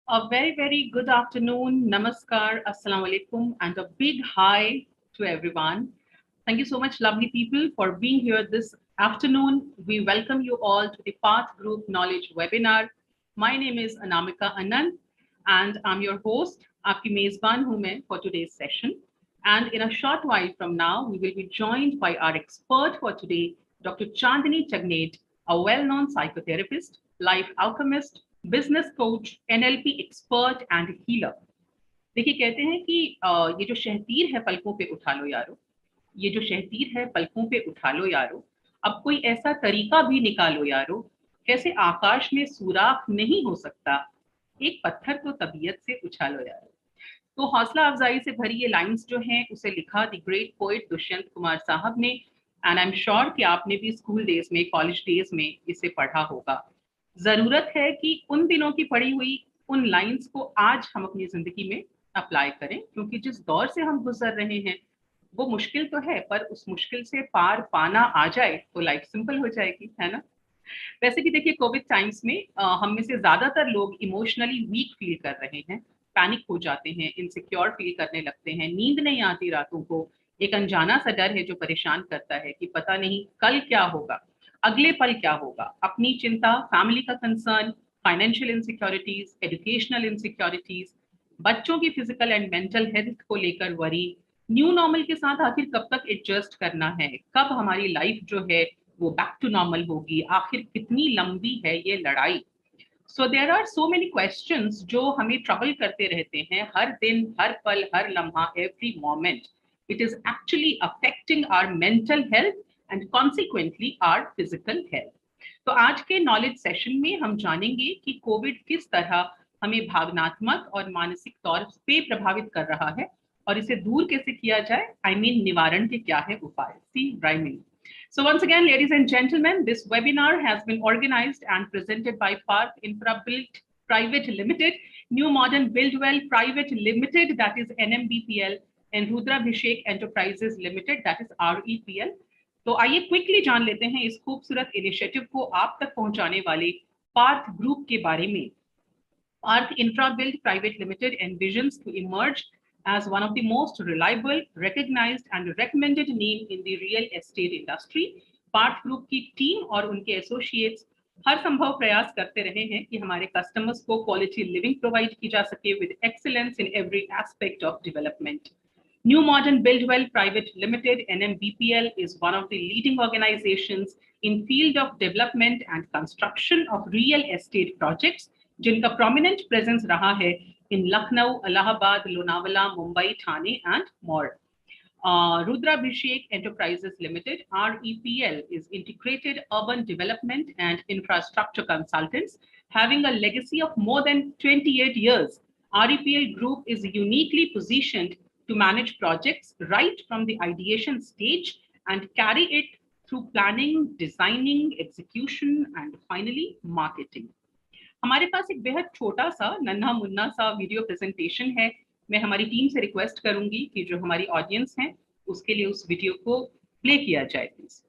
A very, very good afternoon, namaskar, assalamu alaikum, and a big hi to everyone. Thank you so much, lovely people, for being here this afternoon. We welcome you all to the Path Group Knowledge webinar. My name is Anamika Anand, and I'm your host, Aapki Mezban हूं मैं for today's session. And in a short while from now, we will be joined by our expert for today, Dr. Chandini Chagnate, a well-known psychotherapist, life alchemist, business coach, NLP expert and healer. देखिए, कहते हैं कि ये जो शहतीर है पलकों पे उठा लो यारो, ये जो शहतीर है पलकों पे उठा लो यारो, अब कोई ऐसा तरीका भी निकालो यारो, कैसे आकाश में सुराख नहीं हो सकता, एक पत्थर को तबीयत से उछालो यारो। तो हौसला अफजाई से भरी ये लाइंस जो हैं उसे लिखा the great poet Dushyant Kumar साहब ने, एंड आई एम श्योर कि आपने भी स्कूल डेज में, कॉलेज डेज में इसे पढ़ा होगा। जरूरत है कि उन दिनों की पढ़ी हुई उन लाइंस को आज हम अपनी जिंदगी में अप्लाई करें, क्योंकि जिस दौर से हम गुजर रहे हैं वो मुश्किल तो है, पर उस मुश्किल से पार पाना आ जाए तो लाइफ सिंपल हो जाएगी, है ना। वैसे कि देखिए, कोविड टाइम्स में हम में से ज्यादातर लोग इमोशनली वीक फील कर रहे हैं, पैनिक हो जाते हैं, इनसिक्योर फील करने लगते हैं, नींद नहीं आती रातों को, एक अनजाना सा डर है जो परेशान करता है कि पता नहीं कल क्या होगा, अगले पल क्या होगा। अपनी चिंता, फैमिली का concern, financial insecurities, educational insecurities, बच्चों की फिजिकल एंड मेंटल हेल्थ को लेकर वरी, न्यू नॉर्मल के साथ आखिर कब तक एडजस्ट करना है, कब हमारी लाइफ जो है वो बैक टू नॉर्मल होगी, आखिर कितनी लंबी है ये लड़ाई। So there are so many questions जो हमें ट्रबल करते रहते हैं हर दिन, हर पल, हर लम्हा, every moment. It is actually affecting our mental health and consequently our physical health. तो आज के नॉलेज सेशन में हम जानेंगे कि कोविड किस तरह हमें भावनात्मक और मानसिक तौर पे प्रभावित कर रहा है और इसे दूर कैसे किया जाए, I mean, निवारण के क्या है उपाय। See rhyming. So once again, ladies and gentlemen, this webinar has been organized and presented by Parth Infrabuild Private Limited, New Modern Buildwell Private Limited, that is NMBPL, and Rudrabhishek Enterprises Limited, that is REPL. तो आइए quickly जान लेते हैं इस खूबसूरत initiative को आप तक पहुंचाने वाले पार्थ ग्रुप के बारे में। Parth Infrabuild Private Limited envisions to emerge as one of the most reliable, recognized and recommended name in the real estate industry. Parth Group की टीम और उनके एसोसिएट्स हर संभव प्रयास करते रहे हैं कि हमारे कस्टमर्स को क्वालिटी लिविंग प्रोवाइड की जा सके with excellence in every aspect of development. New Modern Buildwell Private Limited, NMBPL, is one of the leading organizations in field of development and construction of real estate projects, जिनका prominent presence रहा है in Lucknow, Allahabad, Lonavala, Mumbai, Thane, and more. Rudrabhishek Enterprises Limited, REPL, is integrated urban development and infrastructure consultants, having a legacy of more than 28 years. REPL Group is uniquely positioned to manage projects right from the ideation stage and carry it through planning, designing, execution, and finally marketing. हमारे पास एक बेहद छोटा सा नन्हा मुन्ना सा video presentation है। मैं हमारी टीम से रिक्वेस्ट करूंगी कि जो हमारी ऑडियंस है उसके लिए उस वीडियो को प्ले किया जाए please.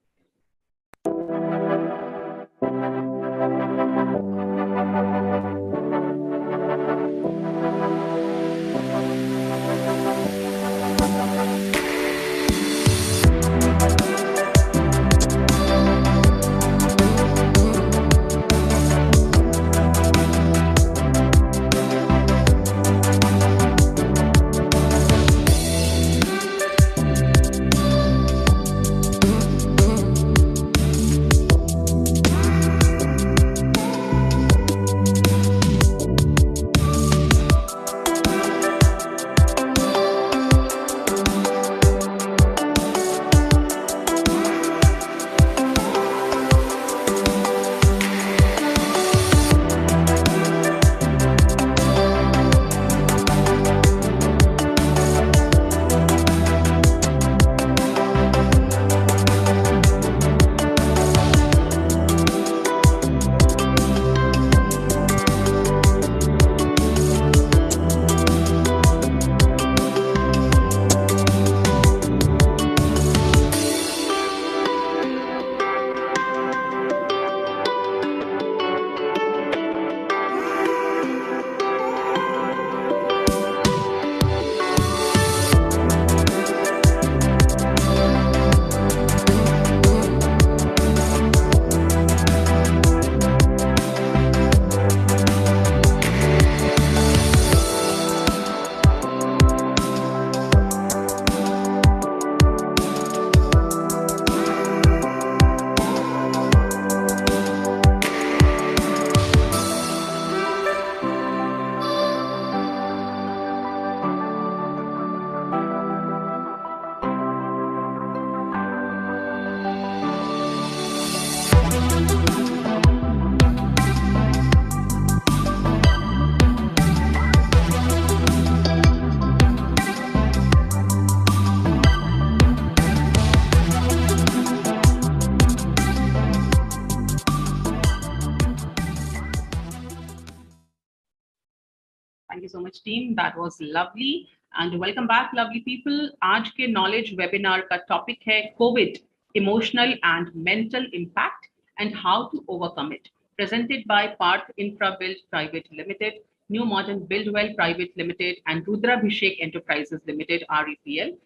Thank you so much, team. That was lovely. And welcome back, lovely people. आज के knowledge webinar का topic है COVID, emotional and mental impact and how to overcome it. Presented by Parth Infrabuild Private Limited, New Modern Buildwell Private Limited, and Rudrabhishek Enterprises Limited (REPL).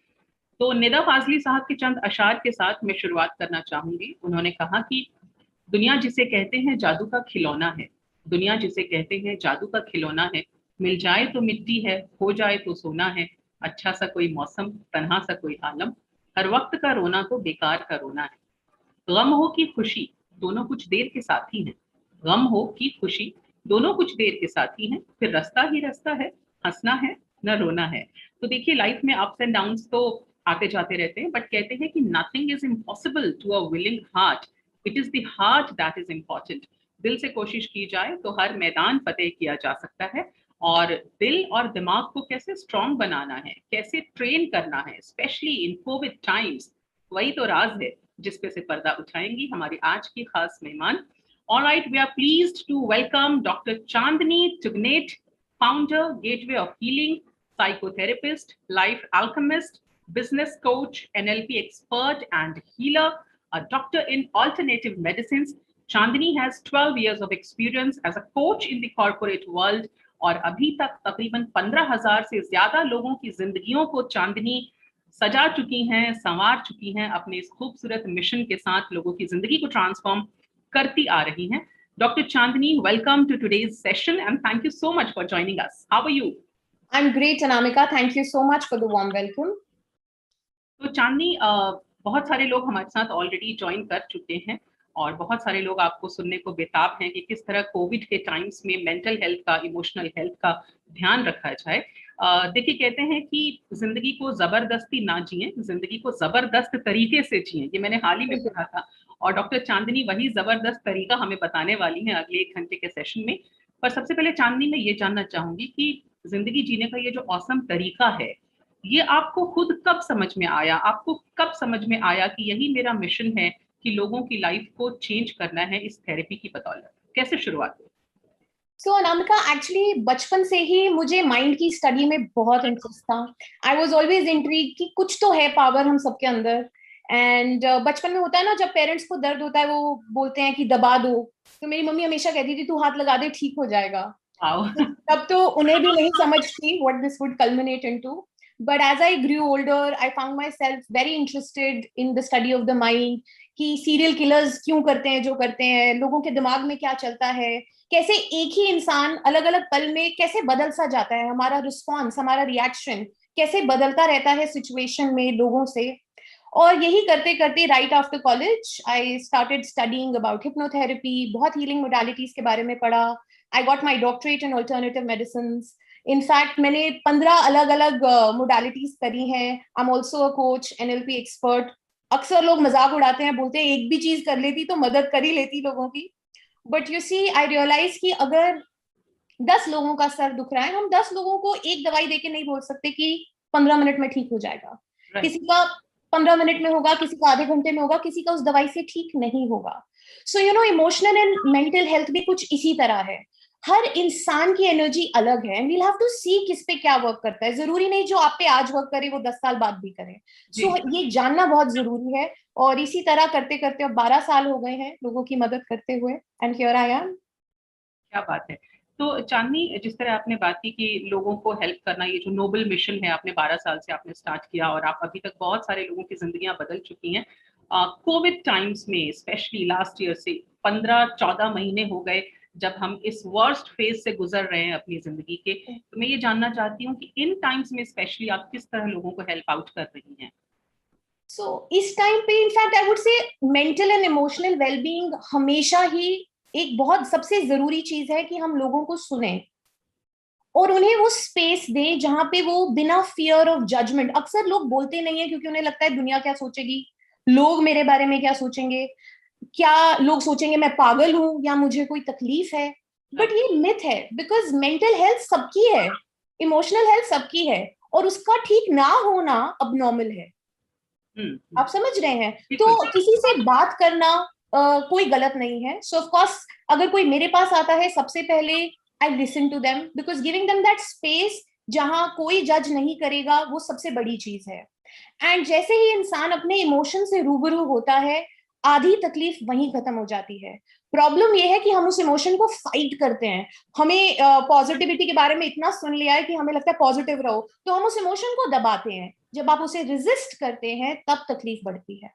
तो निदा फाजली साहब के चंद अशार के साथ मैं शुरुआत करना चाहूंगी। उन्होंने कहा कि दुनिया जिसे कहते हैं जादू का खिलौना है, दुनिया जिसे कहते हैं जादू का खिलौना है, मिल जाए तो मिट्टी है, हो जाए तो सोना है, अच्छा सा कोई मौसम, तन्हा सा कोई आलम, हर वक्त का रोना तो बेकार का रोना है। गम हो कि खुशी दोनों कुछ देर के साथी हैं, गम हो कि खुशी दोनों कुछ देर के साथी हैं, फिर रास्ता ही रास्ता है, हंसना है न रोना है। तो देखिए लाइफ में अप्स एंड डाउन्स तो आते जाते रहते हैं, बट कहते हैं कि nothing is impossible to a willing heart, it is the heart that is important. दिल से कोशिश की जाए तो हर मैदान फतेह किया जा सकता है। और दिल और दिमाग को कैसे स्ट्रॉन्ग बनाना है, कैसे ट्रेन करना है, स्पेशली इन कोविड टाइम्स, वही तो राज है जिस पे से पर्दा उठाएंगी हमारी आज की खास मेहमान। All right, we are pleased to welcome Dr. Chandni Tugnate, founder, Gateway of Healing, psychotherapist, life alchemist, business coach, NLP expert and healer, a doctor in alternative medicines. Chandni has 12 years of experience as a coach in the corporate world और अभी तक तकरीबन 15,000 से ज्यादा लोगों की जिंदगियों को चांदनी सजा चुकी हैं, संवार चुकी हैं, अपने इस खूबसूरत मिशन के साथ लोगों की जिंदगी को ट्रांसफॉर्म करती आ रही हैं। Dr. Chandni, welcome to today's session and thank you so much for joining us. How are you? I'm great, Anamika. Thank you so much for the warm welcome. तो चांदनी, बहुत सारे लोग हमारे साथ ऑलरेडी ज्वाइन कर चुके हैं और बहुत सारे लोग आपको सुनने को बेताब हैं कि किस तरह कोविड के टाइम्स में मेंटल हेल्थ का, इमोशनल हेल्थ का ध्यान रखा जाए। देखिए कहते हैं कि जिंदगी को जबरदस्ती ना जिए, जिंदगी को जबरदस्त तरीके से जिए, ये मैंने हाल ही में पढ़ा था और डॉक्टर चांदनी वही जबरदस्त तरीका हमें बताने वाली हैं अगले 1 घंटे के सेशन में। पर सबसे पहले चांदनी, मैं ये जानना चाहूंगी कि जिंदगी जीने का ये जो औसम तरीका है, ये आपको खुद कब समझ में आया, आपको कब समझ में आया कि यही मेरा मिशन है कि लोगों की लाइफ को चेंज करना है इस थेरेपी की बदौलत? कैसे शुरुआत हुई? So, अनामिका, एक्चुअली बचपन से ही मुझे माइंड की स्टडी में बहुत इंटरेस्ट था। आई वॉज ऑलवेज इंट्रीग कि कुछ तो है पावर हम सबके अंदर। एंड बचपन में होता है ना, जब पेरेंट्स को दर्द होता है वो बोलते हैं कि दबा दो, तो मेरी मम्मी हमेशा कहती थी तू हाथ लगा दे ठीक हो जाएगा। तब तो उन्हें भी नहीं समझ थी what this would culminate into. But as I grew older, I found myself very interested in the study of the mind, कि सीरियल किलर्स क्यों करते हैं जो करते हैं, लोगों के दिमाग में क्या चलता है, कैसे एक ही इंसान अलग अलग पल में कैसे बदल सा जाता है, हमारा रिस्पॉन्स, हमारा रिएक्शन कैसे बदलता रहता है सिचुएशन में लोगों से। और यही करते करते right after college I started studying about hypnotherapy, बहुत हीलिंग मोडालिटीज के बारे में पढ़ा। I got my doctorate in alternative medicine. In fact मैंने 15 अलग अलग मोडालिटीज करी हैं। I am also a coach, NLP expert. अक्सर लोग मजाक उड़ाते हैं, बोलते हैं एक भी चीज कर लेती तो मदद कर ही लेती लोगों की। But you see, I realise कि अगर 10 लोगों का सर दुख रहा है, हम 10 लोगों को एक दवाई देके नहीं बोल सकते कि 15 मिनट में ठीक हो जाएगा। किसी का 15 मिनट में होगा, किसी का आधे घंटे में होगा, किसी का उस दवाई से ठीक नहीं होगा। So you know, emotional and mental health भी कुछ इसी तरह है। हर इंसान की एनर्जी अलग है, वील हैव टू सी किस पे क्या वर्क करता है। जरूरी नहीं जो आप पे आज वर्क करे वो 10 साल बाद भी करे। सो ये जानना बहुत जरूरी है। और इसी तरह करते करते अब 12 साल हो गए हैं लोगों की मदद करते हुए, एंड हियर आई एम। क्या बात है। तो चांदनी, जिस तरह आपने बात की कि लोगों को हेल्प करना ये जो नोबल मिशन है, आपने 12 साल से आपने स्टार्ट किया और आप अभी तक बहुत सारे लोगों की जिंदगियां बदल चुकी हैं। कोविड टाइम्स में स्पेशली लास्ट ईयर से 15-14 महीने हो गए जब हम इस वर्स्ट फेज से गुजर रहे हैं अपनी जिंदगी के। तो मैं ये जानना चाहती हूँ कि इन टाइम्स में स्पेशली आप किस तरह लोगों को हेल्प आउट कर रही हैं? इस टाइम पे in fact I would say mental and emotional wellbeing हमेशा ही एक बहुत सबसे जरूरी चीज है कि हम लोगों को सुने और उन्हें वो स्पेस दें जहां पे वो बिना फियर ऑफ जजमेंट, अक्सर लोग बोलते नहीं है क्योंकि उन्हें लगता है दुनिया क्या सोचेगी, लोग मेरे बारे में क्या सोचेंगे, क्या लोग सोचेंगे मैं पागल हूं या मुझे कोई तकलीफ है। बट ये मिथ है, बिकॉज मेंटल हेल्थ सबकी है, इमोशनल हेल्थ सबकी है, और उसका ठीक ना होना अब नॉर्मल है। आप समझ रहे हैं? तो किसी से बात करना कोई गलत नहीं है। सो ऑफ कोर्स अगर कोई मेरे पास आता है, सबसे पहले I listen to them because giving them that space जहां कोई जज नहीं करेगा वो सबसे बड़ी चीज है. एंड जैसे ही इंसान अपने इमोशन से रूबरू होता है, आधी तकलीफ वहीं खत्म हो जाती है. प्रॉब्लम ये है कि हम उस इमोशन को फाइट करते हैं. हमें पॉजिटिविटी के बारे में इतना सुन लिया है कि हमें लगता है पॉजिटिव रहो, तो हम उस इमोशन को दबाते हैं. जब आप उसे रेजिस्ट करते हैं तब तकलीफ बढ़ती है.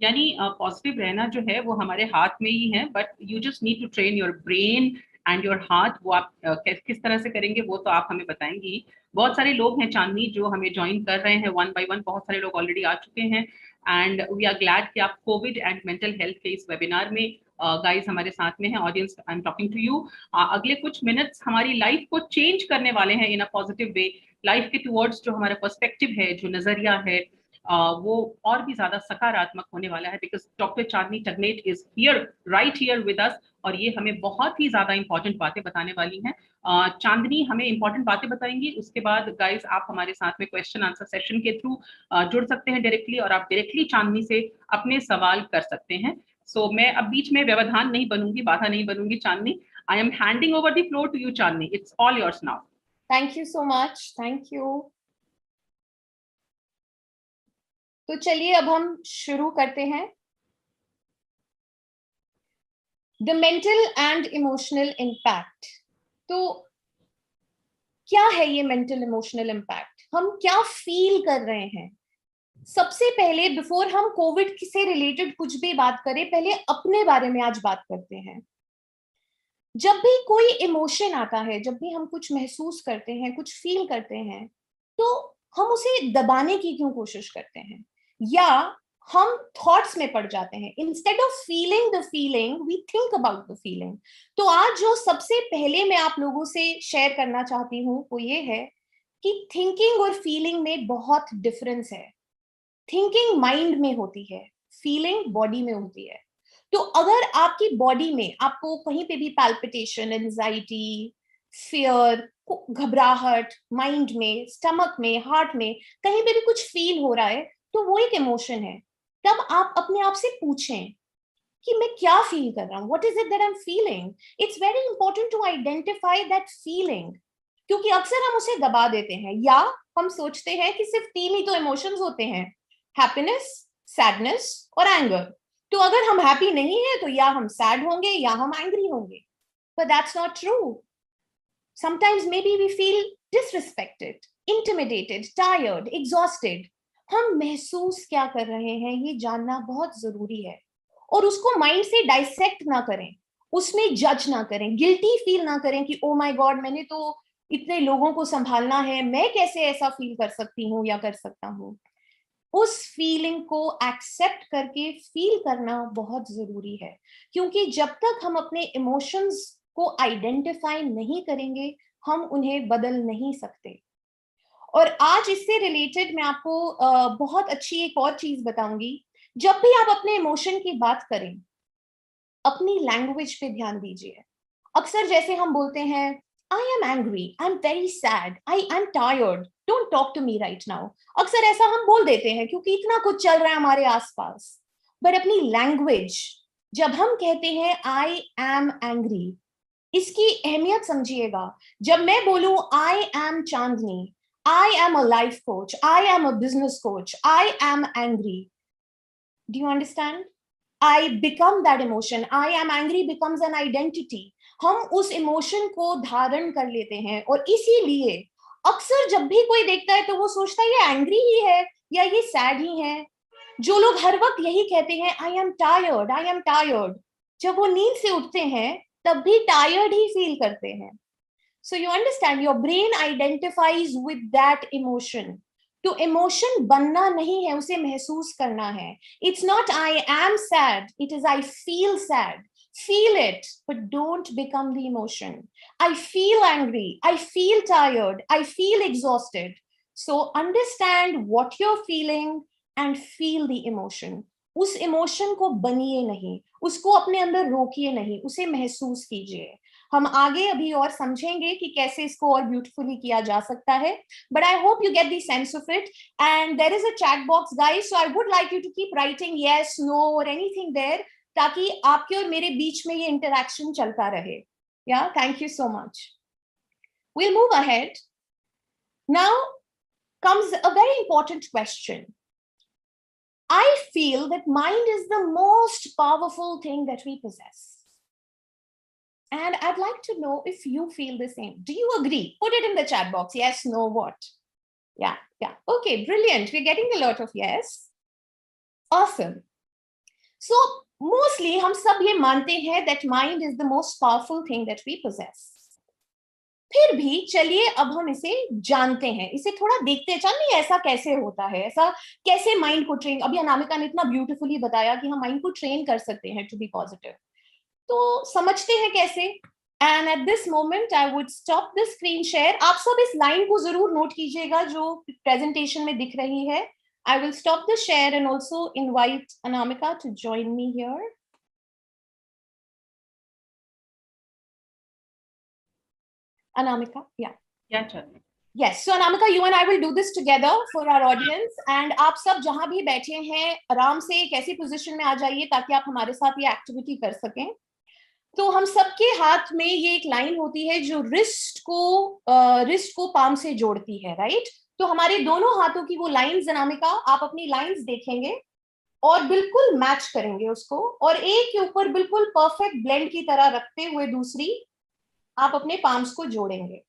यानी पॉजिटिव रहना जो है वो हमारे हाथ में ही है, but you just need to train your brain and your heart. वो आप किस तरह से करेंगे वो तो आप हमें बताएंगी. बहुत सारे लोग हैं चांदनी जो हमें ज्वाइन कर रहे हैं वन बाय वन. बहुत सारे लोग ऑलरेडी आ चुके हैं एंड वी आर ग्लैड कि आप कोविड एंड मेंटल हेल्थ के इस वेबिनार में गाइस हमारे साथ में हैं. Audience, I am talking to you. अगले कुछ मिनट्स हमारी लाइफ को चेंज करने वाले हैं इन अ पॉजिटिव वे. लाइफ के टुवर्ड्स जो हमारा पर्सपेक्टिव है, जो नजरिया है, वो और भी ज्यादा सकारात्मक होने वाला है. Because doctor Chandni Tagnet is here, right here with us, और ये हमें बहुत ही ज्यादा इंपॉर्टेंट बातें बताने वाली हैं. चांदनी हमें इंपॉर्टेंट बातें बताएंगी. उसके बाद गाइस आप हमारे साथ में क्वेश्चन आंसर सेशन के थ्रू जुड़ सकते हैं डायरेक्टली, और आप डायरेक्टली चांदनी से अपने सवाल कर सकते हैं. सो मैं अब बीच में व्यवधान नहीं बनूंगी, बाधा नहीं बनूंगी. Chandni, I am handing over the floor to you. Chandni, it's all yours now. Thank you so much. Thank you. तो चलिए अब हम शुरू करते हैं. The mental and emotional impact. तो क्या है ये मेंटल इमोशनल इम्पैक्ट? हम क्या फील कर रहे हैं? सबसे पहले बिफोर हम कोविड से रिलेटेड कुछ भी बात करें, पहले अपने बारे में आज बात करते हैं. जब भी कोई इमोशन आता है, जब भी हम कुछ महसूस करते हैं, कुछ फील करते हैं, तो हम उसे दबाने की क्यों कोशिश करते हैं, या हम थॉट्स में पड़ जाते हैं. Instead of feeling the feeling we think about the feeling. तो आज जो सबसे पहले मैं आप लोगों से शेयर करना चाहती हूँ वो ये है कि थिंकिंग और फीलिंग में बहुत डिफरेंस है. थिंकिंग माइंड में होती है, फीलिंग बॉडी में होती है. तो अगर आपकी बॉडी में आपको कहीं पे भी पैल्पिटेशन, एंजाइटी, फियर, घबराहट, माइंड में, स्टमक में, हार्ट में कहीं पे भी कुछ फील हो रहा है, तो वो एक इमोशन है. तब आप अपने आप से पूछें कि मैं क्या फील कर रहा हूं, what is it that I am feeling. It's very important to identify that feeling, क्योंकि अक्सर हम उसे दबा देते हैं, या हम सोचते हैं कि सिर्फ 3 ही तो इमोशंस होते हैं, हैप्पीनेस, सैडनेस और एंगर. तो अगर हम हैप्पी नहीं है तो या हम सैड होंगे या हम एंग्री होंगे. But that's not true. Sometimes maybe we feel disrespected, intimidated, tired, exhausted. हम महसूस क्या कर रहे हैं ये जानना बहुत जरूरी है, और उसको माइंड से डाइसेक्ट ना करें, उसमें जज ना करें, गिल्टी फील ना करें कि ओ माय गॉड, मैंने तो इतने लोगों को संभालना है, मैं कैसे ऐसा फील कर सकती हूँ या कर सकता हूँ. उस फीलिंग को एक्सेप्ट करके फील करना बहुत जरूरी है, क्योंकि जब तक हम अपने इमोशंस को आइडेंटिफाई नहीं करेंगे हम उन्हें बदल नहीं सकते. और आज इससे रिलेटेड मैं आपको बहुत अच्छी एक और चीज बताऊंगी. जब भी आप अपने इमोशन की बात करें, अपनी लैंग्वेज पे ध्यान दीजिए. अक्सर जैसे हम बोलते हैं, I am angry, I am very sad, I am tired, don't talk to me right now. अक्सर ऐसा हम बोल देते हैं क्योंकि इतना कुछ चल रहा है हमारे आसपास. बट अपनी लैंग्वेज, जब हम कहते हैं आई एम एंग्री, इसकी अहमियत समझिएगा. जब मैं बोलूं I am Chandni, I am a life coach, I am a business coach, I am angry, do you understand? I become that emotion. I am angry becomes an identity. हम उस emotion को धारण कर लेते हैं, और इसीलिए अक्सर जब भी कोई देखता है तो वो सोचता है ये एंग्री ही है या ये सैड ही है. जो लोग हर वक्त यही कहते हैं I am tired, I am tired, जब वो नींद से उठते हैं तब भी टायर्ड ही फील करते हैं. So you understand, your brain identifies with that emotion. तो इमोशन बनना नहीं है, उसे महसूस करना है. It's not I am sad, it is I feel sad. Feel it, but don't become the emotion. I feel angry, I feel tired, I feel exhausted. So understand what you're feeling and feel the emotion. उस emotion को बनिए नहीं, उसको अपने अंदर रोकिए नहीं, उसे महसूस कीजिए. हम आगे अभी और समझेंगे कि कैसे इसको और ब्यूटीफुली किया जा सकता है. But I hope you get the sense of it. And there is a chat box guys, so I would like you to keep writing yes, no और एनीथिंग देयर, ताकि आपके और मेरे बीच में ये इंटरेक्शन चलता रहे. Yeah, thank you so much. We'll move ahead. Now comes a very important question. I feel that mind is the most powerful thing that we possess. And I'd like to know if you feel the same. Do you agree? Put it in the chat box. Yes, no, what? Yeah. Okay, brilliant. We're getting a lot of yes. Awesome. So mostly हम सब ये मानते हैं that mind is the most powerful thing that we possess. फिर भी चलिए अब हम इसे जानते हैं, इसे थोड़ा देखते हैं, चल नहीं ऐसा कैसे होता है, ऐसा कैसे माइंड को ट्रेन, अभी अनामिका ने इतना ब्यूटीफुली बताया कि हम माइंड को ट्रेन कर सकते हैं टू बी पॉजिटिव, तो समझते हैं कैसे. And at this moment I would stop the screen share. आप सब इस लाइन को जरूर नोट कीजिएगा जो प्रेजेंटेशन में दिख रही है. I will stop the share and also invite Anamika to join me here. Anamika, yeah. Yeah, Charlie. Yes, so Anamika, you and I will do this together for our audience. And आप सब जहां भी बैठे हैं आराम से एक ऐसी पोजीशन में आ जाइए ताकि आप हमारे साथ ये एक्टिविटी कर सकें. तो हम सबके हाथ में ये एक लाइन होती है जो रिस्ट को पाम से जोड़ती है, राइट? तो हमारे दोनों हाथों की वो लाइंस, अनामिका आप अपनी लाइंस देखेंगे और बिल्कुल मैच करेंगे उसको, और एक के ऊपर बिल्कुल परफेक्ट ब्लेंड की तरह रखते हुए दूसरी आप अपने पाम्स को जोड़ेंगे.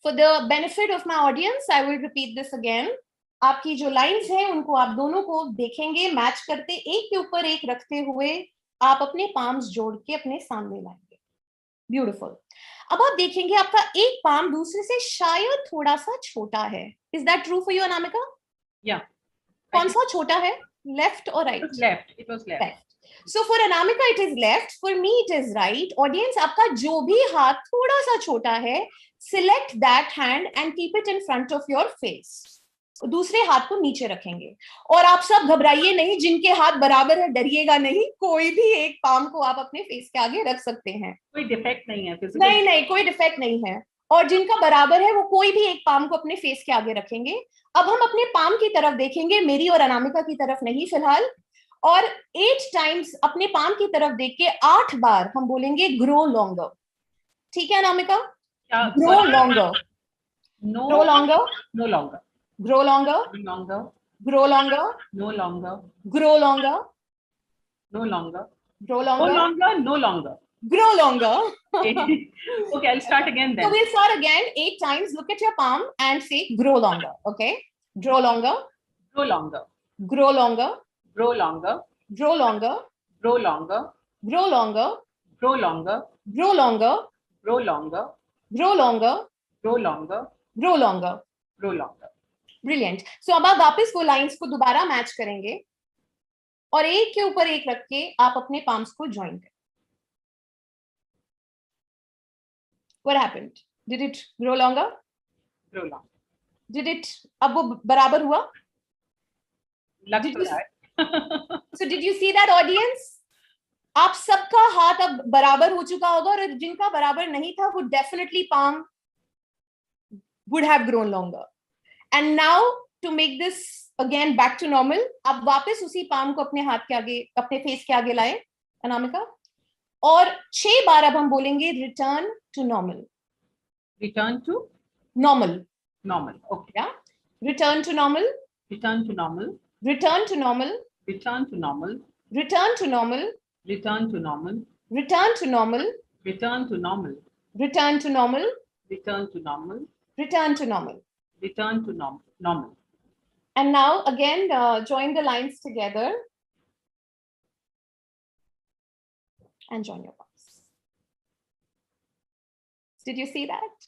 For the benefit of my audience I will repeat this again. आपकी जो लाइंस हैं उनको आप दोनों को देखेंगे मैच करते, एक के ऊपर एक रखते हुए आप अपने पाम्स जोड़ के अपने सामने लाएंगे. ब्यूटीफुल. अब आप देखेंगे आपका एक पाम दूसरे से शायद थोड़ा सा छोटा है. Is that true for you Anamika? या. कौन सा छोटा है, लेफ्ट और right? Left. It was left. So for Anamika it is left, for me it is right. Audience, आपका जो भी हाथ थोड़ा सा छोटा है, select that hand and keep it in front of your face. दूसरे हाथ को नीचे रखेंगे. और आप सब घबराइए नहीं, जिनके हाथ बराबर है डरिएगा नहीं, कोई भी एक पाम को आप अपने फेस के आगे रख सकते हैं. कोई डिफेक्ट नहीं है. नहीं, कोई डिफेक्ट नहीं है. और जिनका बराबर है वो कोई भी एक पाम को अपने फेस के आगे रखेंगे. अब हम अपने पाम की तरफ देखेंगे, मेरी और अनामिका की तरफ नहीं फिलहाल, और 8 टाइम्स अपने पाम की तरफ देख के 8 बार हम बोलेंगे ग्रो लॉन्गर. ठीक है Anamika? Grow longer. No longer. No longer. Grow longer. Longer. Grow longer. No longer. Grow longer. No longer. Grow longer. No longer. Grow longer. Okay, I'll start again then. So we'll start again 8 times. Look at your palm and say grow longer. Okay? Grow longer. Grow longer. Grow longer. Grow longer. Grow longer. Grow longer. Grow longer. Grow longer. Grow longer. Grow longer. Grow longer. Grow longer. Grow longer. Grow longer. Brilliant. So अब आप वापस वो lines को दोबारा match करेंगे और एक के ऊपर एक रख के आप अपने पाम्स को ज्वाइन करें. What happened? Did it grow longer? Grow longer. Did it? अब वो बराबर हुआ? लग तो रहा है. So did you see that audience? आप सबका हाथ अब बराबर हो चुका होगा, और जिनका बराबर नहीं था वो definitely palm would have grown longer. And now to make this again back to normal, आप वापस उसी पाम को अपने हाथ के आगे, अपने फेस के आगे लाए अनामिका, और 6 बार अब हम बोलेंगे return to normal. Return to normal. Normal. Okay. Yeah. Return to normal. Return to normal. Return to normal. Return to normal. Return to normal. Return to normal. Return to normal. Return to normal. Return to normal. Return to normal. Return to normal. Return to normal. And now again, join the lines together and join your palms. Did you see that?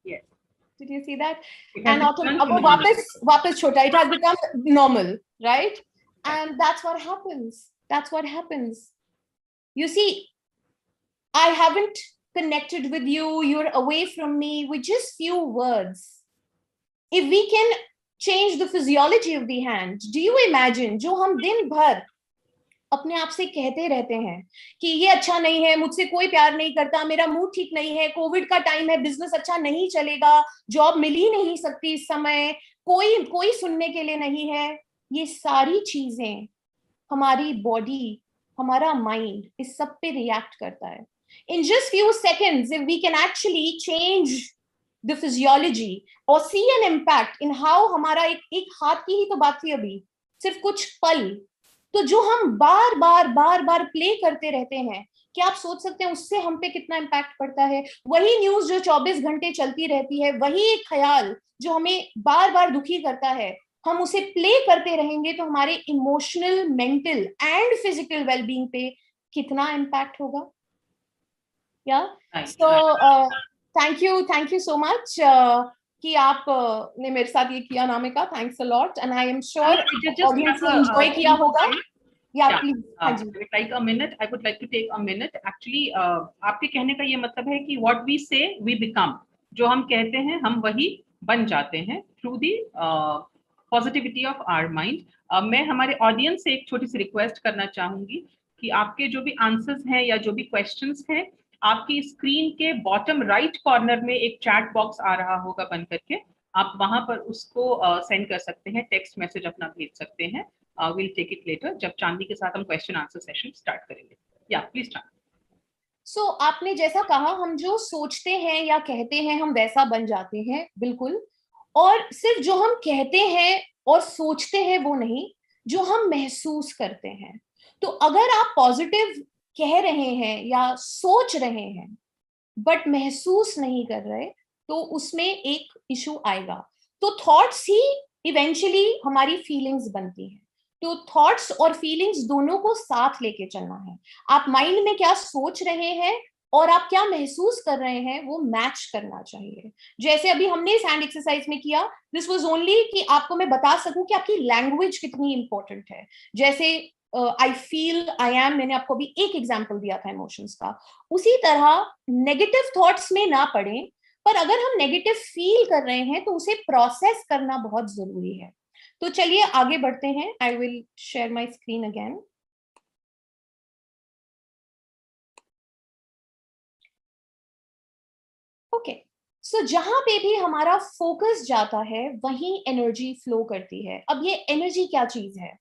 Yes. Did you see that? And वापस छोटा. It has become normal, right? And that's what happens. That's what happens. You see, I haven't connected with you. You're away from me with just few words. If we can change the physiology of the hand, do you imagine जो हम दिन भर अपने आप से कहते रहते हैं कि ये अच्छा नहीं है, मुझसे कोई प्यार नहीं करता, मेरा मूड ठीक नहीं है, कोविड का टाइम है, बिजनेस अच्छा नहीं चलेगा, जॉब मिल ही नहीं सकती इस समय, कोई सुनने के लिए नहीं है. ये सारी चीजें हमारी बॉडी, हमारा माइंड इस सब पे रिएक्ट करता है. In just few seconds, if we can actually change the physiology or see an impact in how हमारा एक हाथ की ही तो बात थी अभी, सिर्फ कुछ पल, तो जो हम बार बार प्ले करते रहते हैं, क्या आप सोच सकते हैं उससे हम पे कितना इम्पैक्ट पड़ता है? वही न्यूज जो 24 घंटे चलती रहती है, वही एक ख्याल जो हमें बार बार दुखी करता है, हम उसे प्ले करते रहेंगे तो हमारे emotional, mental and physical wellbeing पे कितना इम्पैक्ट होगा? Yeah so thank you so much कि आप ने मेरे साथ ये किया Namika, thanks a lot, and I am sure audience ने एंजॉय किया होगा. या प्लीज. हाँ जी. Like a minute, I would like to take a minute. Actually, आपके कहने का ये मतलब है कि what we say, we become. जो हम कहते हैं, हम वही बन जाते हैं through the positivity of our mind. मैं हमारे ऑडियंस से एक छोटी सी रिक्वेस्ट करना चाहूंगी कि आपके जो भी आंसर्स हैं या जो भी क्वेश्चंस हैं, आपकी स्क्रीन के बॉटम राइट कॉर्नर में एक चैट बॉक्स आ रहा होगा बन करके, आप वहां पर उसको सेंड कर सकते हैं, टेक्स्ट मैसेज अपना भेज सकते हैं. We'll take it later जब चांदी के साथ हम क्वेश्चन आंसर सेशन स्टार्ट करेंगे. या प्लीज चांदी. सो आपने जैसा कहा, हम जो सोचते हैं या कहते हैं हम वैसा बन जाते हैं, बिल्कुल. और सिर्फ जो हम कहते हैं और सोचते हैं वो नहीं, जो हम महसूस करते हैं. तो अगर आप पॉजिटिव कह रहे हैं या सोच रहे हैं बट महसूस नहीं कर रहे, तो उसमें एक इशू आएगा. तो थॉट्स ही इवेंचुअली हमारी फीलिंग्स बनती हैं. तो थॉट्स और फीलिंग्स दोनों को साथ लेके चलना है. आप माइंड में क्या सोच रहे हैं और आप क्या महसूस कर रहे हैं, वो मैच करना चाहिए. जैसे अभी हमने इस हैंड एक्सरसाइज में किया, दिस वाज ओनली कि आपको मैं बता सकूं कि आपकी लैंग्वेज कितनी इंपॉर्टेंट है. जैसे आई फील, आई एम, मैंने आपको भी एक एग्जाम्पल दिया था इमोशंस का. उसी तरह नेगेटिव थॉट्स में ना पड़े, पर अगर हम नेगेटिव फील कर रहे हैं तो उसे प्रोसेस करना बहुत जरूरी है. तो चलिए आगे बढ़ते हैं. I will share my screen again. Okay. So जहां पे भी हमारा फोकस जाता है वहीं एनर्जी फ्लो करती है. अब ये एनर्जी क्या चीज है?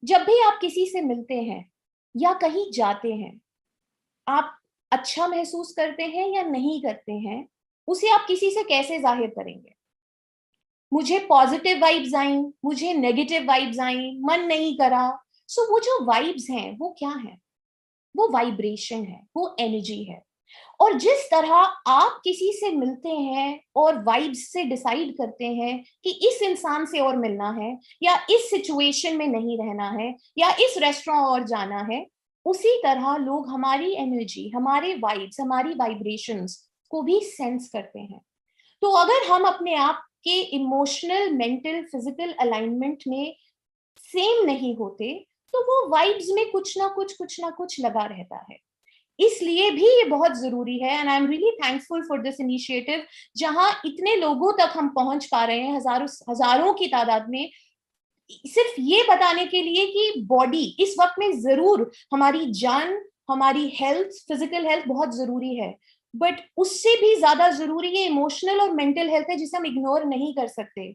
जब भी आप किसी से मिलते हैं या कहीं जाते हैं, आप अच्छा महसूस करते हैं या नहीं करते हैं, उसे आप किसी से कैसे जाहिर करेंगे? मुझे पॉजिटिव वाइब्स आई, मुझे नेगेटिव वाइब्स आई, मन नहीं करा. सो वो जो वाइब्स हैं वो क्या है? वो वाइब्रेशन है, वो एनर्जी है. और जिस तरह आप किसी से मिलते हैं और वाइब्स से डिसाइड करते हैं कि इस इंसान से और मिलना है, या इस सिचुएशन में नहीं रहना है, या इस रेस्टोरेंट और जाना है, उसी तरह लोग हमारी एनर्जी, हमारे वाइब्स, हमारी वाइब्रेशंस को भी सेंस करते हैं. तो अगर हम अपने आप के इमोशनल, मेंटल, फिजिकल अलाइनमेंट में सेम नहीं होते, तो वो वाइब्स में कुछ ना कुछ लगा रहता है. इसलिए भी ये बहुत जरूरी है, and I am really thankful for this initiative, जहां इतने लोगों तक हम पहुंच पा रहे हैं, हजारों की तादाद में, सिर्फ ये बताने के लिए कि बॉडी इस वक्त में जरूर, हमारी जान, हमारी हेल्थ, फिजिकल हेल्थ बहुत जरूरी है, बट उससे भी ज्यादा जरूरी ये इमोशनल और मेंटल हेल्थ है, जिसे हम इग्नोर नहीं कर सकते.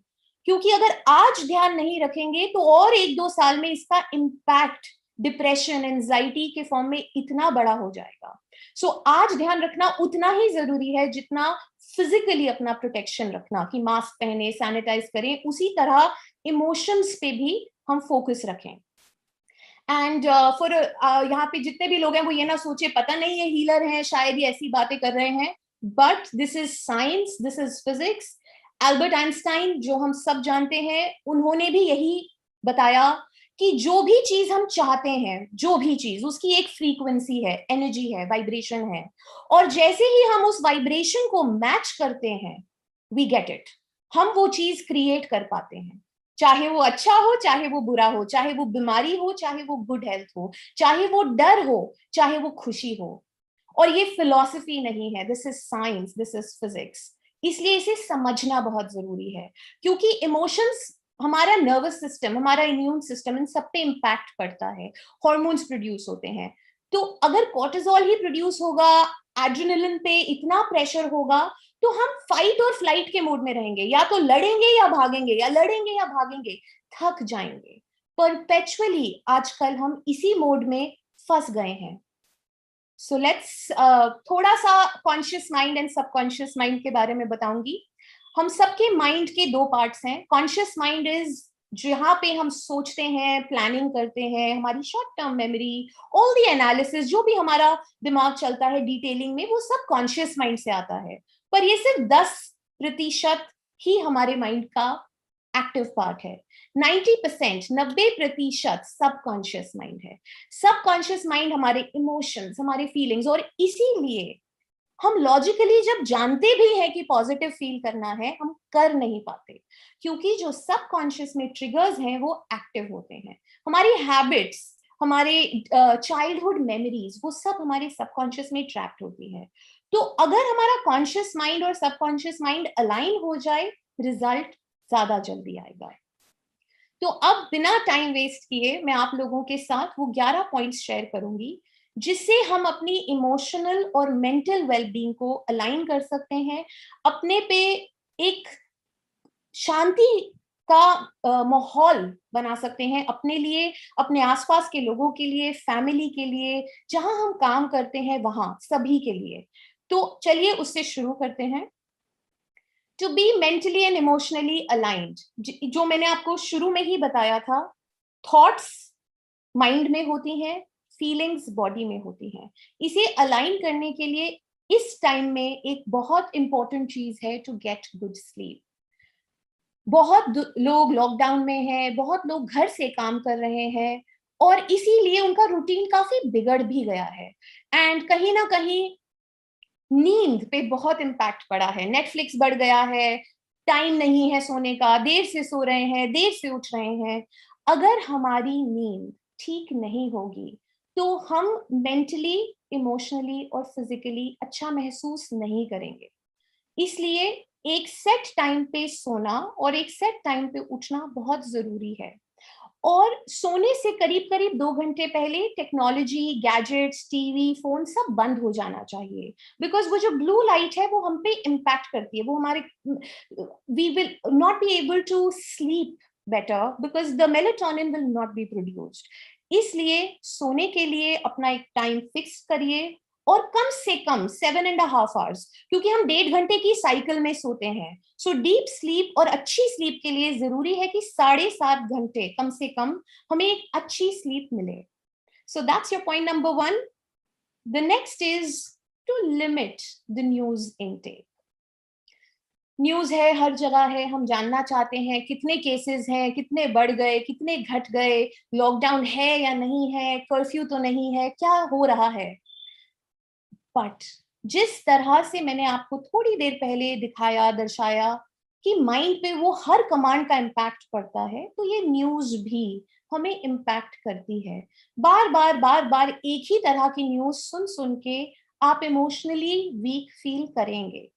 क्योंकि अगर आज ध्यान नहीं रखेंगे तो और 1-2 साल में इसका इम्पैक्ट डिप्रेशन, एंजाइटी के फॉर्म में इतना बड़ा हो जाएगा. सो आज ध्यान रखना उतना ही जरूरी है जितना फिजिकली अपना प्रोटेक्शन रखना, कि मास्क पहने, सैनिटाइज करें, उसी तरह इमोशंस पे भी हम फोकस रखें. एंड फॉर यहाँ पे जितने भी लोग हैं वो ये ना सोचे पता नहीं ये हीलर हैं, शायद ये ऐसी बातें कर रहे हैं, but this is science, this is physics. Albert Einstein, जो हम सब जानते हैं, उन्होंने भी यही बताया कि जो भी चीज हम चाहते हैं, जो भी चीज, उसकी एक फ्रीक्वेंसी है, एनर्जी है, वाइब्रेशन है, और जैसे ही हम उस वाइब्रेशन को मैच करते हैं, वी गेट इट. हम वो चीज क्रिएट कर पाते हैं, चाहे वो अच्छा हो, चाहे वो बुरा हो, चाहे वो बीमारी हो, चाहे वो गुड हेल्थ हो, चाहे वो डर हो, चाहे वो खुशी हो. और ये फिलॉसफी नहीं है, this is science, this is physics. इसलिए इसे समझना बहुत जरूरी है, क्योंकि इमोशंस, हमारा नर्वस सिस्टम, हमारा इम्यून सिस्टम, इन सब पे इम्पैक्ट पड़ता है. हॉर्मोन्स प्रोड्यूस होते हैं. तो अगर कॉर्टिसोल ही प्रोड्यूस होगा, एड्रेनलिन पे इतना प्रेशर होगा, तो हम फाइट और फ्लाइट के मोड में रहेंगे, या तो लड़ेंगे या भागेंगे, या लड़ेंगे या भागेंगे, थक जाएंगे. परपेचुअली आजकल हम इसी मोड में फंस गए हैं. सो लेट्स थोड़ा सा conscious mind and subconscious mind के बारे में बताऊंगी। हम सबके माइंड के दो पार्ट्स हैं। कॉन्शियस माइंड इज जहाँ पे हम सोचते हैं, प्लानिंग करते हैं, हमारी short term memory, all the analysis, जो भी हमारा दिमाग चलता है डिटेलिंग में, वो सब कॉन्शियस माइंड से आता है। पर ये सिर्फ 10% ही हमारे माइंड का एक्टिव पार्ट है। 90%, 90% सबकॉन्शियस माइंड है। सबकॉन्शियस माइंड हमारे इमोशंस, हमारे फीलिंग्स, और इसीलिए हम लॉजिकली जब जानते भी हैं कि पॉजिटिव फील करना है, हम कर नहीं पाते, क्योंकि जो सबकॉन्शियस में ट्रिगर्स हैं वो एक्टिव होते हैं। हमारी हैबिट्स, हमारे चाइल्डहुड मेमोरीज, वो सब हमारे सबकॉन्शियस में ट्रैप्ड होती है। तो अगर हमारा कॉन्शियस माइंड और सबकॉन्शियस माइंड अलाइन हो जाए, रिजल्ट ज्यादा जल्दी आएगा। तो अब बिना टाइम वेस्ट किए मैं आप लोगों के साथ वो 11 पॉइंट्स शेयर करूंगी, जिससे हम अपनी इमोशनल और मेंटल वेलबींग को अलाइन कर सकते हैं, अपने पे एक शांति का माहौल बना सकते हैं, अपने लिए, अपने आसपास के लोगों के लिए, फैमिली के लिए, जहां हम काम करते हैं वहां, सभी के लिए। तो चलिए उससे शुरू करते हैं। To be mentally and emotionally aligned, जो मैंने आपको शुरू में ही बताया था, थॉट्स माइंड में होती हैं, फीलिंग्स बॉडी में होती हैं। इसे अलाइन करने के लिए इस टाइम में एक बहुत इंपॉर्टेंट चीज है टू गेट गुड स्लीप। बहुत लोग लॉकडाउन में हैं, बहुत लोग घर से काम कर रहे हैं, और इसीलिए उनका रूटीन काफी बिगड़ भी गया है, एंड कहीं ना कहीं नींद पे बहुत इम्पैक्ट पड़ा है। नेटफ्लिक्स बढ़ गया है, टाइम नहीं है सोने का, देर से सो रहे हैं, देर से उठ रहे हैं। अगर हमारी नींद ठीक नहीं होगी तो हम मेंटली, इमोशनली और फिजिकली अच्छा महसूस नहीं करेंगे। इसलिए एक सेट टाइम पे सोना और एक सेट टाइम पे उठना बहुत जरूरी है। और सोने से करीब करीब 2 घंटे पहले टेक्नोलॉजी, गैजेट्स, टीवी, फोन सब बंद हो जाना चाहिए, बिकॉज वो जो ब्लू लाइट है वो हम पे इम्पैक्ट करती है, वो हमारे, we will not be able to sleep better because the melatonin will not be produced. इसलिए सोने के लिए अपना एक टाइम फिक्स करिए, और कम से कम 7.5 आवर्स, क्योंकि हम 1.5 घंटे की साइकिल में सोते हैं। सो डीप स्लीप और अच्छी स्लीप के लिए जरूरी है कि 7.5 घंटे कम से कम हमें एक अच्छी स्लीप मिले। So that's your point number 1। The next is to limit the news intake. News है, हर जगह है, हम जानना चाहते हैं कितने केसेस हैं, कितने बढ़ गए, कितने घट गए, लॉकडाउन है या नहीं है, कर्फ्यू तो नहीं है, क्या हो रहा है। बट जिस तरह से मैंने आपको थोड़ी देर पहले दिखाया, दर्शाया कि माइंड पे वो हर कमांड का इम्पैक्ट पड़ता है, तो ये न्यूज भी हमें इम्पैक्ट करती है। बार बार बार बार एक ही तरह की न्यूज सुन सुन के आप इमोशनली वीक फील करेंगे।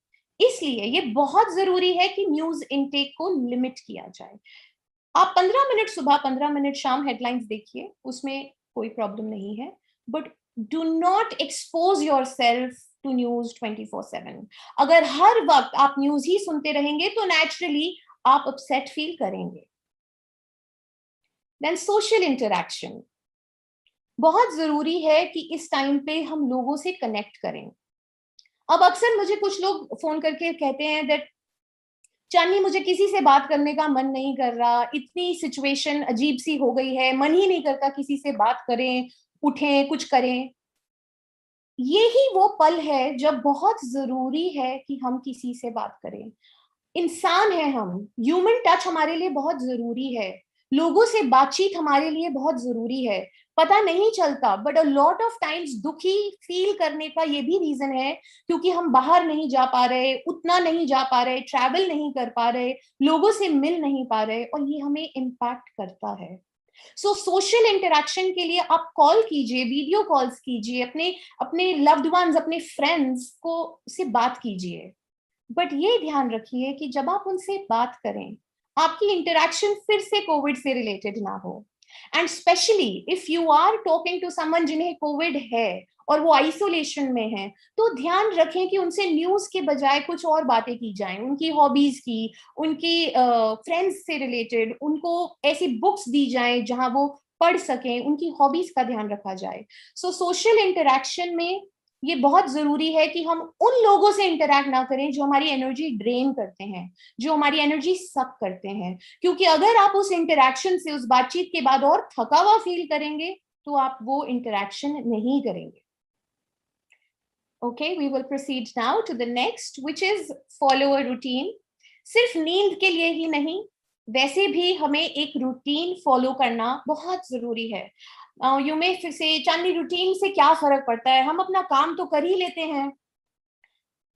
इसलिए ये बहुत जरूरी है कि न्यूज इनटेक को लिमिट किया जाए। आप 15 मिनट सुबह, 15 मिनट शाम हेडलाइंस देखिए, उसमें कोई प्रॉब्लम नहीं है, but do not expose yourself to news 24/7। अगर हर वक्त आप न्यूज ही सुनते रहेंगे तो नेचुरली आप अपसेट फील करेंगे। देन सोशल इंटरैक्शन बहुत जरूरी है कि इस टाइम पे हम लोगों से कनेक्ट करें। अब अक्सर मुझे कुछ लोग फोन करके कहते हैं दैट चांदनी, मुझे किसी से बात करने का मन नहीं कर रहा, इतनी सिचुएशन अजीब सी हो गई है, मन ही नहीं करता किसी से बात करें, उठें, कुछ करें। ये ही वो पल है जब बहुत जरूरी है कि हम किसी से बात करें। इंसान है हम, ह्यूमन टच हमारे लिए बहुत जरूरी है, लोगों से बातचीत हमारे लिए बहुत जरूरी है। पता नहीं चलता, but a lot of times दुखी फील करने का ये भी रीजन है क्योंकि हम बाहर नहीं जा पा रहे, उतना नहीं जा पा रहे, ट्रैवल नहीं कर पा रहे, लोगों से मिल नहीं पा रहे, और ये हमें इम्पैक्ट करता है। सो सोशल इंटरेक्शन के लिए आप कॉल कीजिए, वीडियो कॉल्स कीजिए, अपने अपने लव्ड वंस, अपने फ्रेंड्स को से बात कीजिए। बट ये ध्यान रखिए कि जब आप उनसे बात करें, आपकी इंटरेक्शन फिर से कोविड से रिलेटेड ना हो। And specially if you are talking to someone जिन्हें कोविड है और वो आइसोलेशन में है, तो ध्यान रखें कि उनसे न्यूज के बजाय कुछ और बातें की जाएं, उनकी हॉबीज की, उनकी फ्रेंड्स से रिलेटेड, उनको ऐसी बुक्स दी जाएं जहां वो पढ़ सकें, उनकी हॉबीज का ध्यान रखा जाए। सो सोशल इंटरेक्शन में ये बहुत जरूरी है कि हम उन लोगों से इंटरेक्ट ना करें जो हमारी एनर्जी ड्रेन करते हैं, जो हमारी एनर्जी सक करते हैं, क्योंकि अगर आप उस इंटरेक्शन से, उस बातचीत के बाद और थका हुआ फील करेंगे तो आप वो इंटरेक्शन नहीं करेंगे। Okay, we will proceed now to the next, which is follow a routine. सिर्फ नींद के लिए ही नहीं, वैसे भी हमें एक रूटीन फॉलो करना बहुत जरूरी है। यू में फिर से चांदनी रूटीन से क्या फर्क पड़ता है, हम अपना काम तो कर ही लेते हैं,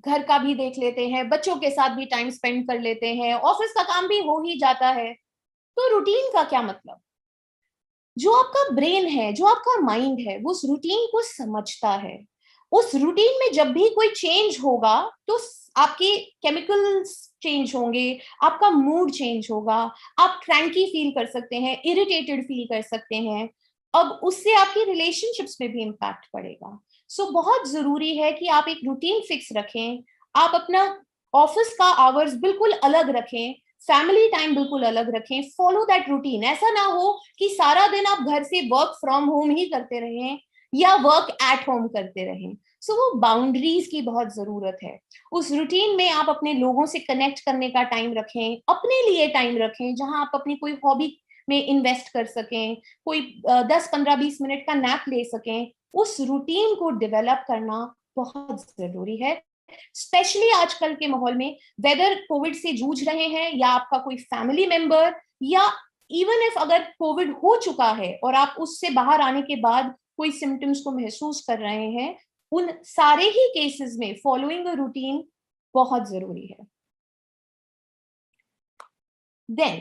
घर का भी देख लेते हैं, बच्चों के साथ भी टाइम स्पेंड कर लेते हैं, ऑफिस का काम भी हो ही जाता है, तो रूटीन का क्या मतलब? जो आपका ब्रेन है, जो आपका माइंड है, वो उस रूटीन को समझता है। उस रूटीन में जब भी कोई चेंज होगा तो आपके केमिकल्स चेंज होंगे, आपका मूड चेंज होगा, आप क्रैंकी फील कर सकते हैं, इरिटेटेड फील कर सकते हैं। अब उससे आपकी रिलेशनशिप्स में भी इम्पैक्ट पड़ेगा। सो बहुत जरूरी है कि आप एक रूटीन फिक्स रखें, आप अपना ऑफिस का आवर्स बिल्कुल अलग रखें, फैमिली टाइम बिल्कुल अलग रखें, फॉलो दैट रूटीन। ऐसा ना हो कि सारा दिन आप घर से वर्क फ्रॉम होम ही करते रहें या वर्क एट होम करते रहें। सो वो बाउंड्रीज की बहुत जरूरत है। उस रूटीन में आप अपने लोगों से कनेक्ट करने का टाइम रखें, अपने लिए टाइम रखें जहां आप अपनी कोई हॉबी में इन्वेस्ट कर सकें, कोई 10-15-20 मिनट का नैप ले सकें। उस रूटीन को डेवलप करना बहुत जरूरी है, स्पेशली आजकल के माहौल में, वेदर कोविड से जूझ रहे हैं या आपका कोई फैमिली मेंबर, या इवन इफ अगर कोविड हो चुका है और आप उससे बाहर आने के बाद कोई सिम्टम्स को महसूस कर रहे हैं, उन सारे ही केसेस में फॉलोइंग अ रूटीन बहुत जरूरी है। Then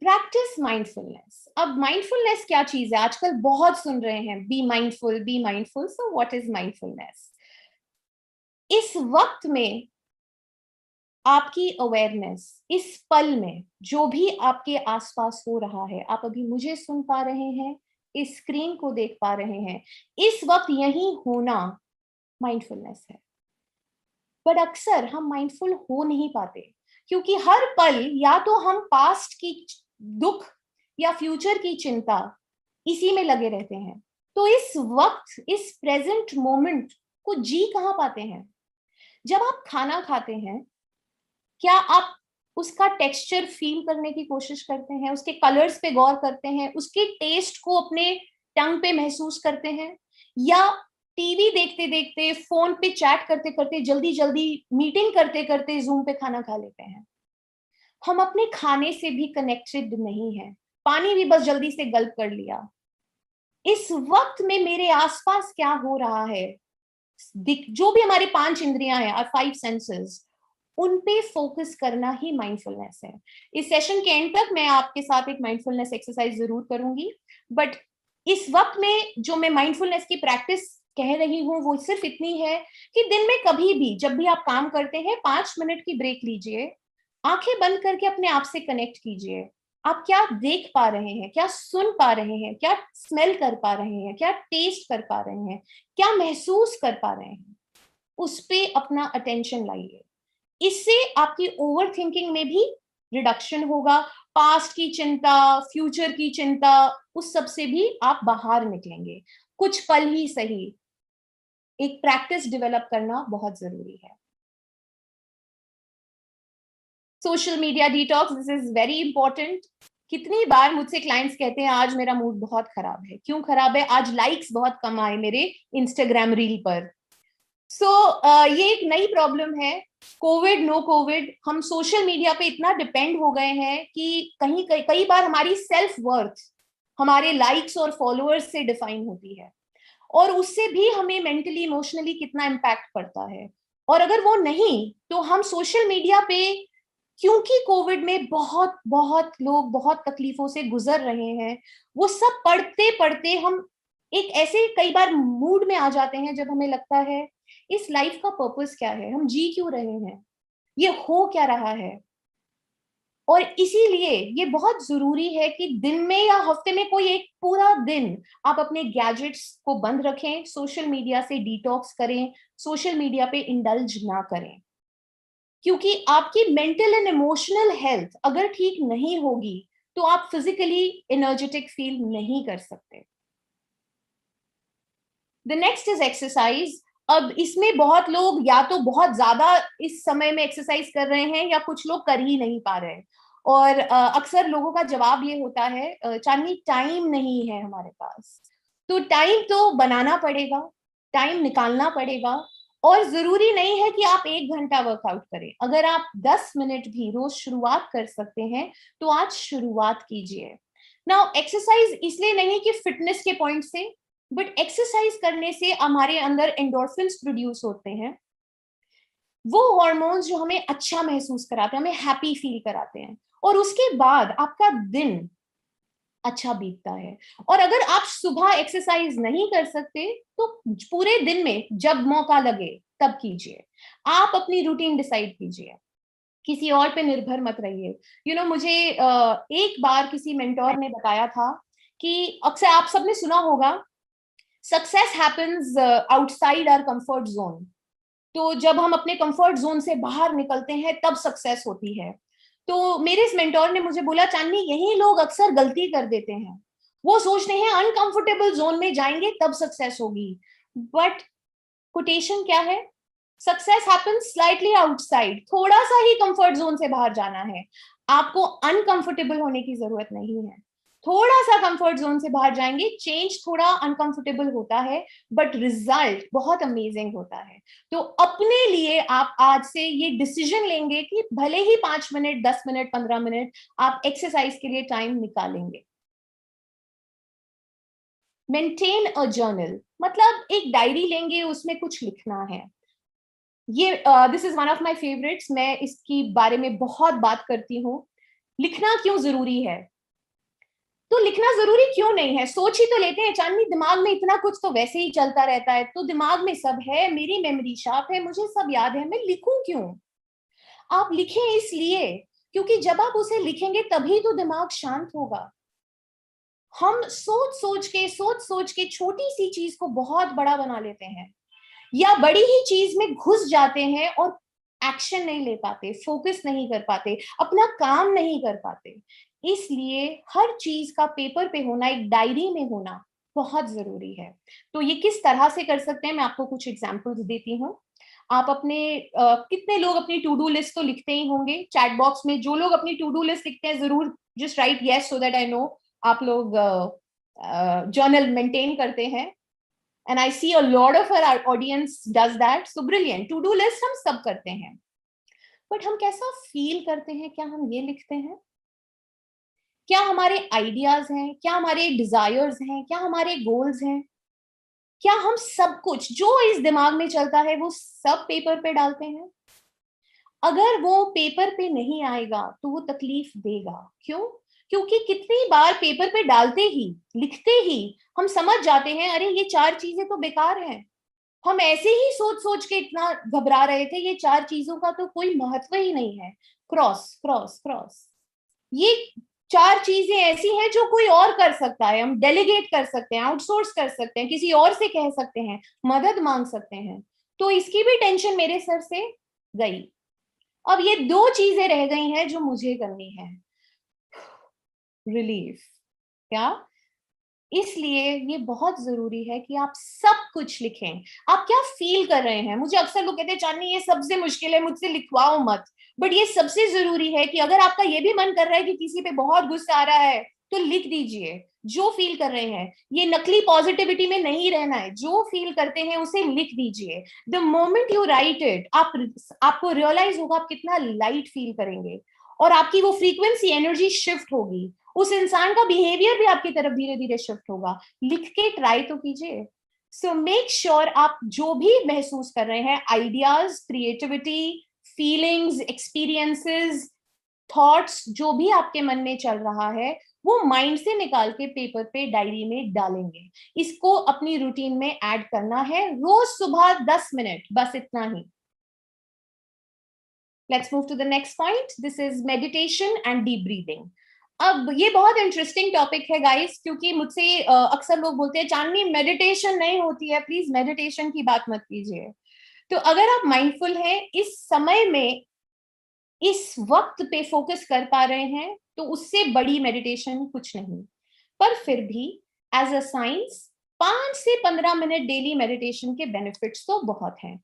practice mindfulness. अब माइंडफुलनेस क्या चीज है? आजकल बहुत सुन रहे हैं be mindful, be mindful. So what is mindfulness? इस वक्त में आपकी अवेयरनेस, इस पल में जो भी आपके आसपास हो रहा है, आप अभी मुझे सुन पा रहे हैं, इस स्क्रीन को देख पा रहे हैं, इस वक्त यही होना माइंडफुलनेस है। पर अक्सर हम माइंडफुल हो नहीं पाते क्योंकि हर पल या तो हम पास्ट की दुख या फ्यूचर की चिंता इसी में लगे रहते हैं। तो इस वक्त, इस प्रेजेंट मोमेंट को जी कहाँ पाते हैं? जब आप खाना खाते हैं, क्या आप उसका टेक्सचर फील करने की कोशिश करते हैं, उसके कलर्स पे गौर करते हैं, उसके टेस्ट को अपने टंग पे महसूस करते हैं, या टीवी देखते देखते, फोन पे चैट करते करते, जल्दी जल्दी मीटिंग करते करते जूम पे खाना खा लेते हैं? हम अपने खाने से भी कनेक्टेड नहीं है, पानी भी बस जल्दी से गल्प कर लिया। इस वक्त में मेरे आसपास क्या हो रहा है, जो भी हमारे 5 इंद्रियां हैं, और 5 सेंसेस, उन पे फोकस करना ही माइंडफुलनेस है। इस सेशन के एंड तक मैं आपके साथ एक माइंडफुलनेस एक्सरसाइज जरूर करूंगी, बट इस वक्त में जो मैं माइंडफुलनेस की प्रैक्टिस कह रही हूँ वो सिर्फ इतनी है कि दिन में कभी भी जब भी आप काम करते हैं 5 मिनट की ब्रेक लीजिए, आंखें बंद करके अपने आप से कनेक्ट कीजिए। आप क्या देख पा रहे हैं, क्या सुन पा रहे हैं, क्या स्मेल कर पा रहे हैं, क्या टेस्ट कर पा रहे हैं, क्या महसूस कर पा रहे हैं, उस पे अपना अटेंशन लाइए। इससे आपकी ओवर थिंकिंग में भी रिडक्शन होगा, पास्ट की चिंता, फ्यूचर की चिंता, उस सब से भी आप बाहर निकलेंगे। कुछ पल ही सही, एक प्रैक्टिस डेवलप करना बहुत जरूरी है। Social media detox, this is very important. कितनी बार मुझसे क्लाइंट्स कहते हैं आज मेरा मूड बहुत खराब है। क्यों खराब है? आज लाइक्स बहुत कम आए मेरे इंस्टाग्राम रील पर। ये एक नई प्रॉब्लम है। कोविड, नो कोविड, हम सोशल मीडिया पे इतना डिपेंड हो गए हैं कि कई बार हमारी सेल्फ वर्थ हमारे लाइक्स और फॉलोअर्स से डिफाइन होती है, और उससे भी हमें मेंटली, इमोशनली कितना इम्पैक्ट पड़ता है। और अगर वो नहीं, तो हम सोशल मीडिया पे, क्योंकि कोविड में बहुत बहुत लोग बहुत तकलीफों से गुजर रहे हैं, वो सब पढ़ते पढ़ते हम एक ऐसे कई बार मूड में आ जाते हैं जब हमें लगता है इस लाइफ का पर्पस क्या है, हम जी क्यों रहे हैं, ये हो क्या रहा है। और इसीलिए ये बहुत जरूरी है कि दिन में या हफ्ते में कोई एक पूरा दिन आप अपने गैजेट्स को बंद रखें, सोशल मीडिया से डिटॉक्स करें, सोशल मीडिया पे इंडल्ज ना करें। क्योंकि आपकी मेंटल एंड इमोशनल हेल्थ अगर ठीक नहीं होगी तो आप फिजिकली एनर्जेटिक फील नहीं कर सकते। The next is exercise. अब इसमें बहुत लोग या तो बहुत ज्यादा इस समय में एक्सरसाइज कर रहे हैं या कुछ लोग कर ही नहीं पा रहे हैं। और अक्सर लोगों का जवाब ये होता है, चांदनी टाइम नहीं है हमारे पास। तो टाइम तो बनाना पड़ेगा, टाइम निकालना पड़ेगा। और जरूरी नहीं है कि आप 1 घंटा वर्कआउट करें। अगर आप 10 मिनट भी रोज शुरुआत कर सकते हैं तो आज शुरुआत कीजिए। नाउ एक्सरसाइज इसलिए नहीं कि फिटनेस के पॉइंट से, बट एक्सरसाइज करने से हमारे अंदर एंडोर्फिन्स प्रोड्यूस होते हैं, वो हॉर्मोन्स जो हमें अच्छा महसूस कराते हैं, हमें हैप्पी फील कराते हैं, और उसके बाद आपका दिन अच्छा बीतता है। और अगर आप सुबह एक्सरसाइज नहीं कर सकते तो पूरे दिन में जब मौका लगे तब कीजिए। आप अपनी रूटीन डिसाइड कीजिए, किसी और पे निर्भर मत रहिए। मुझे एक बार किसी मेंटोर ने बताया था कि अक्सर आप सबने सुना होगा, success happens outside our comfort zone. तो जब हम अपने कंफर्ट जोन से बाहर निकलते हैं तब सक्सेस होती है। तो मेरे इस मेंटोर ने मुझे बोला, चांदनी यही लोग अक्सर गलती कर देते हैं, वो सोचते हैं अनकंफर्टेबल जोन में जाएंगे तब सक्सेस होगी। बट कोटेशन क्या है? Success happens slightly outside. थोड़ा सा ही कंफर्ट जोन से बाहर जाना है, आपको अनकंफर्टेबल होने की जरूरत नहीं है। थोड़ा सा कंफर्ट जोन से बाहर जाएंगे, चेंज थोड़ा अनकंफर्टेबल होता है बट रिजल्ट बहुत अमेजिंग होता है। तो अपने लिए आप आज से ये डिसीजन लेंगे कि भले ही 5 मिनट, 10 मिनट, 15 मिनट आप एक्सरसाइज के लिए टाइम निकालेंगे। मेंटेन अ जर्नल, मतलब एक डायरी लेंगे, उसमें कुछ लिखना है। ये this is one of my favourites, मैं इसकी बारे में बहुत बात करती हूँ। लिखना क्यों जरूरी है? तो लिखना जरूरी क्यों नहीं है? सोच ही तो लेते हैं, चांदनी दिमाग में इतना कुछ तो वैसे ही चलता रहता है, तो दिमाग में सब है, मेरी मेमोरी शार्प है, मुझे सब याद है, मैं लिखूं क्यों? आप लिखें इसलिए क्योंकि जब आप उसे लिखेंगे तभी तो दिमाग शांत होगा। हम सोच सोच के छोटी सी चीज को बहुत बड़ा बना लेते हैं, या बड़ी ही चीज में घुस जाते हैं और एक्शन नहीं ले पाते, फोकस नहीं कर पाते, अपना काम नहीं कर पाते। इसलिए हर चीज का पेपर पे होना, एक डायरी में होना बहुत जरूरी है। तो ये किस तरह से कर सकते हैं, मैं आपको कुछ एग्जांपल्स देती हूँ। आप अपने कितने लोग अपनी टू डू लिस्ट तो लिखते ही होंगे? चैट बॉक्स में जो लोग अपनी टू डू लिस्ट लिखते हैं जरूर just right yes, so that I know आप लोग जर्नल मेंटेन करते हैं। And I see a lot of our audience does that. So brilliant. To do list हम सब करते हैं, बट हम कैसा फील करते हैं? क्या हम ये लिखते हैं? क्या हमारे आइडियाज हैं? क्या हमारे डिजायर्स हैं? क्या हमारे गोल्स हैं? क्या हम सब कुछ जो इस दिमाग में चलता है वो सब पेपर पे डालते हैं? अगर वो पेपर पे नहीं आएगा तो वो तकलीफ देगा। क्यों? क्योंकि कितनी बार पेपर पे डालते ही, लिखते ही हम समझ जाते हैं, अरे ये 4 चीजें तो बेकार हैं। हम ऐसे ही सोच सोच के इतना घबरा रहे थे, ये 4 चीजों का तो कोई महत्व ही नहीं है। Cross cross cross. ये 4 चीजें ऐसी हैं जो कोई और कर सकता है, हम डेलीगेट कर सकते हैं, आउटसोर्स कर सकते हैं, किसी और से कह सकते हैं, मदद मांग सकते हैं। तो इसकी भी टेंशन मेरे सर से गई। अब ये 2 चीजें रह गई हैं जो मुझे करनी है। रिलीफ। क्या? इसलिए ये बहुत जरूरी है कि आप सब कुछ लिखें। आप क्या फील कर रहे हैं? मुझे अक्सर लोग कहते हैं, चांदनी ये सबसे मुश्किल है, मुझसे लिखवाओ मत। बट ये सबसे जरूरी है कि अगर आपका ये भी मन कर रहा है कि किसी पे बहुत गुस्सा आ रहा है तो लिख दीजिए जो फील कर रहे हैं। ये नकली पॉजिटिविटी में नहीं रहना है, जो फील करते हैं उसे लिख दीजिए। The moment you right it, आपको रियलाइज होगा आप कितना लाइट फील करेंगे, और आपकी वो फ्रीक्वेंसी, एनर्जी शिफ्ट होगी। उस इंसान का बिहेवियर भी आपकी तरफ धीरे धीरे शिफ्ट होगा। लिख के ट्राई तो कीजिए। सो मेक श्योर आप जो भी महसूस कर रहे हैं, ideas, creativity, feelings, experiences, thoughts, जो भी आपके मन में चल रहा है वो माइंड से निकाल के पेपर पे, डायरी में डालेंगे। इसको अपनी रूटीन में ऐड करना है, रोज सुबह 10 मिनट, बस इतना ही। Let's move to the next point. This is meditation and deep breathing. अब ये बहुत इंटरेस्टिंग टॉपिक है गाइस, क्योंकि मुझसे अक्सर लोग बोलते हैं, चांदनी मेडिटेशन नहीं होती है, प्लीज मेडिटेशन की बात मत कीजिए। तो अगर आप माइंडफुल हैं, इस समय में, इस वक्त पे फोकस कर पा रहे हैं, तो उससे बड़ी मेडिटेशन कुछ नहीं। पर फिर भी एज अ साइंस 5 से 15 मिनट डेली मेडिटेशन के बेनिफिट्स तो बहुत हैं।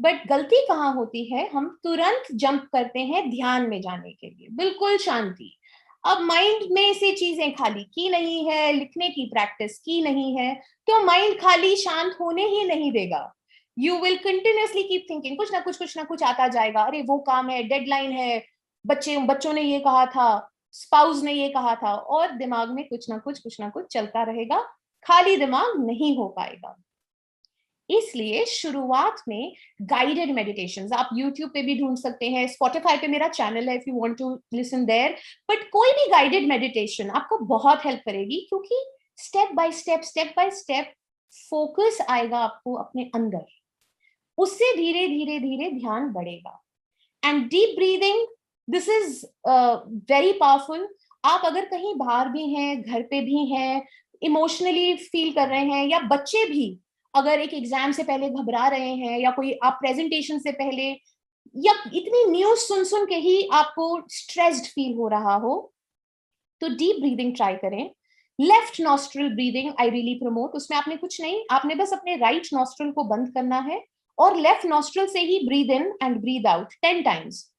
बट गलती कहाँ होती है, हम तुरंत जंप करते हैं ध्यान में जाने के लिए, बिल्कुल शांति। अब माइंड में से चीजें खाली की नहीं है, लिखने की प्रैक्टिस की नहीं है, तो माइंड खाली शांत होने ही नहीं देगा। You will continuously keep thinking, कुछ ना कुछ आता जाएगा। अरे वो काम है, डेडलाइन है, बच्चों ने ये कहा था, स्पाउस ने ये कहा था, और दिमाग में कुछ ना कुछ चलता रहेगा, खाली दिमाग नहीं हो पाएगा। इसलिए शुरुआत में गाइडेड मेडिटेशंस आप YouTube पे भी ढूंढ सकते हैं, Spotify पे मेरा चैनल है if you want to listen there. But कोई भी गाइडेड मेडिटेशन आपको बहुत हेल्प करेगी, क्योंकि स्टेप बाय स्टेप फोकस आएगा आपको अपने अंदर, उससे धीरे धीरे धीरे ध्यान बढ़ेगा। And deep breathing, this is very powerful. आप अगर कहीं बाहर भी हैं, घर पे भी हैं, इमोशनली फील कर रहे हैं, या बच्चे भी अगर एक एग्जाम से पहले घबरा रहे हैं, या कोई आप प्रेजेंटेशन से पहले, या इतनी न्यूज सुन सुन के ही आपको स्ट्रेस्ड फील हो रहा हो, तो डीप ब्रीदिंग ट्राई करें। Left nostril breathing I really promote. उसमें आपने कुछ नहीं, आपने बस अपने राइट नॉस्ट्रल को बंद करना है और लेफ्ट नॉस्ट्रल से ही breathe in and breathe out 10 times.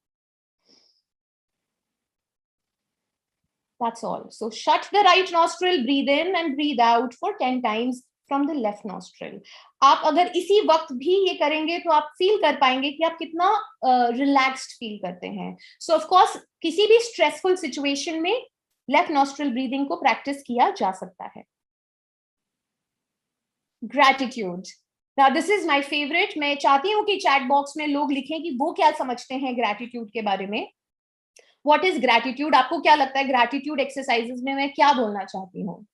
That's all. So shut the right nostril, breathe in and breathe out for 10 times from the left nostril. आप अगर इसी वक्त भी ये करेंगे तो आप फील कर पाएंगे कि आप कितना रिलैक्स्ड फील करते हैं। सो ऑफ कोर्स किसी भी स्ट्रेसफुल सिचुएशन में लेफ्ट नॉस्ट्रल ब्रीदिंग को प्रैक्टिस किया जा सकता है। Gratitude, now this is my favourite. मैं चाहती हूँ कि चैट बॉक्स में लोग लिखें कि वो क्या समझते हैं ग्रैटिट्यूड के बारे में। What is gratitude? आपको क्या लगता है ग्रैटिट्यूड एक्सरसाइजेस में मैं क्या बोलना चाहती हूँ?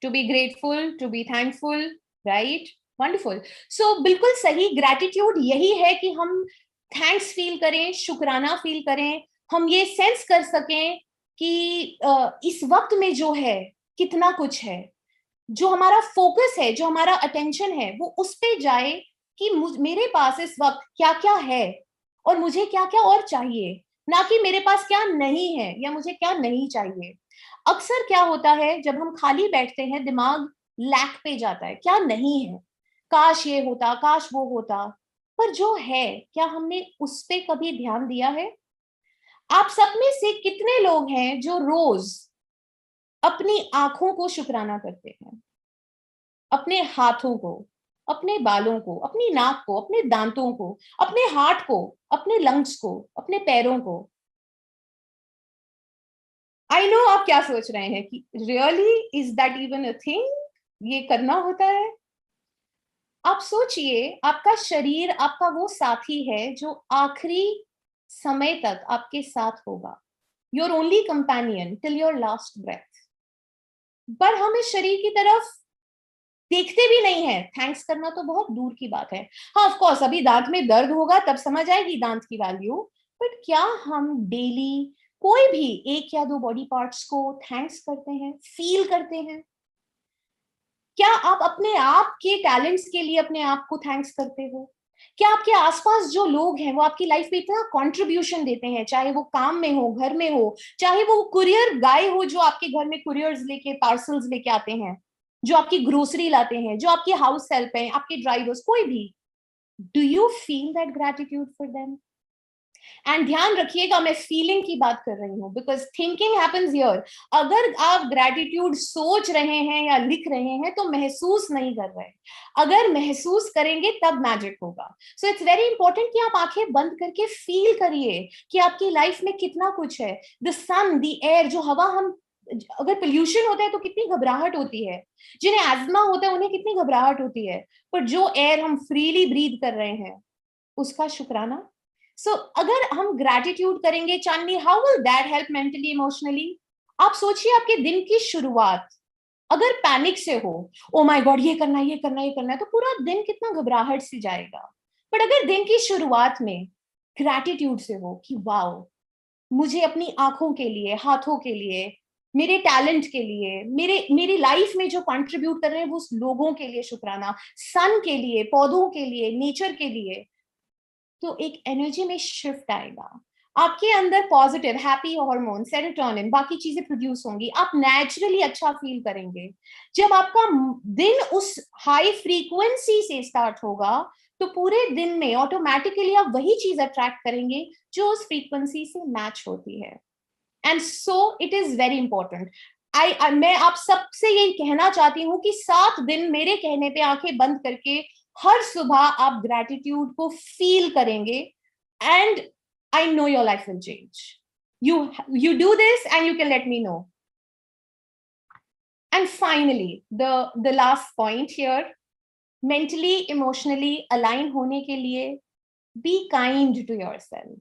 To be grateful, to be thankful, right? Wonderful. So बिल्कुल सही, ग्रैटिट्यूड यही है कि हम थैंक्स फील करें, शुक्राना फील करें, हम ये सेंस कर सकें कि इस वक्त में जो है कितना कुछ है, जो हमारा फोकस है, जो हमारा अटेंशन है, वो उस पे जाए कि मेरे पास इस वक्त क्या क्या है और मुझे क्या क्या और चाहिए, ना कि मेरे पास क्या नहीं है या मुझे क्या नहीं चाहिए। अक्सर क्या होता है जब हम खाली बैठते हैं, दिमाग लैक पे जाता है, क्या नहीं है, काश ये होता, काश वो होता। पर जो है, क्या हमने उस पे कभी ध्यान दिया है? आप सब में से कितने लोग हैं जो रोज अपनी आंखों को शुक्राना करते हैं, अपने हाथों को, अपने बालों को, अपनी नाक को, अपने दांतों को, अपने हार्ट को, अपने लंग्स को, अपने पैरों को? आई नो आप क्या सोच रहे हैं कि really is that even a thing, ये करना होता है? आप सोचिए, आपका शरीर आपका वो साथी है जो आखिरी समय तक आपके साथ होगा, your only companion till your last breath. पर हम इस शरीर की तरफ देखते भी नहीं है, थैंक्स करना तो बहुत दूर की बात है। हाँ ऑफ कोर्स अभी दांत में दर्द होगा तब समझ आएगी दांत की वैल्यू, बट क्या हम डेली कोई भी एक या दो बॉडी पार्ट्स को थैंक्स करते हैं, फील करते हैं? क्या आप अपने आप के टैलेंट्स के लिए अपने आप को थैंक्स करते हो? क्या आपके आसपास जो लोग हैं वो आपकी लाइफ में इतना कंट्रीब्यूशन देते हैं, चाहे वो काम में हो, घर में हो, चाहे वो कुरियर गाय हो जो आपके घर में कुरियर्स लेके पार्सल्स लेके आते हैं, जो आपकी ग्रोसरी लाते हैं, जो आपकी हाउस हेल्प है, आपके ड्राइवर्स, कोई भी, do you feel that gratitude for them? And ध्यान रखिएगा मैं फीलिंग की बात कर रही हूँ, बिकॉज थिंकिंग हैपेंस हियर। अगर आप ग्रैटिट्यूड सोच रहे हैं या लिख रहे हैं तो महसूस नहीं कर रहे, अगर महसूस करेंगे तब मैजिक होगा। सो इट्स वेरी इंपॉर्टेंट कि आप आंखें बंद करके फील करिए कि आपकी लाइफ में कितना कुछ है। द सन, द एयर, जो हवा, हम अगर पोल्यूशन होता है तो कितनी घबराहट होती है, जिन्हें एज्मा होता है उन्हें कितनी घबराहट होती है, पर जो एयर हम फ्रीली ब्रीथ कर रहे हैं उसका शुक्राना। सो अगर हम ग्रैटिट्यूड करेंगे, Chandni, how will that help mentally, emotionally? आप सोचिए आपके दिन की शुरुआत अगर पैनिक से हो, ओ माय गॉड ये करना है, ये करना है, ये करना है, तो पूरा दिन कितना घबराहट से जाएगा। बट अगर दिन की शुरुआत में ग्रैटिट्यूड से हो कि वाओ, मुझे अपनी आंखों के लिए, हाथों के लिए, मेरे टैलेंट के लिए, मेरी लाइफ में जो कंट्रीब्यूट कर रहे हैं वो लोगों के लिए शुक्राना, सन के लिए, पौधों के लिए, नेचर के लिए, तो एक एनर्जी में शिफ्ट आएगा। आपके अंदर पॉजिटिव हैप्पी हार्मोन, सेरोटोनिन, बाकी चीजें प्रोड्यूस होंगी, आप नेचुरली अच्छा फील करेंगे। जब आपका दिन उस हाई फ्रीक्वेंसी से स्टार्ट होगा तो पूरे दिन में ऑटोमेटिकली आप वही चीज अट्रैक्ट करेंगे जो उस फ्रीक्वेंसी से मैच होती है। And so it is very important. मैं आप सबसे यही कहना चाहती हूँ कि 7 दिन मेरे कहने पे आंखें बंद करके हर सुबह आप ग्रैटिट्यूड को फील करेंगे, and I know your life will change. You do this and you can let me know. And finally, the last point here, mentally, emotionally align होने के लिए be kind to yourself.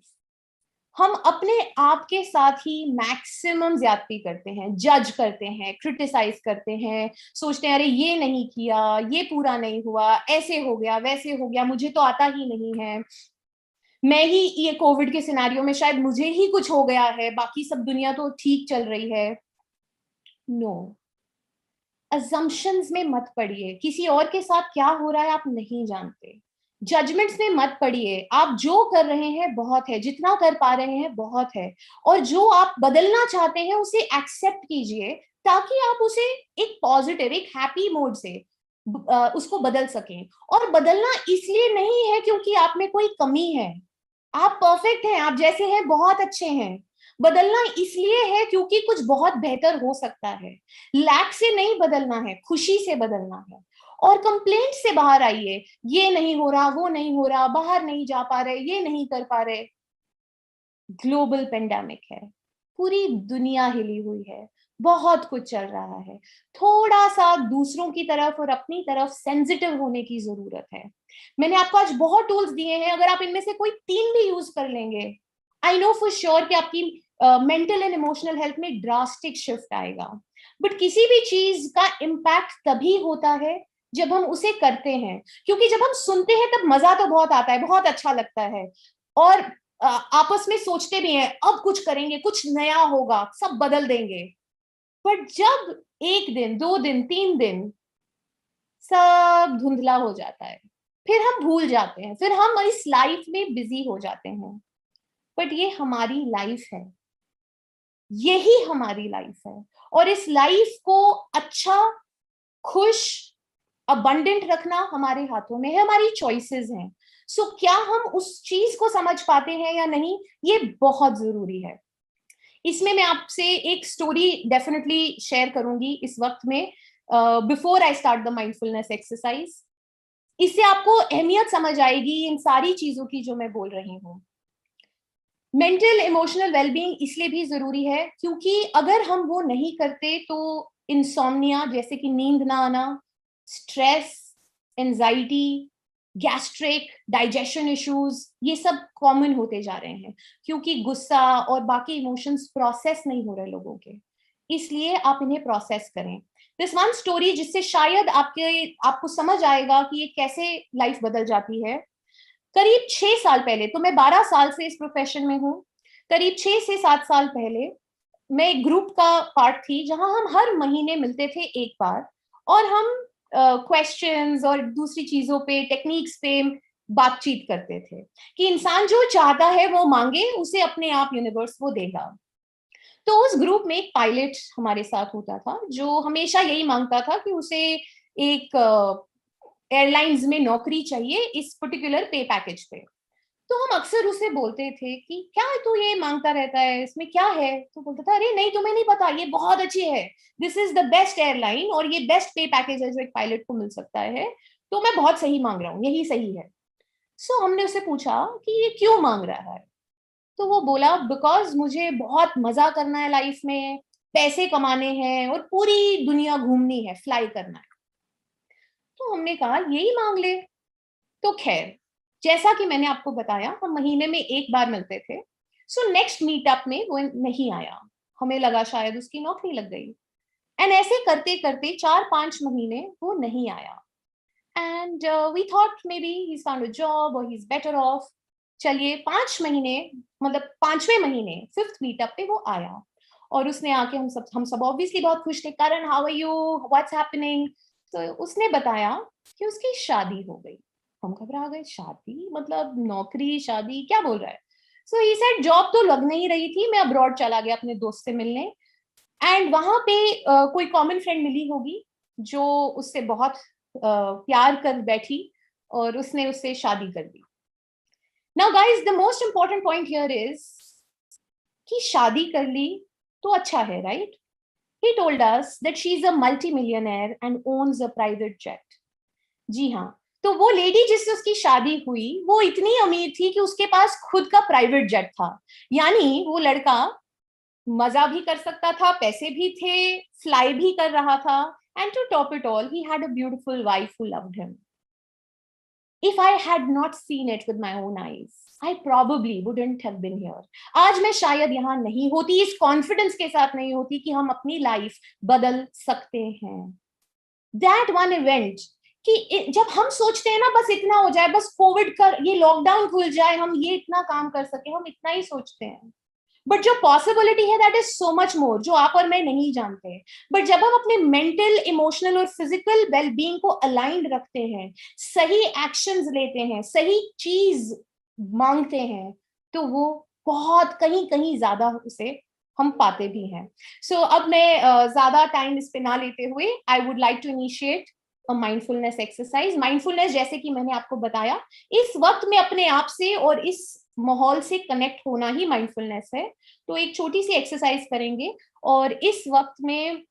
हम अपने आप के साथ ही मैक्सिमम ज्यादती करते हैं, जज करते हैं, क्रिटिसाइज करते हैं, सोचते हैं अरे ये नहीं किया, ये पूरा नहीं हुआ, ऐसे हो गया, वैसे हो गया, मुझे तो आता ही नहीं है, मैं ही ये कोविड के सिनेरियो में शायद मुझे ही कुछ हो गया है, बाकी सब दुनिया तो ठीक चल रही है। नो, अजम्पशंस में मत पड़िए, किसी और के साथ क्या हो रहा है आप नहीं जानते। जजमेंट्स में मत पड़िए, आप जो कर रहे हैं बहुत है, जितना कर पा रहे हैं बहुत है, और जो आप बदलना चाहते हैं उसे एक्सेप्ट कीजिए ताकि आप उसे एक पॉजिटिव, एक हैप्पी मोड से उसको बदल सकें। और बदलना इसलिए नहीं है क्योंकि आप में कोई कमी है, आप परफेक्ट हैं, आप जैसे हैं बहुत अच्छे हैं। बदलना इसलिए है क्योंकि कुछ बहुत बेहतर हो सकता है। लैक से नहीं बदलना है, खुशी से बदलना है। और कंप्लेंट से बाहर आइए, ये नहीं हो रहा, वो नहीं हो रहा, बाहर नहीं जा पा रहे, ये नहीं कर पा रहे। ग्लोबल पेंडेमिक है, पूरी दुनिया हिली हुई है, बहुत कुछ चल रहा है, थोड़ा सा दूसरों की तरफ और अपनी तरफ सेंसिटिव होने की जरूरत है। मैंने आपको आज बहुत टूल्स दिए हैं, अगर आप इनमें से कोई 3 भी यूज कर लेंगे, आई नो फॉर श्योर कि आपकी मेंटल एंड इमोशनल हेल्थ में ड्रास्टिक शिफ्ट आएगा। बट किसी भी चीज का इम्पैक्ट तभी होता है जब हम उसे करते हैं, क्योंकि जब हम सुनते हैं तब मजा तो बहुत आता है, बहुत अच्छा लगता है, और आपस में सोचते भी हैं अब कुछ करेंगे, कुछ नया होगा, सब बदल देंगे। पर जब 1 दिन, 2 दिन, 3 दिन सब धुंधला हो जाता है, फिर हम भूल जाते हैं, फिर हम इस लाइफ में बिजी हो जाते हैं। बट ये हमारी लाइफ है, यही हमारी लाइफ है, और इस लाइफ को अच्छा, खुश, अबंडेंट रखना हमारे हाथों में है, हमारी चॉइसेस हैं। सो क्या हम उस चीज को समझ पाते हैं या नहीं, ये बहुत जरूरी है। इसमें मैं आपसे एक स्टोरी डेफिनेटली शेयर करूंगी इस वक्त में, before I start the mindfulness exercise. इससे आपको अहमियत समझ आएगी इन सारी चीजों की जो मैं बोल रही हूँ। मेंटल इमोशनल वेलबींग इसलिए भी जरूरी है क्योंकि अगर हम वो नहीं करते तो इंसोम्निया, जैसे कि नींद ना आना, stress, anxiety, gastric, digestion issues, ये सब कॉमन होते जा रहे हैं क्योंकि गुस्सा और बाकी इमोशंस प्रोसेस नहीं हो रहे लोगों के। इसलिए आप इन्हें प्रोसेस करें। दिस वन स्टोरी जिससे शायद आपको समझ आएगा कि ये कैसे लाइफ बदल जाती है। करीब 6 साल पहले, तो मैं 12 साल से इस प्रोफेशन में हूँ, करीब 6 से 7 साल पहले मैं एक ग्रुप का पार्ट थी जहां हम हर महीने मिलते थे एक बार, और हम क्वेश्चंस और दूसरी चीजों पे, टेक्निक्स पे बातचीत करते थे कि इंसान जो चाहता है वो मांगे, उसे अपने आप यूनिवर्स वो देगा। तो उस ग्रुप में एक पायलट हमारे साथ होता था जो हमेशा यही मांगता था कि उसे एक एयरलाइंस में नौकरी चाहिए इस पर्टिकुलर पे पैकेज पे। तो हम अक्सर उसे बोलते थे कि क्या तू ये मांगता रहता है, इसमें क्या है? तो बोलता था अरे नहीं, तुम्हें नहीं पता, ये बहुत अच्छी है, this is the best airline और ये बेस्ट पे पैकेज है जो एक पायलट को मिल सकता है, तो मैं बहुत सही मांग रहा हूँ, यही सही है। सो हमने उसे पूछा कि ये क्यों मांग रहा है? तो वो बोला बिकॉज मुझे बहुत मजा करना है लाइफ में, पैसे कमाने हैं और पूरी दुनिया घूमनी है, फ्लाई करना है। तो हमने कहा यही मांग ले। तो खैर, जैसा कि मैंने आपको बताया हम महीने में एक बार मिलते थे। सो नेक्स्ट मीटअप में वो नहीं आया, हमें लगा शायद उसकी नौकरी लग गई, एंड ऐसे करते करते 4-5 महीने वो नहीं आया, and we thought maybe he found a job और ही इज बेटर ऑफ। चलिए 5 महीने, मतलब 5वें महीने 5th मीटअप पे वो आया, और उसने आके हम सब ऑब्वियसली बहुत खुश थे, कारण how are you, what's happening. तो उसने बताया कि उसकी शादी हो गई। हम घबरा गए, शादी मतलब नौकरी, शादी क्या बोल रहा है? सो ही सेड जॉब तो लग नहीं रही थी, मैं अब्रॉड चला गया अपने दोस्त से मिलने, एंड वहां पे कोई कॉमन फ्रेंड मिली होगी जो उससे बहुत प्यार कर बैठी और उसने उससे शादी कर दी. Now guys, the most important point here is कि शादी कर ली तो अच्छा है, right? He told us that she's a multi-millionaire and owns a private jet. जी हाँ, तो वो लेडी जिससे उसकी शादी हुई वो इतनी अमीर थी कि उसके पास खुद का प्राइवेट जेट था. यानी वो लड़का मजा भी कर सकता था, पैसे भी थे, फ्लाई भी कर रहा था, and to top it all he had a beautiful wife who loved him. If I had not seen it with my own eyes, I probably wouldn't have been here. आज मैं शायद यहाँ नहीं होती, इस कॉन्फिडेंस के साथ नहीं होती कि हम अपनी लाइफ बदल सकते हैं. That one event, कि जब हम सोचते हैं ना बस इतना हो जाए, बस कोविड का ये लॉकडाउन खुल जाए, हम ये इतना काम कर सके, हम इतना ही सोचते हैं. बट जो पॉसिबिलिटी है that is so much more, जो आप और मैं नहीं जानते. बट जब हम अपने मेंटल, इमोशनल और फिजिकल वेलबींग को अलाइंड रखते हैं, सही एक्शंस लेते हैं, सही चीज मांगते हैं, तो वो बहुत कहीं कहीं ज्यादा उसे हम पाते भी हैं. सो अब मैं ज्यादा टाइम इस पे ना लेते हुए I would like to initiate a mindfulness exercise. Mindfulness जैसे कि मैंने आपको बताया, इस वक्त में अपने आप से और इस माहौल से कनेक्ट होना ही माइंडफुलनेस है. तो एक छोटी सी एक्सरसाइज करेंगे और इस वक्त में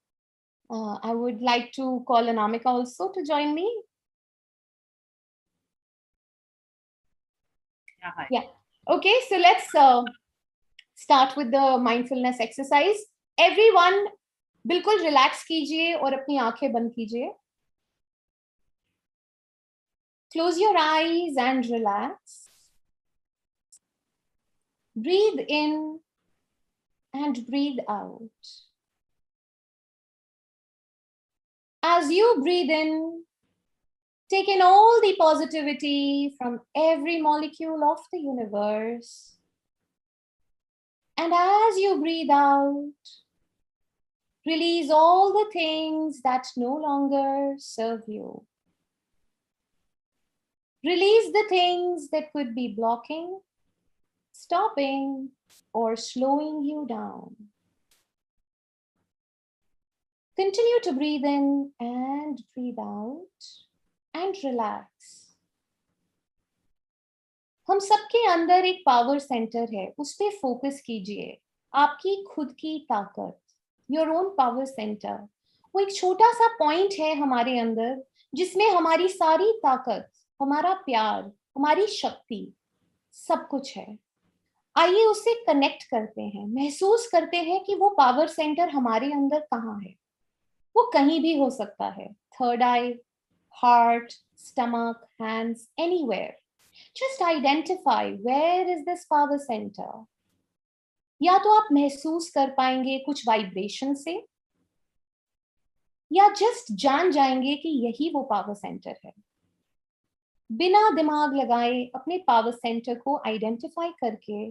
I would like to call Anamika also to join me. Yeah, hi. Yeah. Okay, so let's start with the mindfulness exercise. Everyone बिल्कुल रिलैक्स कीजिए और अपनी आंखें बंद कीजिए. Close your eyes and relax. Breathe in and breathe out. As you breathe in, take in all the positivity from every molecule of the universe. And as you breathe out, release all the things that no longer serve you. Release the things that could be blocking, stopping, or slowing you down. Continue to breathe in and breathe out and relax. हम सबके अंदर एक power centre है, उस पे focus कीजिए. आपकी खुद की ताकत, योर ओन पावर सेंटर, वो एक छोटा सा पॉइंट है हमारे अंदर जिसमें हमारी सारी ताकत, हमारा प्यार, हमारी शक्ति, सब कुछ है. आइए उससे कनेक्ट करते हैं, महसूस करते हैं कि वो पावर सेंटर हमारे अंदर कहाँ है. वो कहीं भी हो सकता है, third I, heart, stomach, hands, anywhere. Just identify where is this power center. या तो आप महसूस कर पाएंगे कुछ वाइब्रेशन से, या जस्ट जान जाएंगे कि यही वो पावर सेंटर है. बिना दिमाग लगाए अपने पावर सेंटर को आइडेंटिफाई करके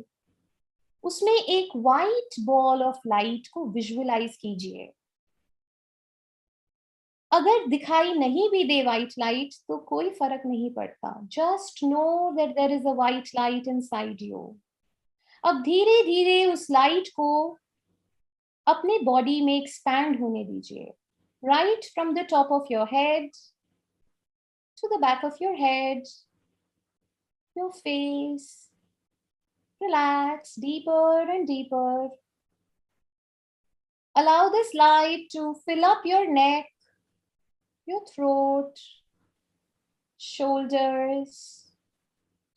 उसमें एक वाइट बॉल ऑफ लाइट को विजुअलाइज कीजिए. अगर दिखाई नहीं भी दे व्हाइट लाइट तो कोई फर्क नहीं पड़ता. Just know that there is a white light inside you. अब धीरे धीरे उस लाइट को अपने बॉडी में एक्सपैंड होने दीजिए. Right from the top of your head to the back of your head, your face. Relax deeper and deeper. Allow this light to fill up your neck, your throat, shoulders.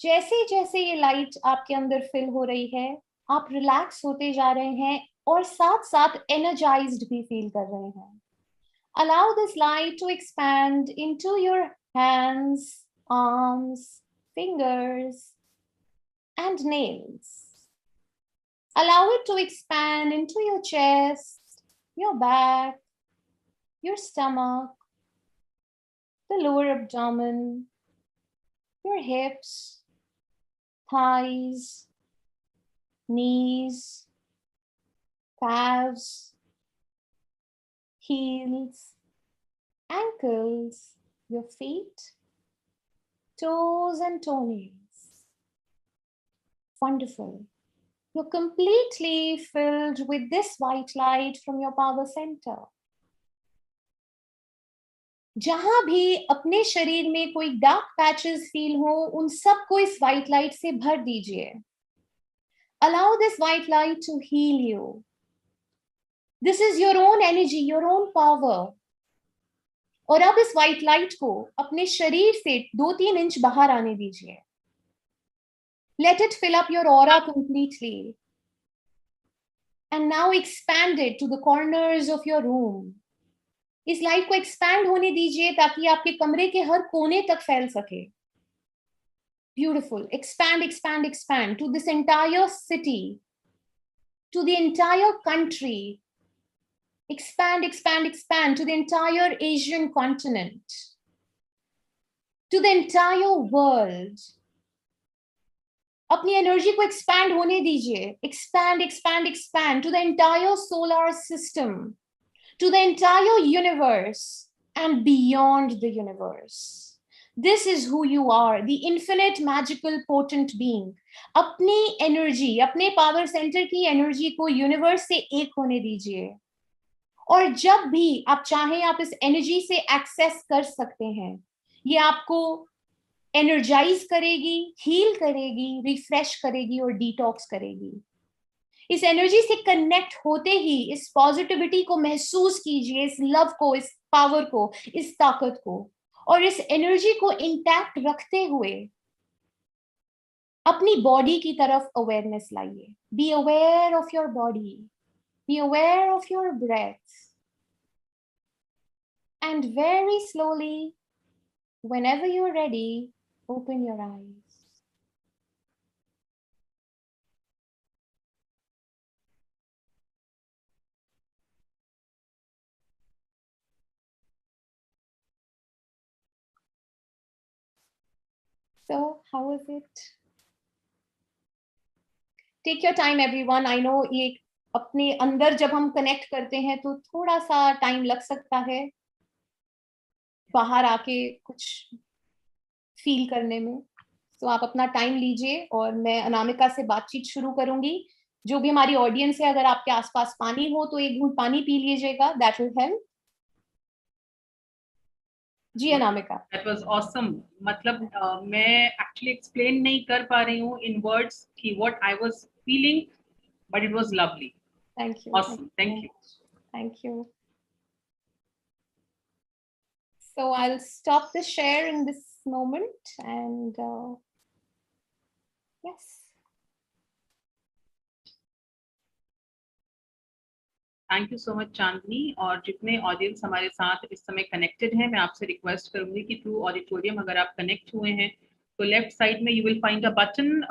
जैसे जैसे ये light आपके अंदर fill हो रही है, आप relax होते जा रहे हैं और साथ साथ एनर्जाइज्ड भी फील कर रहे हैं. Allow this light to expand into your hands, arms, fingers, and nails. Allow it to expand into your chest, your back, your stomach, the lower abdomen, your hips, thighs, knees, calves, heels, ankles, your feet, toes and toenails. Wonderful. You're completely filled with this white light from your power center. जहां भी अपने शरीर में कोई dark patches feel हो, उन सबको इस व्हाइट लाइट से भर दीजिए. Allow this white light to heal you. This is your own energy, your own power. और अब इस व्हाइट लाइट को अपने शरीर से 2-3 इंच बाहर आने दीजिए. Let it fill up your aura completely. And now expand it to the corners of your room. इस लाइट को एक्सपैंड होने दीजिए ताकि आपके कमरे के हर कोने तक फैल सके. Beautiful. Expand, expand, expand to this entire city, to the entire country. Expand, expand, expand to the entire Asian continent, to the entire world. अपनी एनर्जी को एक्सपैंड होने दीजिए. Expand, expand, expand to the entire solar system, to the entire universe and beyond the universe. This is who you are, the infinite, magical, potent being. अपनी energy, अपने power centre की energy को universe से एक होने दीजिए. और जब भी आप चाहें, आप इस एनर्जी से एक्सेस कर सकते हैं. ये आपको एनर्जाइज करेगी, हील करेगी, रिफ्रेश करेगी और डिटॉक्स करेगी. इस एनर्जी से कनेक्ट होते ही इस पॉजिटिविटी को महसूस कीजिए, इस लव को, इस पावर को, इस ताकत को. और इस एनर्जी को इंटैक्ट रखते हुए अपनी बॉडी की तरफ अवेयरनेस लाइए. Be aware of your body, be aware of your breath. And very slowly, whenever you're ready, open your eyes. So, how was it? Take your time, everyone. I know ये अपने अंदर जब हम connect करते हैं तो थोड़ा सा टाइम लग सकता है बाहर आके कुछ फील करने में. तो आप अपना टाइम लीजिए और मैं अनामिका से बातचीत शुरू करूंगी. जो भी हमारी ऑडियंस है, अगर आपके आसपास पानी हो तो एक घूंट पानी पी लीजिएगा. That will help. जी अनामिका. That was awesome. मतलब मैं एक्चुअली एक्सप्लेन नहीं कर पा रही हूँ in words कि what I was feeling, but it was lovely. Thank you. Awesome. Thank you. Thank you. So I'll stop the share in this moment and yes. Thank you so much Chandni. और जितने audience हमारे साथ इस समय connected हैं, मैं आपसे request करूंगी कि थ्रू ऑडिटोरियम अगर आप कनेक्ट हुए हैं तो लेफ्ट साइड में you will find a button,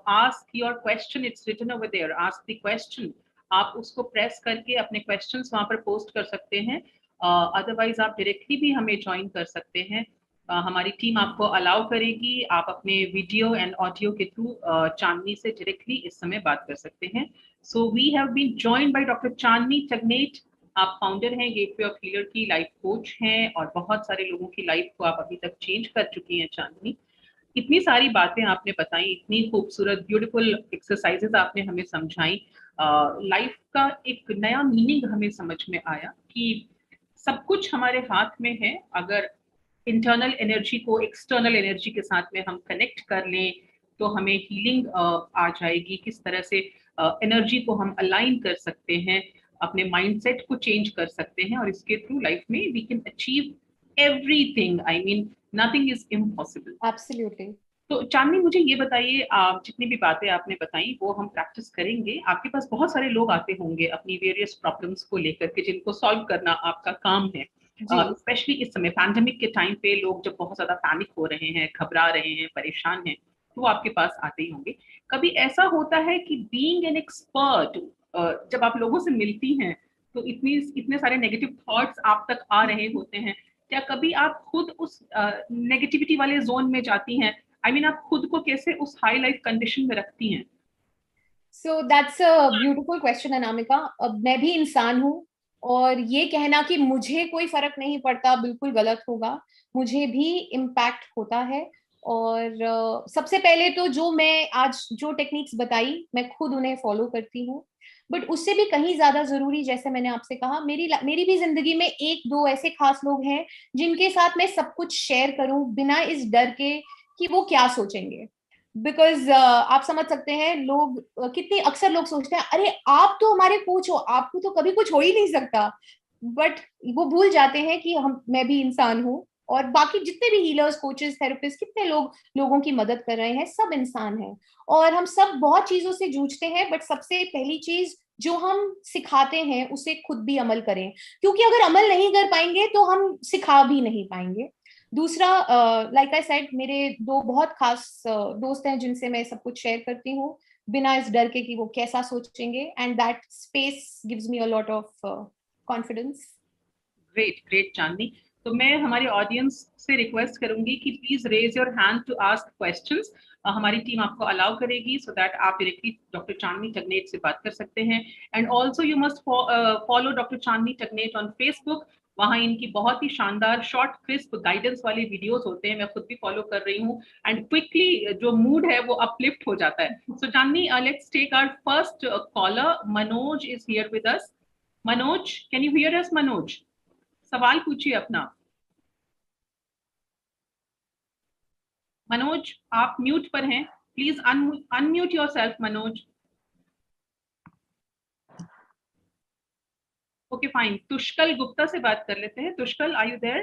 ask your question. It's written over there, ask the question. आप उसको प्रेस करके अपने क्वेश्चंस वहां पर पोस्ट कर सकते हैं. अदरवाइज आप डायरेक्टली भी हमें ज्वाइन कर सकते हैं. हमारी टीम आपको अलाउ करेगी. आप अपने वीडियो एंड ऑडियो के थ्रू चांदनी से डायरेक्टली इस समय बात कर सकते हैं. So we have been joined by Dr. Chandni Chagnate. आप फाउंडर हैं गेटवे ऑफ हीलर की, लाइफ कोच हैं और बहुत सारे लोगों की लाइफ को आप अभी तक चेंज कर चुकी हैं चांदनी. इतनी सारी बातें आपने बताई, इतनी खूबसूरत ब्यूटीफुल एक्सरसाइजेस आपने हमें समझाई. लाइफ का एक नया मीनिंग हमें समझ में आया कि सब कुछ हमारे हाथ में है. अगर इंटरनल एनर्जी को एक्सटर्नल एनर्जी के साथ में हम कनेक्ट कर लें तो हमें हीलिंग आ जाएगी. किस तरह से एनर्जी को हम अलाइन कर सकते हैं, अपने माइंडसेट को चेंज कर सकते हैं और इसके थ्रू लाइफ में we can achieve everything. I mean nothing is impossible. Absolutely. तो चांदनी मुझे ये बताइए, आप जितनी भी बातें आपने बताई वो हम प्रैक्टिस करेंगे. आपके पास बहुत सारे लोग आते होंगे अपनी वेरियस प्रॉब्लम्स को लेकर के जिनको सॉल्व करना आपका काम है. स्पेशली इस समय पैंडेमिक के टाइम पे लोग जब बहुत ज्यादा पैनिक हो रहे हैं, घबरा रहे हैं, परेशान हैं, तो आपके पास आते ही होंगे. कभी ऐसा होता है कि बीइंग एन एक्सपर्ट, जब आप लोगों से मिलती हैं तो इतने सारे नेगेटिव थॉट्स आप तक आ रहे होते हैं, क्या कभी आप खुद उस नेगेटिविटी वाले जोन में जाती हैं? आई मीन आप खुद को कैसे उस हाई लाइफ कंडीशन में रखती हैं? So that's a beautiful question Anamika. अब मैं भी इंसान हूँ और ये कहना कि मुझे कोई फर्क नहीं पड़ता बिल्कुल गलत होगा. मुझे भी इम्पैक्ट होता है और सबसे पहले तो जो मैं आज जो टेक्निक्स बताई मैं खुद उन्हें फॉलो करती हूँ, बट उससे भी कहीं ज्यादा जरूरी, जैसे मैंने आपसे कहा, मेरी भी जिंदगी में एक दो ऐसे खास लोग हैं जिनके साथ मैं सब कुछ शेयर करूं बिना इस डर के कि वो क्या सोचेंगे। बिकॉज आप समझ सकते हैं लोग कितने अक्सर लोग सोचते हैं अरे आप तो हमारे कोच हो, आपको तो कभी कुछ हो ही नहीं सकता, बट वो भूल जाते हैं कि हम मैं भी इंसान हूँ, और बाकी जितने भी हीलर्स, कोचेस, थेरेपिस्ट, कितने लोग लोगों की मदद कर रहे हैं, सब इंसान हैं और हम सब बहुत चीजों से जूझते हैं। बट सबसे पहली चीज जो हम सिखाते हैं उसे खुद भी अमल करें, क्योंकि अगर अमल नहीं कर पाएंगे तो हम सिखा भी नहीं पाएंगे। दूसरा, लाइक आई सेड, मेरे दो बहुत खास दोस्त हैं जिनसे मैं सब कुछ शेयर करती हूँ बिना इस डर के कि वो कैसा सोचेंगे, and that space gives me a lot of confidence. Great great Chandni. तो मैं हमारे ऑडियंस से रिक्वेस्ट करूंगी कि please raise your hand to ask questions. हमारी टीम आपको अलाउ करेगी सो दैट आप डायरेक्टली डॉक्टर चांदनी टगनेट से बात कर सकते हैं। And also you must follow doctor Chandni Tagnet on Facebook. वहां इनकी बहुत ही शानदार शॉर्ट क्रिस्प गाइडेंस वाले वीडियोस होते हैं, मैं खुद भी फॉलो कर रही हूँ। एंड क्विकली जो मूड है वो अपलिफ्ट हो जाता है। So Chandni, let's take our first caller. Manoj is here with us. Manoj, can you hear us? Manoj, सवाल पूछिए अपना। मनोज, आप म्यूट पर हैं, please unmute yourself Manoj. Okay fine, Tushkal Gupta से बात कर लेते हैं। Tushkal, are you there?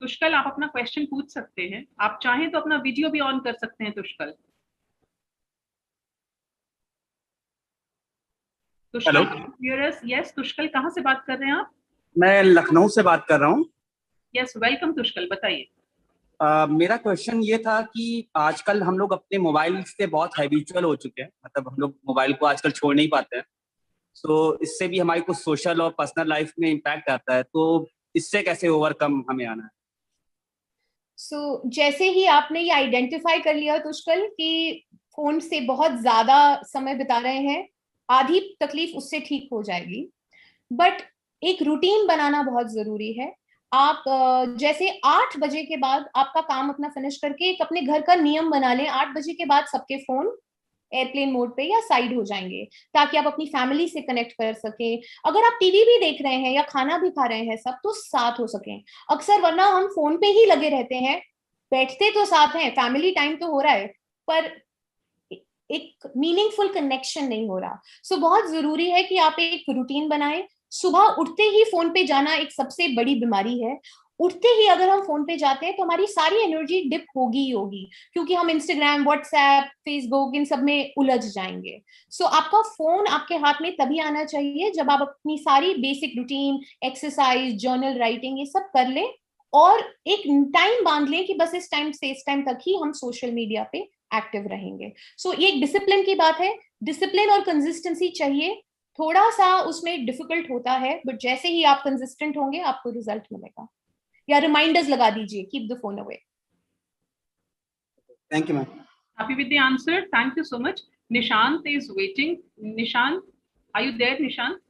Tushkal, आप अपना क्वेश्चन पूछ सकते हैं, आप चाहें तो अपना वीडियो भी ऑन कर सकते हैं। तुष्कल, हेलो, तुष्कल, यस तुष्कल, कहाँ से बात कर रहे हैं आप? मैं लखनऊ से बात कर रहा हूँ। यस, वेलकम तुष्कल, बताइए। मेरा क्वेश्चन ये था कि आजकल हम लोग अपने मोबाइल से बहुत हैबिचुअल हो चुके हैं, मतलब हम लोग मोबाइल को आजकल छोड़ नहीं पाते हैं। तो इससे भी हमारी कुछ सोशल और पर्सनल लाइफ में इम्पैक्ट आता है, तो इससे कैसे ओवरकम हमें आना है? जैसे ही आपने ये आइडेंटिफाई कर लिया तुष्कल कि फोन से बहुत ज्यादा समय बिता रहे हैं, आधी तकलीफ उससे ठीक हो जाएगी। बट एक रूटीन बनाना बहुत जरूरी है। आप जैसे 8 बजे के बाद आपका काम अपना फिनिश करके एक अपने घर का नियम बना लें, 8 बजे के बाद सबके फोन एयरप्लेन मोड पे या साइड हो जाएंगे, ताकि आप अपनी फैमिली से कनेक्ट कर सके। अगर आप टीवी भी देख रहे हैं या खाना भी खा रहे हैं सब, तो साथ हो सके। अक्सर वरना हम फोन पे ही लगे रहते हैं, बैठते तो साथ हैं, फैमिली टाइम तो हो रहा है, पर एक मीनिंगफुल कनेक्शन नहीं हो रहा। बहुत जरूरी है कि आप एक रूटीन बनाएं। सुबह उठते ही फोन पे जाना एक सबसे बड़ी बीमारी है। उठते ही अगर हम फोन पे जाते हैं तो हमारी सारी एनर्जी डिप होगी ही होगी, क्योंकि हम इंस्टाग्राम, व्हाट्सएप, फेसबुक इन सब में उलझ जाएंगे। आपका फोन आपके हाथ में तभी आना चाहिए जब आप अपनी सारी basic routine, exercise, journal writing ये सब कर लें, और एक टाइम बांध लें कि बस इस टाइम से इस टाइम तक ही हम सोशल मीडिया पे एक्टिव रहेंगे। ये एक डिसिप्लिन की बात है। डिसिप्लिन और कंसिस्टेंसी चाहिए। थोड़ा सा उसमें डिफिकल्ट होता है, बट जैसे ही आप कंसिस्टेंट होंगे आपको रिजल्ट मिलेगा। या रिमाइंडर्स लगा दीजिए, keep the phone away. Thank you ma'am. Happy with the answer, thank you so much. Nishant is waiting. Nishant, are you there? Nishant,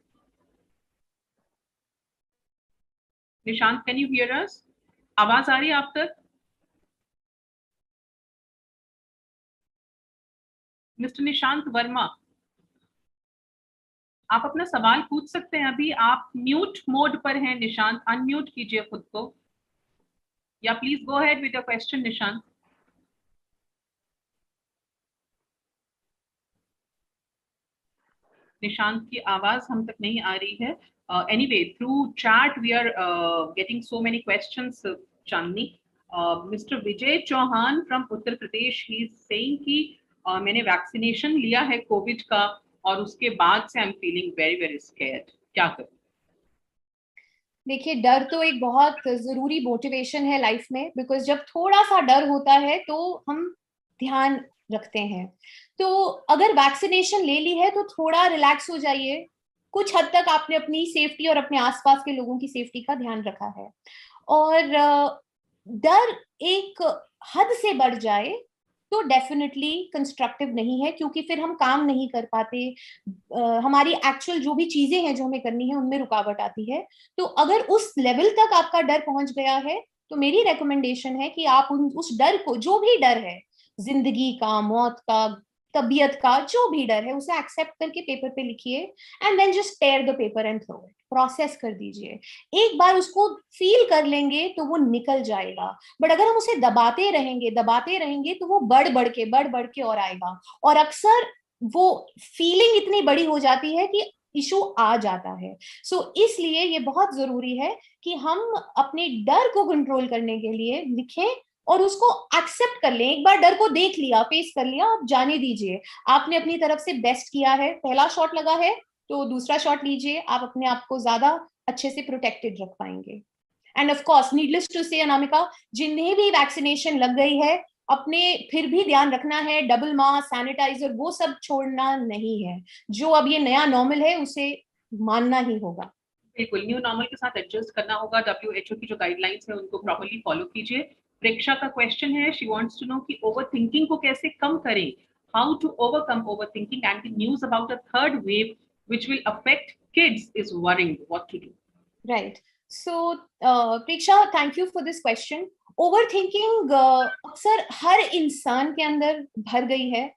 Nishant, can you hear us? आवाज आ रही है आप तक? मिस्टर निशांत वर्मा, आप अपना सवाल पूछ सकते हैं। अभी आप म्यूट मोड पर हैं निशांत, अनम्यूट कीजिए खुद को, या please go ahead with your question Nishant. Nishant की आवाज हम तक नहीं आ रही है। Anyway, through chat we are getting so many questions. Chandni, mister Vijay Chauhan from Uttar Pradesh, he is saying कि मैंने वैक्सीनेशन लिया है कोविड का और उसके बाद से I am feeling very very scared, क्या करूं? देखिए, डर तो एक बहुत जरूरी मोटिवेशन है लाइफ में, बिकॉज जब थोड़ा सा डर होता है तो हम ध्यान रखते हैं। तो अगर वैक्सीनेशन ले ली है तो थोड़ा रिलैक्स हो जाइए। कुछ हद तक आपने अपनी सेफ्टी और अपने आसपास के लोगों की सेफ्टी का ध्यान रखा है, और डर एक हद से बढ़ जाए तो डेफिनेटली कंस्ट्रक्टिव नहीं है, क्योंकि फिर हम काम नहीं कर पाते, हमारी एक्चुअल जो भी चीजें हैं जो हमें करनी है उनमें रुकावट आती है। तो अगर उस लेवल तक आपका डर पहुंच गया है तो मेरी रिकमेंडेशन है कि आप उस डर को, जो भी डर है, जिंदगी का, मौत का, तबीयत का, जो भी डर है, उसे एक्सेप्ट करके पेपर पे लिखिए and then just tear the paper and throw it, process कर दीजिए। एक बार उसको फील कर लेंगे तो वो निकल जाएगा, बट अगर हम उसे दबाते रहेंगे तो वो बढ़ बढ़ के और आएगा, और अक्सर वो फीलिंग इतनी बड़ी हो जाती है कि इशू आ जाता है। सो इसलिए ये बहुत जरूरी है कि हम अपने डर को कंट्रोल करने के लिए लिखें और उसको एक्सेप्ट कर लें। एक बार डर को देख लिया, फेस कर लिया, आप जाने दीजिए, आपने अपनी तरफ से बेस्ट किया है, पहला शॉट लगा है तो दूसरा शॉट लीजिए, आप अपने आप को ज्यादा अच्छे से प्रोटेक्टेड रख पाएंगे। And of course needless to say Anamika, जिन्हें भी वैक्सीनेशन लग गई है, अपने फिर भी ध्यान रखना है, डबल मास्क, सैनिटाइजर, वो सब छोड़ना नहीं है। जो अब ये नया नॉर्मल है उसे मानना ही होगा। बिल्कुल, न्यू नॉर्मल के साथ एडजस्ट करना होगा। WHO की जो गाइडलाइंस है उनको प्रॉपर्ली फॉलो कीजिए। प्रेक्षा का क्वेश्चन है, शी वांट्स टू नो कि ओवरथिंकिंग को कैसे कम करें, how to overcome overthinking and the news about a third wave which will affect kids is worrying, what to do. Right, so Preksha, thank you for this question. Overthinking अक्सर हर इंसान के अंदर भर गई है,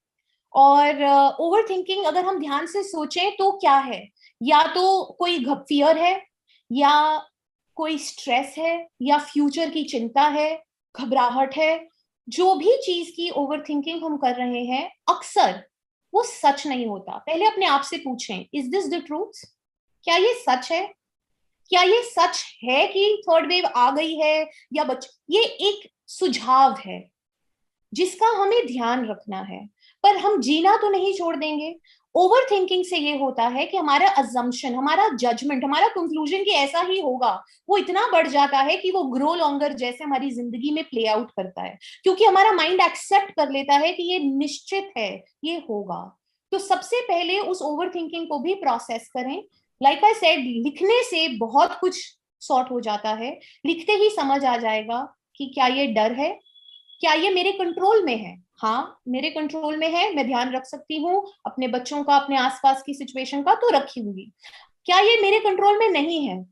और ओवरथिंकिंग अगर हम ध्यान से सोचें तो क्या है, या तो कोई फियर है, या कोई स्ट्रेस है, या फ्यूचर की चिंता है, घबराहट है। जो भी चीज की ओवरथिंकिंग हम कर रहे हैं अक्सर वो सच नहीं होता। पहले अपने आप से पूछें, इज दिस द ट्रूथ? क्या ये सच है? क्या ये सच है कि थर्ड वेव आ गई है, या ये एक सुझाव है जिसका हमें ध्यान रखना है, पर हम जीना तो नहीं छोड़ देंगे। ओवर थिंकिंग से ये होता है कि हमारा अजम्पशन, हमारा जजमेंट, हमारा कंक्लूजन कि ऐसा ही होगा, वो इतना बढ़ जाता है कि वो ग्रो लॉन्गर जैसे हमारी जिंदगी में प्ले आउट करता है, क्योंकि हमारा माइंड एक्सेप्ट कर लेता है कि ये निश्चित है, ये होगा। तो सबसे पहले उस ओवर थिंकिंग को भी प्रोसेस करें। लाइक आई सेड, लिखने से बहुत कुछ सॉर्ट हो जाता है। लिखते ही समझ आ जाएगा कि क्या ये डर है, क्या ये मेरे कंट्रोल में है। हाँ, मेरे कंट्रोल में है, मैं ध्यान रख सकती हूँ अपने बच्चों का, अपने आसपास की सिचुएशन का, तो रखूंगी। क्या ये मेरे कंट्रोल में नहीं है?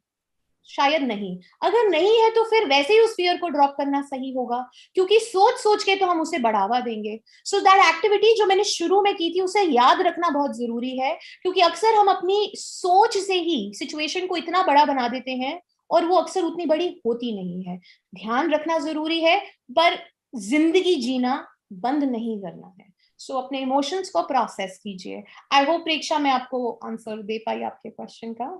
शायद नहीं। अगर नहीं है तो फिर वैसे ही उस फियर को ड्रॉप करना सही होगा, क्योंकि सोच सोच के तो हम उसे बढ़ावा देंगे। सो दैट एक्टिविटी जो मैंने शुरू में की थी, उसे याद रखना बहुत जरूरी है, क्योंकि अक्सर हम अपनी सोच से ही सिचुएशन को इतना बड़ा बना देते हैं और वो अक्सर उतनी बड़ी होती नहीं है। ध्यान रखना जरूरी है, पर जिंदगी जीना बंद नहीं करना है। सो अपने इमोशंस को प्रोसेस कीजिए। आई होप प्रेक्षा मैं आपको आंसर दे पाई आपके क्वेश्चन का।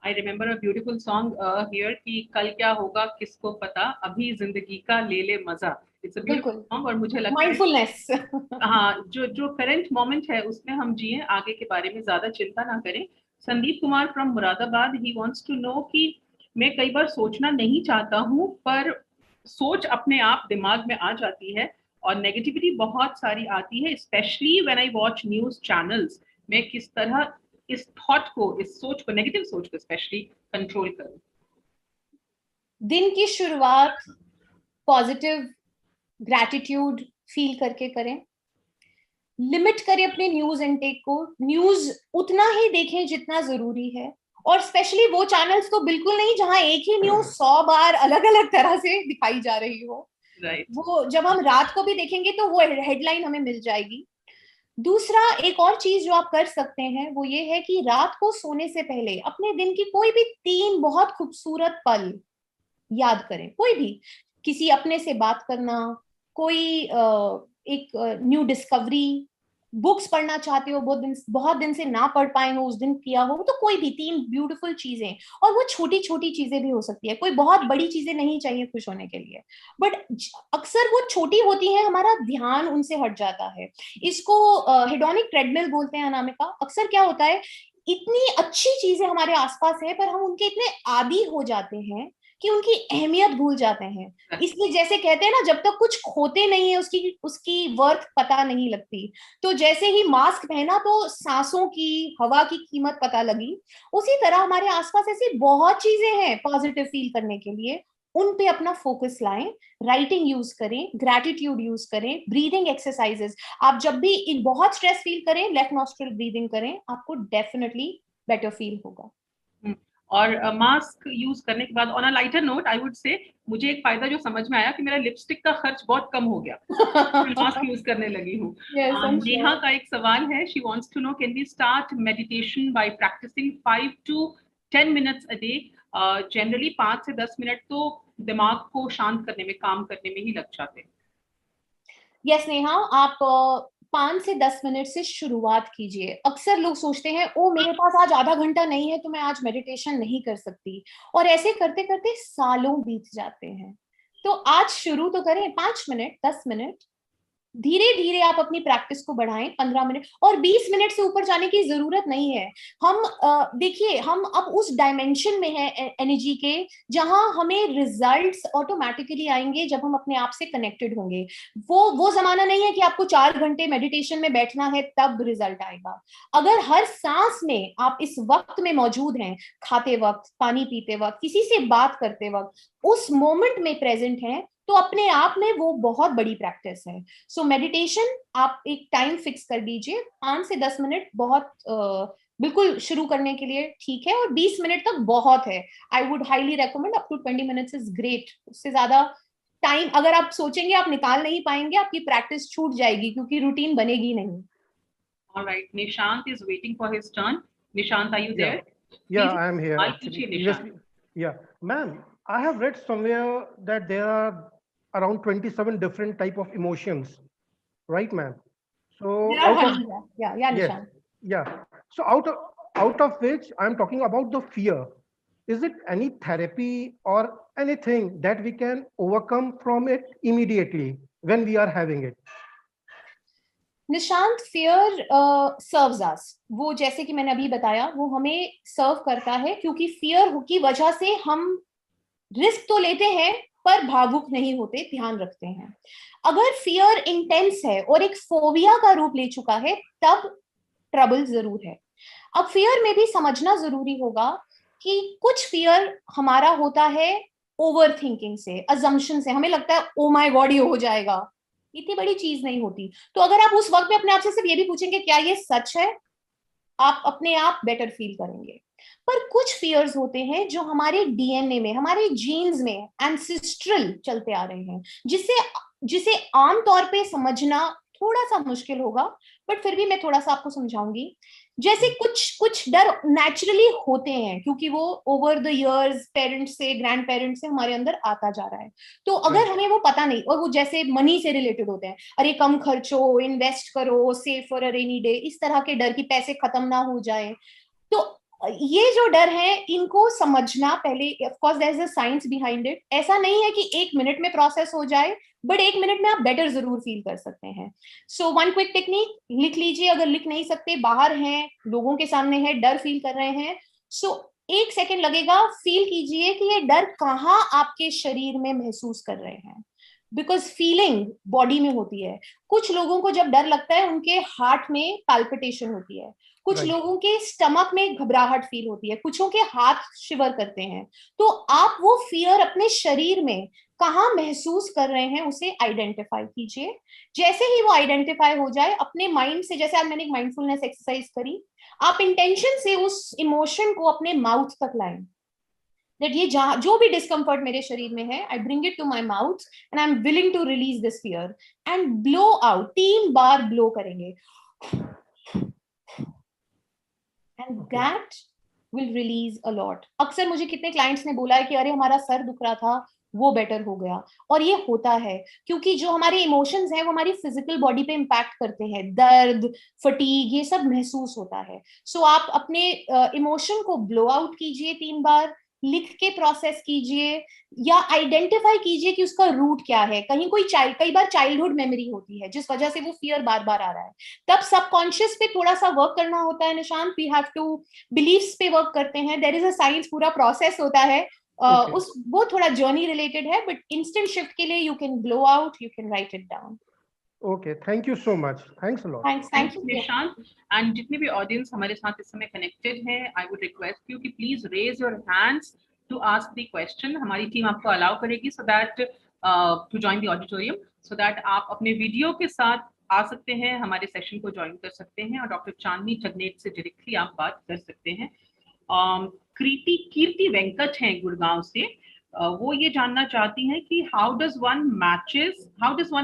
I remember a beautiful song here कि कल क्या होगा किसको पता, अभी जिंदगी का ले ले मजा। It's a beautiful song और मुझे लगता है माइंडफुलनेस हाँ, जो करंट मोमेंट है उसमें हम जिए, आगे के बारे में ज्यादा चिंता ना करें। Sandeep Kumar from Moradabad, he wants to know कि मैं कई बार सोचना नहीं चाहता हूँ पर सोच अपने आप दिमाग में आ जाती है और नेगेटिविटी बहुत सारी आती है, specially when I watch news channels. मैं किस तरह इस थॉट को, इस सोच को, नेगेटिव सोच को स्पेशली कंट्रोल करूं? दिन की शुरुआत पॉजिटिव ग्रैटिट्यूड फील करके करें। लिमिट करें अपने न्यूज इनटेक को। न्यूज उतना ही देखें जितना जरूरी है, और स्पेशली वो चैनल्स तो बिल्कुल नहीं जहां एक ही न्यूज 100 बार अलग अलग तरह से दिखाई जा रही हो। वो जब हम रात को भी देखेंगे तो वो हेडलाइन हमें मिल जाएगी। दूसरा, एक और चीज जो आप कर सकते हैं वो ये है कि रात को सोने से पहले अपने दिन की कोई भी 3 बहुत खूबसूरत पल याद करें। कोई भी, किसी अपने से बात करना, कोई एक न्यू डिस्कवरी, बुक्स पढ़ना चाहते हो, बहुत दिन से ना पढ़ पाए हो, उस दिन किया हो, तो कोई भी 3 ब्यूटीफुल चीजें। और वो छोटी छोटी चीजें भी हो सकती है, कोई बहुत बड़ी चीजें नहीं चाहिए खुश होने के लिए, बट अक्सर वो छोटी होती हैं, हमारा ध्यान उनसे हट जाता है। इसको हेडोनिक ट्रेडमिल बोलते हैं अनामिका। अक्सर क्या होता है, इतनी अच्छी चीजें हमारे आसपास है पर हम उनके इतने आदी हो जाते हैं कि उनकी अहमियत भूल जाते हैं। इसलिए जैसे कहते हैं ना, जब तक कुछ खोते नहीं है उसकी वर्थ पता नहीं लगती। तो जैसे ही मास्क पहना तो सांसों की, हवा की कीमत पता लगी, उसी तरह हमारे आसपास ऐसी बहुत चीजें हैं पॉजिटिव फील करने के लिए, उन पे अपना फोकस लाएं, राइटिंग यूज करें, ग्रैटिट्यूड यूज करें, ब्रीदिंग एक्सरसाइजेस। आप जब भी बहुत स्ट्रेस फील करें, लेफ्ट नॉस्ट्रल ब्रीदिंग करें, आपको डेफिनेटली बेटर फील होगा। और मास्क यूज करने के बाद on a lighter note I would say मुझे एक फायदा जो समझ में आया कि मेरा लिपस्टिक का खर्च बहुत कम हो गया मास्क यूज करने लगी हूँ। नेहा का एक सवाल है, she wants to know can we start meditation by practicing 5 to 10 minutes a day? Generally 5 से 10 मिनट तो दिमाग को शांत करने में, काम करने में ही लग जाते हैं। यस नेहा, आप 5 से 10 मिनट से शुरुआत कीजिए। अक्सर लोग सोचते हैं ओ मेरे पास आज आधा घंटा नहीं है तो मैं आज मेडिटेशन नहीं कर सकती, और ऐसे करते करते सालों बीत जाते हैं। तो आज शुरू तो करें, 5 मिनट 10 मिनट, धीरे धीरे आप अपनी प्रैक्टिस को बढ़ाएं। 15 मिनट और 20 मिनट से ऊपर जाने की जरूरत नहीं है। हम देखिए, हम अब उस डायमेंशन में है एनर्जी के जहां हमें रिजल्ट्स ऑटोमेटिकली आएंगे जब हम अपने आप से कनेक्टेड होंगे। वो जमाना नहीं है कि आपको 4 घंटे मेडिटेशन में बैठना है तब रिजल्ट आएगा। अगर हर सांस में आप इस वक्त में मौजूद हैं, खाते वक्त, पानी पीते वक्त, किसी से बात करते वक्त, उस मोमेंट में प्रेजेंट हैं, तो अपने आप में वो बहुत बड़ी प्रैक्टिस है। सो मेडिटेशन आप एक टाइम फिक्स कर दीजिए, 5 से 10 मिनट बहुत बिल्कुल शुरू करने के लिए ठीक है, और 20 मिनट तक बहुत है। I would highly recommend up to 20 minutes is great. उससे ज्यादा टाइम अगर आप सोचेंगे आप निकाल नहीं पाएंगे, आपकी प्रैक्टिस छूट जाएगी क्योंकि रूटीन बनेगी नहीं। Alright, Nishant is waiting for his turn. Nishant, are you there? Yeah, I am here. Nishant. Yeah, ma'am, I have read somewhere that there are around 27 different type of emotions, right, ma'am? So Nishant. Yeah. So out of which I'm talking about the fear. Is it any therapy or anything that we can overcome from it immediately when we are having it? Nishant, fear serves us. वो जैसे कि मैंने अभी बताया, वो हमें सर्व करता है क्योंकि फियर की वजह से हम रिस्क तो लेते हैं पर भावुक नहीं होते, ध्यान रखते हैं। अगर फियर इंटेंस है और एक फोबिया का रूप ले चुका है तब ट्रबल जरूर है। अब फियर में भी समझना जरूरी होगा कि कुछ फियर हमारा होता है ओवर थिंकिंग से, अजम्पशन से। हमें लगता है ओ माय गॉड ये हो जाएगा, इतनी बड़ी चीज नहीं होती। तो अगर आप उस वक्त में अपने आप से सिर्फ ये भी पूछेंगे क्या ये सच है, आप अपने आप बेटर फील करेंगे। पर कुछ फियर्स होते हैं जो हमारे डीएनए में, हमारे जीन्स में एंसेस्ट्रल चलते आ रहे हैं, जिसे आमतौर पे समझना थोड़ा सा मुश्किल होगा, बट फिर भी मैं थोड़ा सा आपको समझाऊंगी। जैसे कुछ डर नेचुरली होते हैं क्योंकि वो ओवर द इयर्स पेरेंट्स से, ग्रैंड पेरेंट्स से हमारे अंदर आता जा रहा है। तो अगर हमें वो पता नहीं, और वो जैसे मनी से रिलेटेड होते हैं, अरे कम खर्चो, इन्वेस्ट करो, save for a rainy day, इस तरह के डर कि पैसे खत्म ना हो जाए। तो ये जो डर है इनको समझना पहले, of course there is a science behind it. ऐसा नहीं है कि 1 मिनट में प्रोसेस हो जाए, बट 1 मिनट में आप बेटर जरूर फील कर सकते हैं। सो वन क्विक टेक्निक लिख लीजिए, अगर लिख नहीं सकते, बाहर हैं, लोगों के सामने है, डर फील कर रहे हैं, सो 1 सेकेंड लगेगा, फील कीजिए कि ये डर कहाँ आपके शरीर में महसूस कर रहे हैं, बिकॉज फीलिंग बॉडी में होती है। कुछ लोगों को जब डर लगता है उनके हार्ट में पैल्पिटेशन होती है, कुछ लोगों के स्टमक में घबराहट फील होती है, कुछों के हाथ शिवर करते हैं। तो आप वो फियर अपने शरीर में कहाँ महसूस कर रहे हैं उसे आइडेंटिफाई कीजिए। जैसे ही वो आइडेंटिफाई हो जाए, अपने माइंड से, जैसे आज मैंने एक माइंडफुलनेस एक्सरसाइज करी, आप इंटेंशन से उस इमोशन को अपने माउथ तक लाएं। दैट ये जो भी डिस्कम्फर्ट मेरे शरीर में है, I bring it to my mouth and I am willing to release this fear and blow out. 3 बार ब्लो करेंगे and that will release a lot. अक्सर मुझे कितने क्लाइंट्स ने बोला है कि अरे हमारा सर दुख रहा था, वो बेटर हो गया। और ये होता है क्योंकि जो हमारे इमोशंस हैं वो हमारी फिजिकल बॉडी पे इम्पैक्ट करते हैं, दर्द, फटीग, ये सब महसूस होता है। सो आप अपने इमोशन को ब्लो आउट कीजिए 3 बार, लिख के प्रोसेस कीजिए या आइडेंटिफाई कीजिए कि उसका रूट क्या है। कई बार चाइल्डहुड मेमोरी होती है जिस वजह से वो फियर बार बार आ रहा है, तब सबकॉन्शियस पे थोड़ा सा वर्क करना होता है Nishant. We have to believes पे वर्क करते हैं, देयर इज अ साइंस, पूरा प्रोसेस होता है। वो थोड़ा जर्नी रिलेटेड है, बट इंस्टेंट शिफ्ट के लिए you can blow out, you can write it down. Okay, thank you so much. Thanks a lot. Thank you, Nishant. And जितने भी ऑडियंस हमारे साथ इस समय कनेक्टेड हैं, I would request you कि please raise your hands to ask the question. हमारी team आपको अलाउ करेगी so that to join the auditorium, so that आप अपने वीडियो के साथ आ सकते हैं, हमारे सेशन को ज्वाइन कर सकते हैं और डॉक्टर चांदनी चगनेट से डायरेक्टली आप बात कर सकते हैं। कीर्ति वेंकट हैं गुड़गांव से, वो ये जानना चाहती हैं कि how does one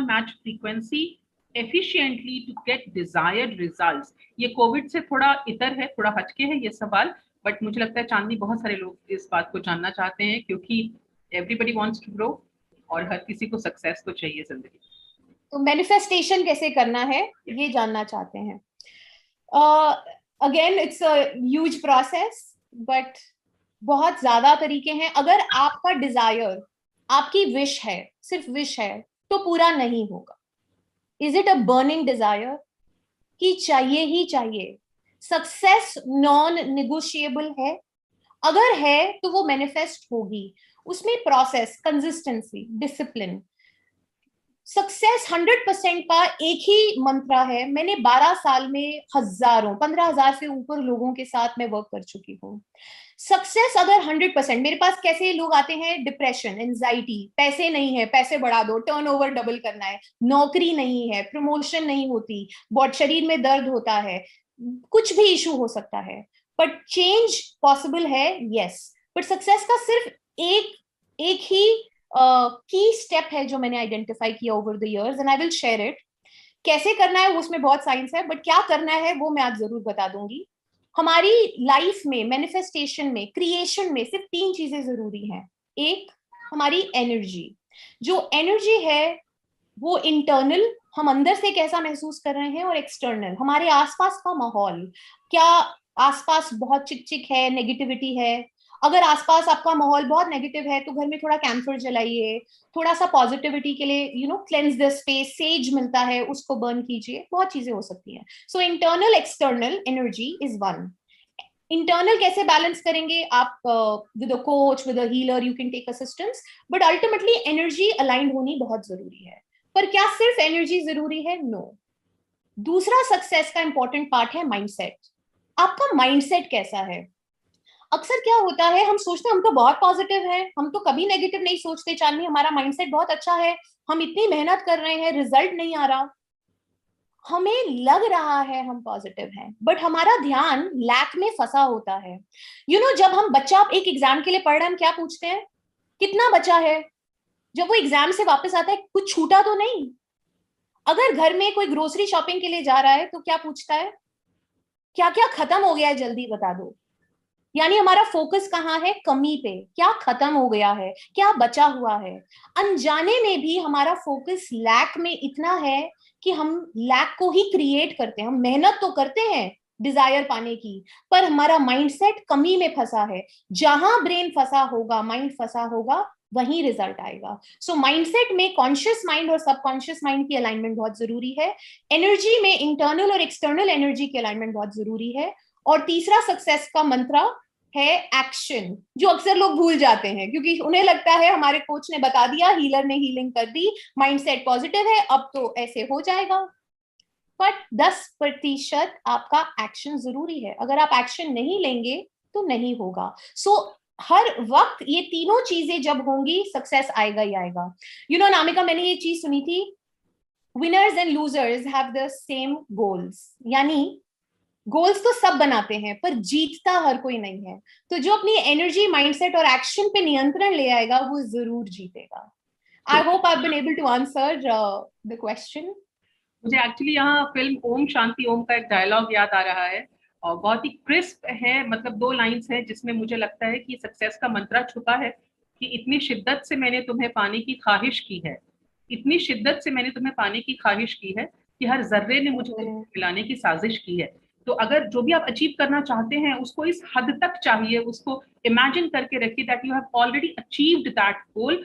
match frequency efficiently to get desired results। ये कोविड से थोड़ा इतर है, थोड़ा हटके है ये सवाल, बट मुझे लगता है चांदनी बहुत सारे लोग इस बात को जानना चाहते हैं, क्योंकि एवरीबडी वांट्स टू ग्रो और हर किसी को सक्सेस को चाहिए जिंदगी। तो मैनिफेस्टेशन कैसे करना है ये जानना चाहते हैं। Again it's a huge process, but बहुत ज्यादा तरीके हैं। अगर आपका डिजायर, आपकी विश है, सिर्फ विश है, तो पूरा नहीं होगा। Is it a burning desire कि चाहिए ही चाहिए? सक्सेस नॉन निगोशिएबल है? अगर है तो वो मैनिफेस्ट होगी। उसमें प्रोसेस, कंसिस्टेंसी, डिसिप्लिन। सक्सेस 100% का एक ही मंत्र है। मैंने 12 साल में 15,000 से ऊपर लोगों के साथ मैं वर्क कर चुकी हूँ। सक्सेस अगर 100%, मेरे पास कैसे लोग आते हैं, डिप्रेशन, एंजाइटी, पैसे नहीं है, पैसे बढ़ा दो, टर्नओवर डबल करना है, नौकरी नहीं है, प्रमोशन नहीं होती, बहुत शरीर में दर्द होता है, कुछ भी इशू हो सकता है, बट चेंज पॉसिबल है, यस। बट सक्सेस का सिर्फ एक ही की स्टेप है जो मैंने आइडेंटिफाई किया over the years, and I will share it. कैसे करना है उसमें बहुत साइंस है, बट क्या करना है वो मैं आज जरूर बता दूंगी। हमारी लाइफ में, मैनिफेस्टेशन में, क्रिएशन में सिर्फ 3 चीजें जरूरी हैं। एक, हमारी एनर्जी। जो एनर्जी है वो इंटरनल, हम अंदर से कैसा महसूस कर रहे हैं, और एक्सटर्नल, हमारे आसपास का माहौल। क्या आसपास बहुत चिक है, नेगेटिविटी है? अगर आसपास आपका माहौल बहुत नेगेटिव है तो घर में थोड़ा कैंफर जलाइए, थोड़ा सा पॉजिटिविटी के लिए क्लेंस द स्पेस, सेज मिलता है उसको बर्न कीजिए, बहुत चीजें हो सकती हैं। So internal external energy is one. इंटरनल कैसे बैलेंस करेंगे आप? With a coach, with a healer, you can take assistance, but ultimately energy align होनी बहुत जरूरी है। पर क्या सिर्फ एनर्जी जरूरी है? नो। दूसरा सक्सेस का इंपॉर्टेंट पार्ट है माइंडसेट। आपका माइंडसेट कैसा है? अक्सर क्या होता है, हम सोचते हैं हम तो बहुत पॉजिटिव है, हम तो कभी नेगेटिव नहीं सोचते। चांदनी, हमारा माइंडसेट बहुत अच्छा है, हम इतनी मेहनत कर रहे हैं, रिजल्ट नहीं आ रहा, हमें लग रहा है हम पॉजिटिव हैं, बट हमारा ध्यान लैक में फंसा होता है। जब हम बच्चा एक एग्जाम के लिए पढ़ रहे हैं, हम क्या पूछते हैं, कितना बचा है? जब वो एग्जाम से वापस आता है, कुछ छूटा तो नहीं? अगर घर में कोई ग्रोसरी शॉपिंग के लिए जा रहा है तो क्या पूछता है, क्या क्या खत्म हो गया है, जल्दी बता दो। यानी हमारा फोकस कहाँ है? कमी पे। क्या खत्म हो गया है, क्या बचा हुआ है। अनजाने में भी हमारा फोकस लैक में इतना है कि हम लैक को ही क्रिएट करते हैं। हम मेहनत तो करते हैं डिजायर पाने की, पर हमारा माइंडसेट कमी में फंसा है। जहां ब्रेन फंसा होगा, माइंड फंसा होगा, वहीं रिजल्ट आएगा। सो माइंडसेट में कॉन्शियस माइंड और सबकॉन्शियस माइंड की अलाइनमेंट बहुत जरूरी है। एनर्जी में इंटरनल और एक्सटर्नल एनर्जी की अलाइनमेंट बहुत जरूरी है। और तीसरा सक्सेस का मंत्र है एक्शन, जो अक्सर लोग भूल जाते हैं, क्योंकि उन्हें लगता है हमारे कोच ने बता दिया, हीलर ने हीलिंग कर दी, माइंडसेट पॉजिटिव है, अब तो ऐसे हो जाएगा। बट 10% आपका एक्शन जरूरी है। अगर आप एक्शन नहीं लेंगे तो नहीं होगा। सो हर वक्त ये तीनों चीजें जब होंगी, सक्सेस आएगा ही आएगा। नामिका, मैंने ये चीज सुनी थी, winners and losers have the same goals. यानी गोल्स तो सब बनाते हैं, पर जीतता हर कोई नहीं है। तो जो अपनी एनर्जी, माइंडसेट और एक्शन पे नियंत्रण ले आएगा, वो जरूर जीतेगा। I hope I have been able to answer the question. मुझे एक्चुअली यहाँ फिल्म ओम शांति ओम का एक डायलॉग याद आ रहा है, और बहुत ही क्रिस्प है, मतलब 2 लाइन्स है जिसमें मुझे लगता है कि सक्सेस का मंत्र छुपा है कि इतनी शिद्दत से मैंने तुम्हें पाने की ख्वाहिश की है, इतनी शिद्दत से मैंने तुम्हें पाने की ख्वाहिश की है कि हर जर्रे ने मुझे तुम्हें मिलाने की साजिश की है। तो अगर जो भी आप अचीव करना चाहते हैं उसको इस हद तक चाहिए, उसको इमेजिन करके रखिए that you have already achieved that goal,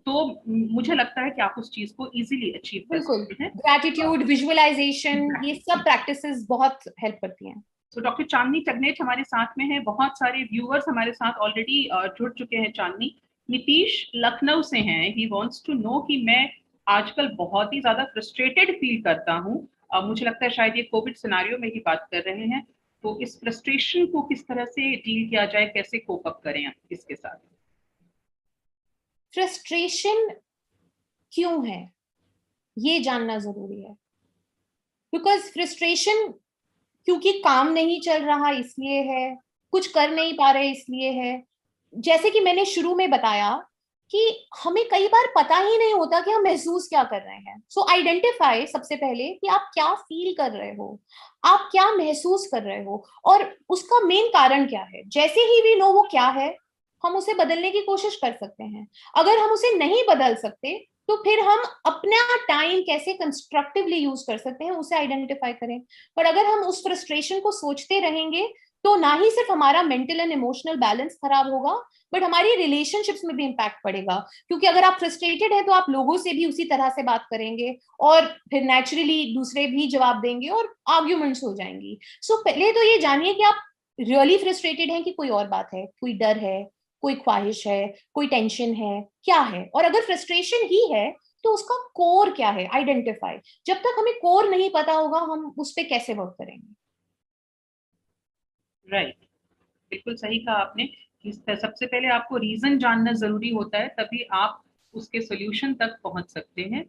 तो मुझे लगता है कि आप उस चीज को इजीली अचीव कर सकते हैं। ग्रैटिट्यूड, विजुअलाइजेशन, ये सब प्रैक्टिसेस बहुत हेल्प करती हैं। तो डॉक्टर चांदनी चगनेट हमारे साथ में है, बहुत सारे व्यूअर्स हमारे साथ ऑलरेडी जुड़ चुके हैं। चांदनी, नीतीश लखनऊ से हैं, ही वांट्स टू नो कि मैं आजकल बहुत ही ज्यादा फ्रस्ट्रेटेड फील करता हूँ, मुझे लगता है शायद ये कोविड सिनेरियो में ही बात कर रहे हैं, तो इस फ्रस्ट्रेशन को किस तरह से डील किया जाए, कैसे कोप अप करें इसके साथ? फ्रस्ट्रेशन क्यों है ये जानना जरूरी है, बिकॉज फ्रस्ट्रेशन क्योंकि काम नहीं चल रहा इसलिए है, कुछ कर नहीं पा रहे इसलिए है। जैसे कि मैंने शुरू में बताया कि हमें कई बार पता ही नहीं होता कि हम महसूस क्या कर रहे हैं। सो आइडेंटिफाई सबसे पहले कि आप क्या फील कर रहे हो, आप क्या महसूस कर रहे हो, और उसका मेन कारण क्या है। जैसे ही वी नो वो क्या है, हम उसे बदलने की कोशिश कर सकते हैं। अगर हम उसे नहीं बदल सकते तो फिर हम अपना टाइम कैसे कंस्ट्रक्टिवली यूज कर सकते हैं उसे आइडेंटिफाई करें। पर अगर हम उस फ्रस्ट्रेशन को सोचते रहेंगे तो ना ही सिर्फ हमारा मेंटल एंड इमोशनल बैलेंस खराब होगा, बट हमारी रिलेशनशिप्स में भी इम्पैक्ट पड़ेगा। क्योंकि अगर आप फ्रस्ट्रेटेड है तो आप लोगों से भी उसी तरह से बात करेंगे और फिर नेचुरली दूसरे भी जवाब देंगे और आर्ग्यूमेंट्स हो जाएंगी। सो पहले तो ये जानिए कि आप रियली फ्रस्ट्रेटेड हैं कि कोई और बात है, कोई डर है, कोई ख्वाहिश है, कोई टेंशन है, क्या है। और अगर फ्रस्ट्रेशन ही है तो उसका कोर क्या है आइडेंटिफाई। जब तक हमें कोर नहीं पता होगा हम उस पर कैसे वर्क करेंगे। राइट, बिल्कुल सही कहा आपने कि सबसे पहले आपको रीजन जानना जरूरी होता है, तभी आप उसके सोल्यूशन तक पहुंच सकते हैं।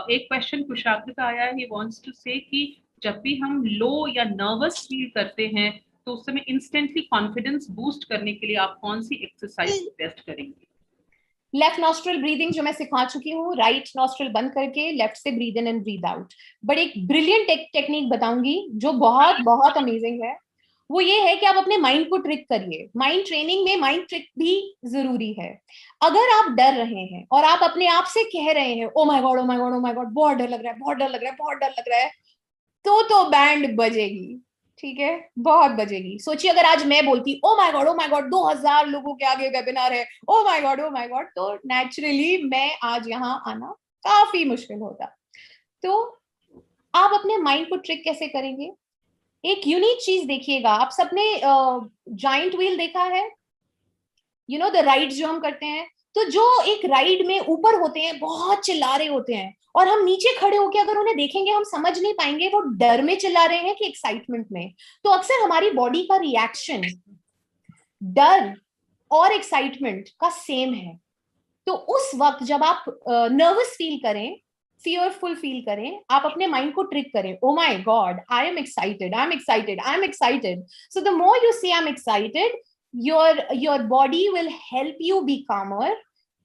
एक क्वेश्चन कुशाग्र का आया है, ही वांट्स टू से कि जब भी हम लो या नर्वस फील करते हैं तो उस समय इंस्टेंटली कॉन्फिडेंस बूस्ट करने के लिए आप कौन सी एक्सरसाइज सजेस्ट करेंगे? लेफ्ट नॉस्ट्रल ब्रीदिंग जो मैं सिखा चुकी हूँ, राइट नॉस्ट्रल बंद करके लेफ्ट से breathe in and breathe out. But एक ब्रिलियंट टेक्निक बताऊंगी जो बहुत बहुत अमेजिंग है। वो ये है कि आप अपने माइंड को ट्रिक करिए। माइंड ट्रेनिंग में माइंड ट्रिक भी जरूरी है। अगर आप डर रहे हैं और आप अपने आप से कह रहे हैं ओ my God, O my God, O my God, बहुत डर लग रहा है, बहुत डर लग रहा है, बहुत डर लग रहा है, तो बैंड बजेगी। ठीक है, बहुत बजेगी। सोचिए अगर आज मैं बोलती ओ माय गॉड 2000 लोगों के आगे वेबिनार है, ओ my God, O my God, तो नेचुरली मैं आज यहाँ आना काफी मुश्किल होता। तो आप अपने माइंड को ट्रिक कैसे करेंगे? एक यूनिक चीज देखिएगा। आप सबने जाइंट व्हील देखा है, यू नो द राइड जो हम करते हैं। तो जो एक राइड में ऊपर होते हैं बहुत चिल्ला रहे होते हैं, और हम नीचे खड़े होकर अगर उन्हें देखेंगे हम समझ नहीं पाएंगे वो डर में चिल्ला रहे हैं कि एक्साइटमेंट में। तो अक्सर हमारी बॉडी का रिएक्शन डर और एक्साइटमेंट का सेम है। तो उस वक्त जब आप नर्वस फील करें, फियरफुल फील करें, आप अपने माइंड को ट्रिक करें, oh my god I am excited, I am excited, I am excited. So the more you say I am excited, your body will help you be calmer.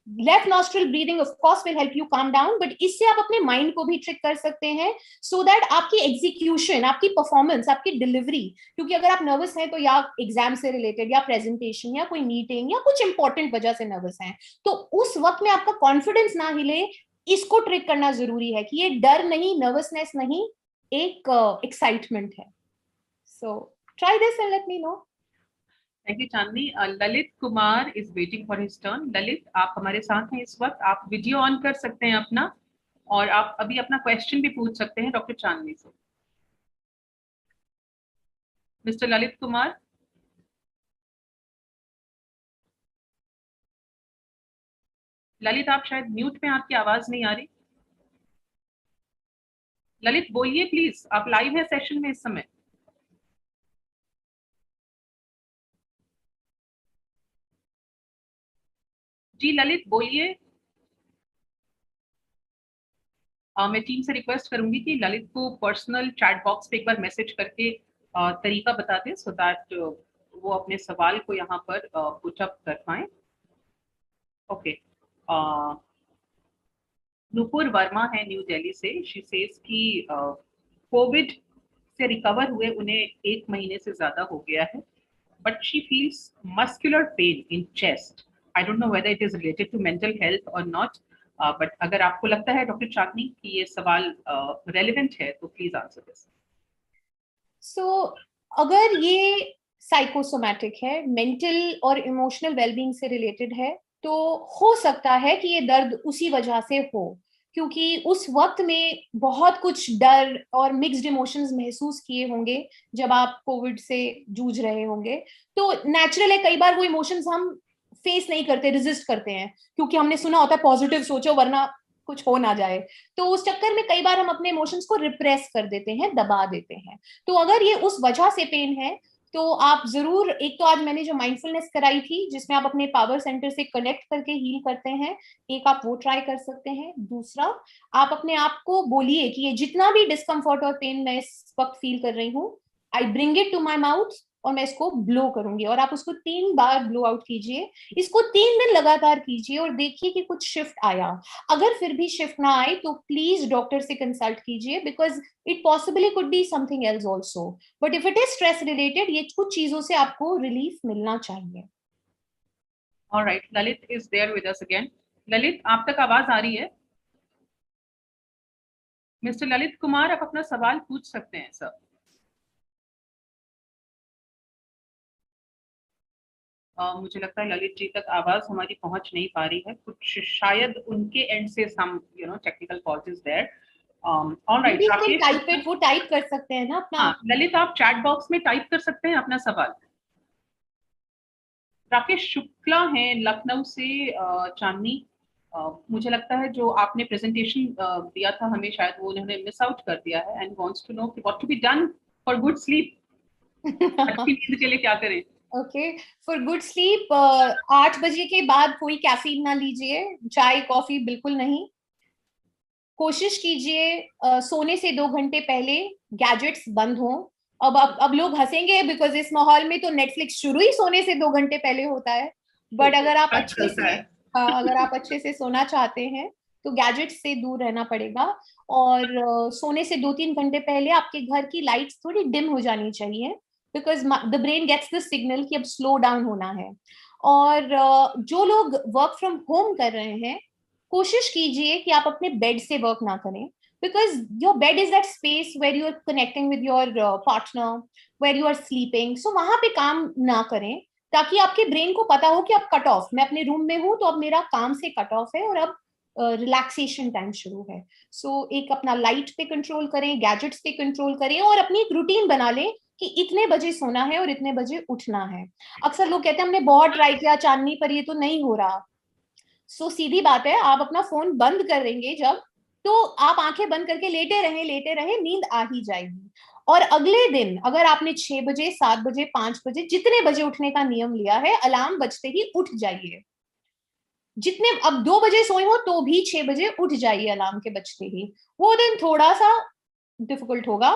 Left nostril breathing of course will help you calm down, but इससे आप अपने mind को भी trick कर सकते हैं so that आपकी execution, आपकी परफॉर्मेंस, आपकी डिलीवरी, क्योंकि अगर आप नर्वस हैं तो या एग्जाम से रिलेटेड या प्रेजेंटेशन या कोई मीटिंग या कुछ इंपॉर्टेंट वजह से नर्वस हैं, तो उस वक्त में आपका कॉन्फिडेंस ना हिले, इसको ट्रिक करना जरूरी है कि ये डर नहीं, नर्वसनेस नहीं, एक एक्साइटमेंट है। So try this and let me know. Thank you Chandni. Lalit Kumar is waiting for his turn. Lalit, आप हमारे साथ हैं इस वक्त, आप वीडियो ऑन कर सकते हैं अपना, और आप अभी अपना क्वेश्चन भी पूछ सकते हैं डॉक्टर चांदनी से। मिस्टर ललित कुमार, ललित आप शायद म्यूट में, आपकी आवाज नहीं आ रही। ललित बोलिए प्लीज, आप लाइव है सेशन में इस समय। जी ललित बोलिए। मैं टीम से रिक्वेस्ट करूंगी कि ललित को पर्सनल चैट बॉक्स पे एक बार मैसेज करके तरीका बता दें, सो दैट वो अपने सवाल को यहाँ पर पुट अप कर पाए। ओके, नूपुर वर्मा है न्यू दिल्ली से। शी सेज कि कोविड से रिकवर हुए उन्हें 1 महीने से ज्यादा हो गया है, but she feels muscular pain in chest. I don't know whether it is related to mental health और नॉट, बट अगर आपको लगता है डॉक्टर चांदनी कि ये सवाल रेलिवेंट है तो प्लीज आंसर दिस। सो अगर ये साइकोसोमैटिक है, मेंटल और इमोशनल वेलबींग से रिलेटेड है, तो हो सकता है कि ये दर्द उसी वजह से हो, क्योंकि उस वक्त में बहुत कुछ डर और मिक्स्ड इमोशंस महसूस किए होंगे जब आप कोविड से जूझ रहे होंगे। तो नेचुरल है, कई बार वो इमोशंस हम फेस नहीं करते, रेजिस्ट करते हैं, क्योंकि हमने सुना होता है पॉजिटिव सोचो वरना कुछ हो ना जाए। तो उस चक्कर में कई बार हम अपने इमोशंस को रिप्रेस कर देते हैं, दबा देते हैं। तो अगर ये उस वजह से पेन है तो आप जरूर, एक तो आज मैंने जो माइंडफुलनेस कराई थी जिसमें आप अपने पावर सेंटर से कनेक्ट करके हील करते हैं, एक आप वो ट्राई कर सकते हैं। दूसरा, आप अपने आप को बोलिए कि ये जितना भी डिस्कम्फर्ट और पेन मैं इस वक्त फील कर रही हूँ, I bring it to my mouth और मैं इसको ब्लो करूंगी, और आप उसको 3 बार ब्लो आउट कीजिए। इसको 3 दिन लगातार कीजिए और देखिए कि कुछ शिफ्ट आया। अगर फिर भी शिफ्ट ना आए तो प्लीज डॉक्टर से कंसल्ट कीजिए, because it possibly could be something else also, but if it is stress related, ये कुछ चीजों से आपको रिलीफ मिलना चाहिए। Alright, Lalit is there with us again. Lalit, आप तक आवाज आ रही है? मिस्टर ललित कुमार, आप अपना सवाल पूछ सकते हैं सर। मुझे लगता है ललित जी तक आवाज हमारी पहुंच नहीं पा रही है, कुछ शायद उनके एंड से some technical fault is there. Alright, Rakesh, वो टाइप कर सकते हैं ना अपना। हाँ ललित, आप चैट बॉक्स में टाइप कर सकते हैं अपना सवाल। राकेश शुक्ला हैं लखनऊ से। चांदनी, मुझे लगता है जो आपने प्रेजेंटेशन दिया था हमें, शायद वो उन्होंने मिस आउट कर दिया है, and wants to know what to be done for good sleep. अच्छी नींद के लिए क्या करें? ओके, फॉर गुड स्लीप 8 बजे के बाद कोई कैफीन ना लीजिए, चाय कॉफी बिल्कुल नहीं। कोशिश कीजिए सोने से 2 घंटे पहले गैजेट्स बंद हों। अब लोग हंसेंगे बिकॉज इस माहौल में तो नेटफ्लिक्स शुरू ही सोने से 2 घंटे पहले होता है, बट अगर आप अच्छे से सोना चाहते हैं तो गैजेट्स से दूर रहना पड़ेगा। और सोने से 2-3 घंटे पहले आपके घर की लाइट्स थोड़ी डिम हो जानी चाहिए, because the brain gets the signal कि अब स्लो डाउन होना है। और जो लोग वर्क फ्रॉम होम कर रहे हैं, कोशिश कीजिए कि आप अपने बेड से वर्क ना करें, because your bed is that space where you are connecting with your partner, where you are sleeping. So वहां पे काम ना करें, ताकि आपके ब्रेन को पता हो कि अब कट ऑफ, मैं अपने रूम में हूं तो अब मेरा काम से कट ऑफ है और अब रिलैक्सेशन टाइम शुरू है। सो एक अपना लाइट पे कंट्रोल करें, गैजेट्स पे कंट्रोल करें, और अपनी एक रूटीन बना लें कि इतने बजे सोना है और इतने बजे उठना है। अक्सर लोग कहते हैं हमने बहुत ट्राई किया चांदनी, पर ये तो नहीं हो रहा। सो सीधी बात है, आप अपना फोन बंद करेंगे जब, तो आप आंखें बंद करके लेटे रहे, नींद आ ही जाएगी। और अगले दिन अगर आपने 6 बजे, 7 बजे, 5 बजे, जितने बजे उठने का नियम लिया है, अलार्म बजते ही उठ जाइए। जितने, अब 2 बजे सोए हो तो भी 6 बजे उठ जाइए अलार्म के बजते ही। वो दिन थोड़ा सा डिफिकल्ट होगा,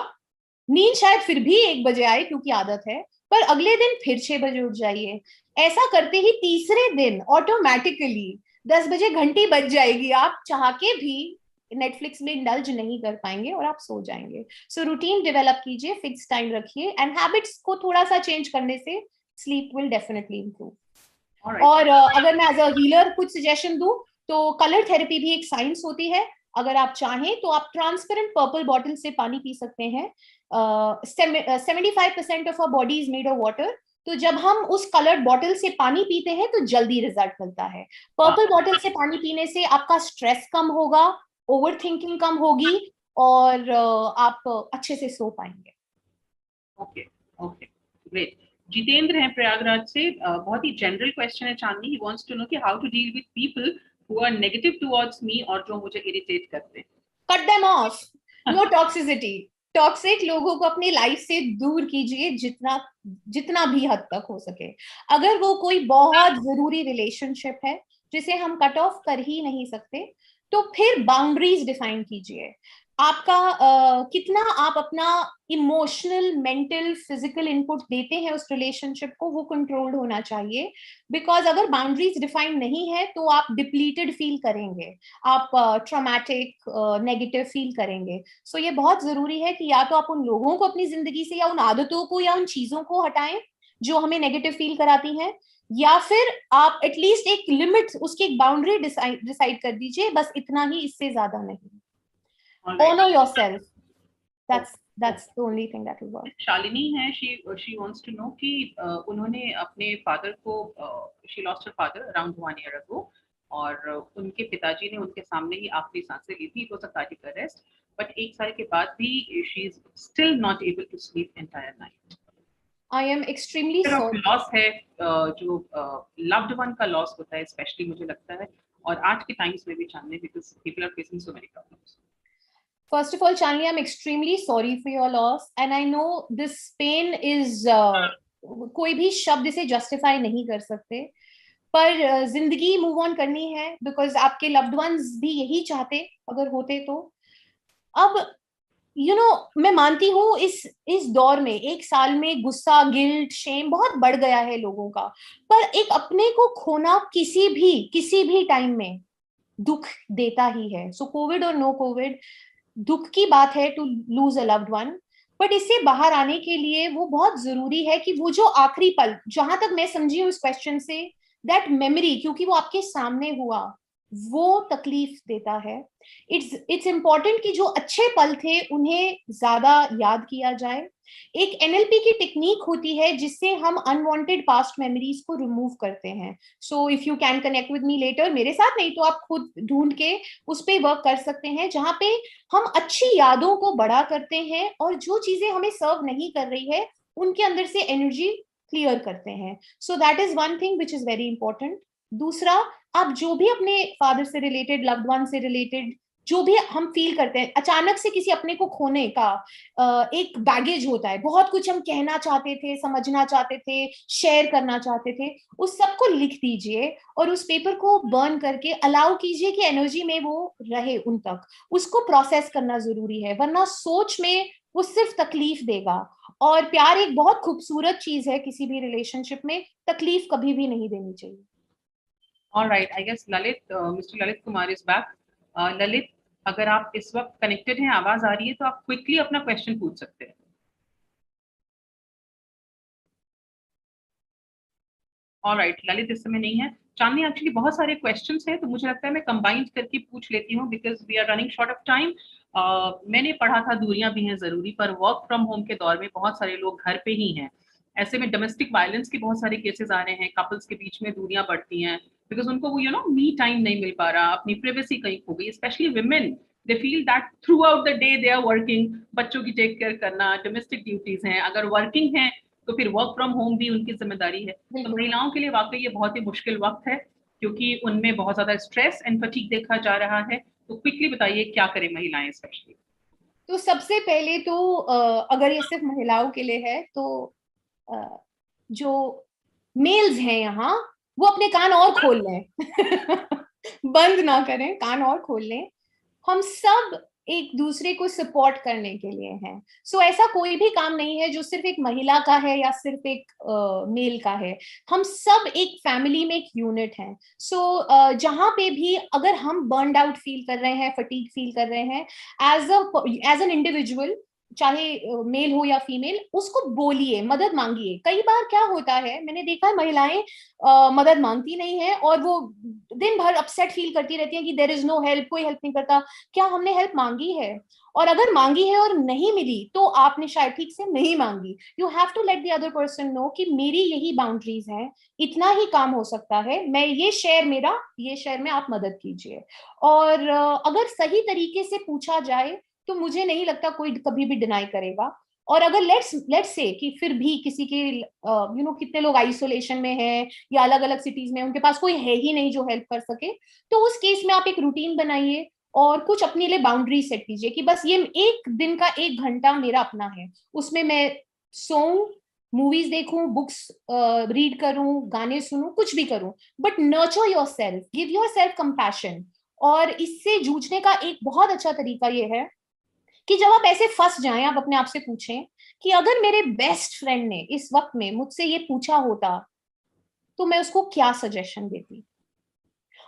नींद शायद फिर भी 1 बजे आए क्योंकि आदत है, पर अगले दिन फिर 6 बजे उठ जाइए। ऐसा करते ही तीसरे दिन ऑटोमेटिकली 10 बजे घंटी बज जाएगी, आप चाह के भी नेटफ्लिक्स में इंडल्ज नहीं कर पाएंगे और आप सो जाएंगे। सो रूटीन डेवलप कीजिए, फिक्स टाइम रखिए, एंड हैबिट्स को थोड़ा सा चेंज करने से स्लीप विल डेफिनेटली इंप्रूव। और अगर मैं एज अ हीलर कुछ सजेशन दूं, तो कलर थेरेपी भी एक साइंस होती है। अगर आप चाहें तो आप ट्रांसपेरेंट पर्पल बॉटल से पानी पी सकते हैं। 75% of our body is made of water, तो जब हम उस कलर्ड बॉटल से पानी पीते हैं तो जल्दी रिजल्ट मिलता है। पर्पल बॉटल से पानी पीने से आपका स्ट्रेस कम होगा, ओवर थिंकिंग कम होगी, और आप अच्छे से सो पाएंगे। Okay okay, great. जितेंद्र हैं प्रयागराज से। बहुत ही जनरल क्वेश्चन है Chandni. He wants to know कि how to deal with people who are negative towards me और जो मुझे इरिटेट करते हैं। Cut them off, no toxicity. Toxic लोगों को अपनी लाइफ से दूर कीजिए जितना भी हद तक हो सके। अगर वो कोई बहुत जरूरी रिलेशनशिप है जिसे हम कट ऑफ कर ही नहीं सकते, तो फिर बाउंड्रीज डिफाइन कीजिए। आपका कितना आप अपना इमोशनल, मेंटल, फिजिकल इनपुट देते हैं उस रिलेशनशिप को, वो कंट्रोल्ड होना चाहिए। बिकॉज अगर बाउंड्रीज डिफाइन नहीं है तो आप डिप्लीटेड फील करेंगे, आप ट्रॉमेटिक, नेगेटिव फील करेंगे। सो ये बहुत जरूरी है कि या तो आप उन लोगों को अपनी जिंदगी से, या उन आदतों को, या उन चीजों को हटाएं जो हमें नेगेटिव फील कराती हैं, या फिर आप एटलीस्ट एक लिमिट, उसकी एक बाउंड्री डिसाइड कर दीजिए, बस इतना ही, इससे ज्यादा नहीं। Honor yourself. That's the only thing that will work. Shalini है, she wants to know कि उन्होंने अपने फादर को, she lost her father around 1 year ago, और उनके पिताजी ने उनके सामने ही आखिरी सांसें ली थी। It was a cardiac arrest, but 1 साल के बाद भी she is still not able to sleep entire night. I am extremely sorry. Loss है, जो loved one का लॉस होता है स्पेशली, मुझे लगता है, और आज के टाइम्स में भी चांदनी, because people are facing so many problems. First of all, Chandni, I'm extremely sorry for your loss, and I know this pain is कोई भी शब्द इसे जस्टिफाई नहीं कर सकते, पर जिंदगी मूव ऑन करनी है, बिकॉज आपके लव्ड वंस भी यही चाहते अगर होते तो। अब मैं मानती हूँ इस दौर में, एक साल में गुस्सा, गिल्ट, शेम बहुत बढ़ गया है लोगों का, पर एक अपने को खोना किसी भी टाइम में दुख देता ही है। सो कोविड और नो कोविड, दुख की बात है to lose a loved one, but इससे बाहर आने के लिए वो बहुत जरूरी है कि वो जो आखिरी पल, जहां तक मैं समझी हूँ इस क्वेश्चन से, दैट मेमोरी, क्योंकि वो आपके सामने हुआ, वो तकलीफ देता है। इट्स इम्पॉर्टेंट कि जो अच्छे पल थे उन्हें ज्यादा याद किया जाए। एक एनएलपी की टेक्निक होती है जिससे हम अनवांटेड पास्ट मेमोरीज को रिमूव करते हैं। सो if you can connect with me later, मेरे साथ नहीं तो आप खुद ढूंढ के उस पर वर्क कर सकते हैं, जहां पे हम अच्छी यादों को बड़ा करते हैं और जो चीजें हमें सर्व नहीं कर रही है उनके अंदर से एनर्जी क्लियर करते हैं। So that is one thing which is very important. दूसरा, आप जो भी अपने फादर से रिलेटेड, लव्ड वन से रिलेटेड जो भी हम फील करते हैं, अचानक से किसी अपने को खोने का एक बैगेज होता है, बहुत कुछ हम कहना चाहते थे, समझना चाहते थे, शेयर करना चाहते थे, उस सबको लिख दीजिए और उस पेपर को बर्न करके अलाउ कीजिए कि एनर्जी में वो रहे उन तक। उसको प्रोसेस करना जरूरी है, वरना सोच में वो सिर्फ तकलीफ देगा। और प्यार एक बहुत खूबसूरत चीज है, किसी भी रिलेशनशिप में तकलीफ कभी भी नहीं देनी चाहिए। All right, I guess Lalit, Mr. Lalit Kumar is back. Lalit, अगर आप इस वक्त कनेक्टेड हैं, आवाज आ रही है, तो आप क्विकली अपना क्वेश्चन पूछ सकते हैं। ऑलराइट, ललित इस समय नहीं है। चांदनी, एक्चुअली बहुत सारे क्वेश्चंस हैं, तो मुझे लगता है मैं कंबाइन करके पूछ लेती हूँ, because we are running short of time. मैंने पढ़ा था दूरियां भी हैं जरूरी, पर वर्क फ्रॉम होम के दौर में बहुत सारे लोग घर पे ही हैं। ऐसे में डोमेस्टिक वायलेंस के बहुत सारे केसेस आ रहे हैं, कपल्स के बीच में दूरियां बढ़ती हैं, बिकॉज उनको वो मी टाइम नहीं मिल पा रहा, अपनी प्राइवेसी कहीं खो गई। Specially women, they feel that throughout the day they are working, बच्चों की टेक केयर करना, डोमेस्टिक ड्यूटीज हैं, अगर वर्किंग है तो फिर वर्क फ्रॉम होम भी उनकी जिम्मेदारी है। तो महिलाओं के लिए वाकई ये बहुत ही मुश्किल वक्त है, क्योंकि उनमें बहुत ज्यादा स्ट्रेस एंड फटीग देखा जा रहा है। तो क्विकली बताइए क्या करें महिलाएं स्पेशली। तो सबसे पहले तो अगर ये सिर्फ महिलाओं के लिए है तो जो मेल्स हैं यहाँ, वो अपने कान और खोल लें बंद ना करें, कान और खोल लें। हम सब एक दूसरे को सपोर्ट करने के लिए हैं। सो ऐसा कोई भी काम नहीं है जो सिर्फ एक महिला का है या सिर्फ एक मेल का है। हम सब एक फैमिली में एक यूनिट हैं। सो जहां पे भी अगर हम बर्नड आउट फील कर रहे हैं, फटीग फील कर रहे हैं, एज एन इंडिविजुअल, चाहे मेल हो या फीमेल, उसको बोलिए, मदद मांगिए। कई बार क्या होता है, मैंने देखा है महिलाएं मदद मांगती नहीं है और वो दिन भर अपसेट फील करती रहती हैं कि देयर इज नो हेल्प, कोई हेल्प नहीं करता। क्या हमने हेल्प मांगी है? और अगर मांगी है और नहीं मिली तो आपने शायद ठीक से नहीं मांगी। You have to let the other person know कि मेरी यही बाउंड्रीज हैं, इतना ही काम हो सकता है, मैं ये शेयर में आप मदद कीजिए। और अगर सही तरीके से पूछा जाए तो मुझे नहीं लगता कोई कभी भी डिनाई करेगा। और अगर लेट्स से कि फिर भी किसी के कितने लोग आइसोलेशन में हैं या अलग अलग सिटीज में, उनके पास कोई है ही नहीं जो हेल्प कर सके, तो उस केस में आप एक रूटीन बनाइए और कुछ अपने लिए बाउंड्री सेट कीजिए कि बस ये एक दिन का 1 घंटा मेरा अपना है, उसमें मैं सोऊं, मूवीज देखूं, बुक्स रीड करूं, गाने सुनूं, कुछ भी करूं, but nurture your self, give your self compassion. और इससे जूझने का एक बहुत अच्छा तरीका ये है कि जब आप ऐसे फंस जाएं, आप अपने आप से पूछें कि अगर मेरे बेस्ट फ्रेंड ने इस वक्त में मुझसे ये पूछा होता तो मैं उसको क्या सजेशन देती।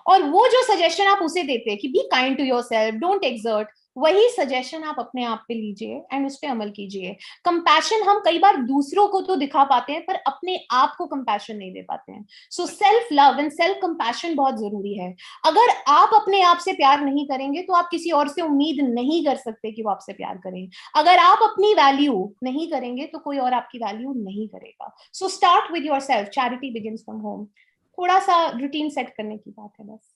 और वो जो सजेशन आप उसे देते कि be kind to yourself, don't exert, वही सजेशन आप अपने आप पे लीजिए एंड उस पर अमल कीजिए। कंपैशन हम कई बार दूसरों को तो दिखा पाते हैं पर अपने आप को कंपैशन नहीं दे पाते हैं। So self love and self compassion बहुत जरूरी है। अगर आप अपने आप से प्यार नहीं करेंगे तो आप किसी और से उम्मीद नहीं कर सकते कि वो आपसे प्यार करें। अगर आप अपनी वैल्यू नहीं करेंगे तो कोई और आपकी वैल्यू नहीं करेगा। So start with yourself, charity begins from home. थोड़ा सा रूटीन सेट करने की बात है बस।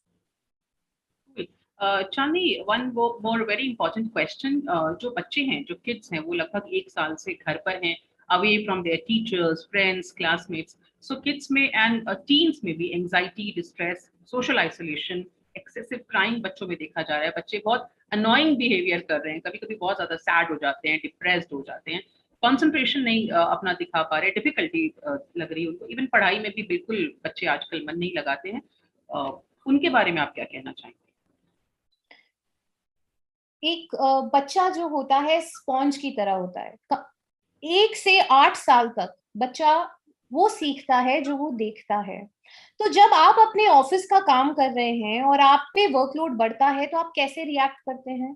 Chandni, one more very important question. जो बच्चे हैं, जो किड्स हैं, वो लगभग 1 साल से घर पर हैं, away from there teachers, friends, classmates. So kids में एंड टीन्स में भी anxiety, distress, social isolation, excessive crime बच्चों में देखा जा रहा है। बच्चे बहुत अनोइंग बिहेवियर कर रहे हैं, कभी कभी बहुत ज्यादा सैड हो जाते हैं, डिप्रेस्ड हो जाते हैं। कंसंट्रेशन नहीं अपना दिखा पा रहे, डिफिकल्टी लग रही है उनको, इवन पढ़ाई में भी बिल्कुल बच्चे आजकल मन नहीं लगाते हैं, उनके बारे में आप क्या कहना चाहेंगे? एक बच्चा जो होता है स्पॉन्ज की तरह होता है। 1 से 8 साल तक बच्चा वो सीखता है जो वो देखता है। तो जब आप अपने ऑफिस का काम कर रहे हैं और आप पे वर्कलोड बढ़ता है तो आप कैसे रिएक्ट करते हैं,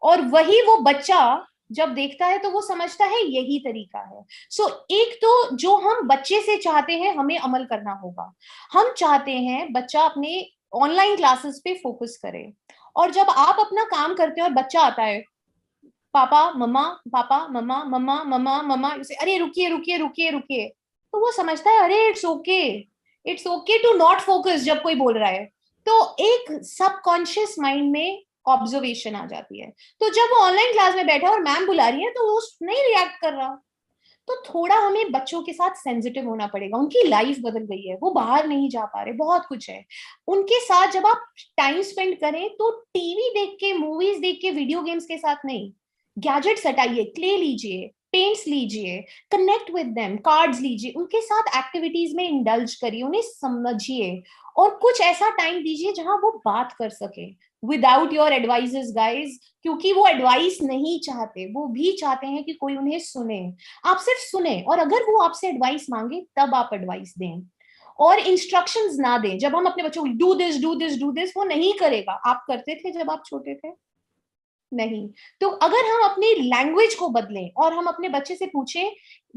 और वही वो बच्चा जब देखता है तो वो समझता है यही तरीका है। सो एक तो जो हम बच्चे से चाहते हैं हमें अमल करना होगा। हम चाहते हैं बच्चा अपने ऑनलाइन क्लासेस पे फोकस करे, और जब आप अपना काम करते हैं और बच्चा आता है पापा मम्मा पापा मम्मा मम्मा मम्मा मम्मा, उसे अरे रुकिए रुकिए रुकिए रुकिए, तो वो समझता है अरे it's okay to not focus जब कोई बोल रहा है। तो एक सबकॉन्शियस माइंड में ऑब्जर्वेशन आ जाती है। तो जब वो ऑनलाइन क्लास में बैठा और मैम बुला रही है तो वो नहीं रिएक्ट कर रहा। तो थोड़ा हमें बच्चों के साथ सेंसिटिव होना पड़ेगा। उनकी लाइफ बदल गई है, वो बाहर नहीं जा पा रहे, बहुत कुछ है उनके साथ। जब आप टाइम स्पेंड करें तो टीवी देख के, मूवीज देख के, वीडियो गेम्स के साथ नहीं, गैजेट्स हटाइए, क्ले लीजिए, पेंट्स लीजिए, कनेक्ट विद देम, कार्ड्स लीजिए, उनके साथ एक्टिविटीज में इंडल्ज करिए, उन्हें समझिए, और कुछ ऐसा टाइम दीजिए जहां वो बात कर सके विदाउट योर एडवाइजेस गाइज। क्योंकि वो एडवाइस नहीं चाहते, वो भी चाहते हैं कि कोई उन्हें सुने। आप सिर्फ सुने, और अगर वो आपसे एडवाइस मांगे तब आप एडवाइस दें, और इंस्ट्रक्शंस ना दें। जब हम अपने बच्चों को do this do this do this, वो नहीं करेगा। आप करते थे जब आप छोटे थे? नहीं। तो अगर हम अपनी लैंग्वेज को बदलें और हम अपने बच्चे से पूछें